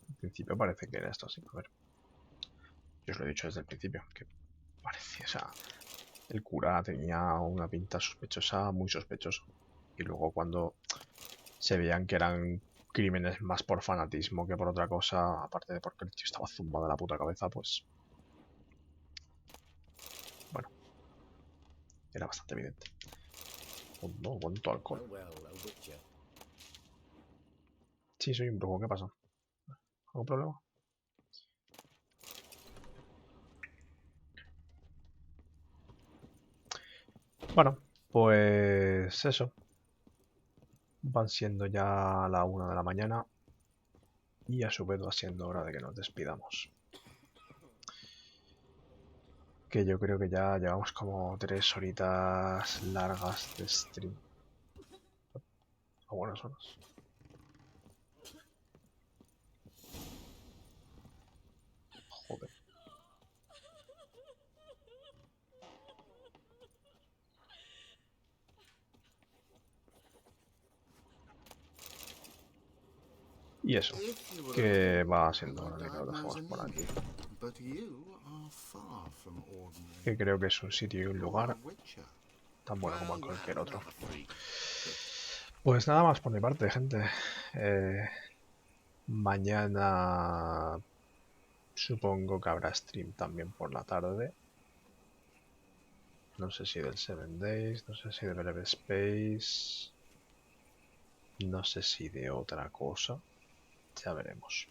En principio parece que era esto así. A ver, yo os lo he dicho desde el principio, que parecía, o sea, el cura tenía una pinta sospechosa, muy sospechosa. Y luego cuando se veían que eran crímenes más por fanatismo que por otra cosa, aparte de porque el tío estaba zumbado de la puta cabeza, pues... Bueno, era bastante evidente. Oh, no, cuánto alcohol. Sí, soy un brujo, ¿qué pasa? ¿Algún problema? Bueno, pues eso. Van siendo ya la 1 de la mañana y a su vez va siendo hora de que nos despidamos. Que yo creo que ya llevamos como 3 horitas largas de stream. A buenas horas. Joder. Y eso, que va siendo hora de que lo dejemos por aquí. Que creo que es un sitio y un lugar tan bueno como en cualquier otro. Pues nada más por mi parte, gente. Mañana supongo que habrá stream también por la tarde. No sé si del 7 Days, no sé si de Breve Space, no sé si de otra cosa. Ya veremos.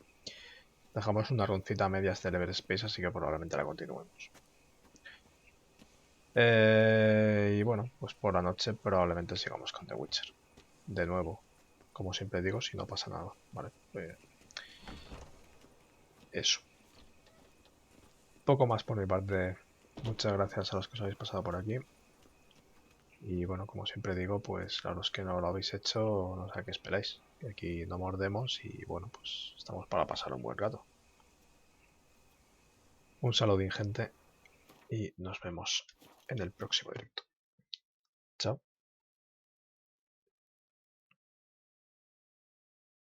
Dejamos una roncita a medias de Level Space, así que probablemente la continuemos. Y bueno, pues por la noche probablemente sigamos con The Witcher. De nuevo, como siempre digo, si no pasa nada, ¿vale? Eso. Poco más por mi parte. Muchas gracias a los que os habéis pasado por aquí. Y bueno, como siempre digo, pues a los que no lo habéis hecho, no sé a qué esperáis. Aquí no mordemos y bueno, pues estamos para pasar un buen rato. Un saludín, gente, y nos vemos en el próximo directo. Chao.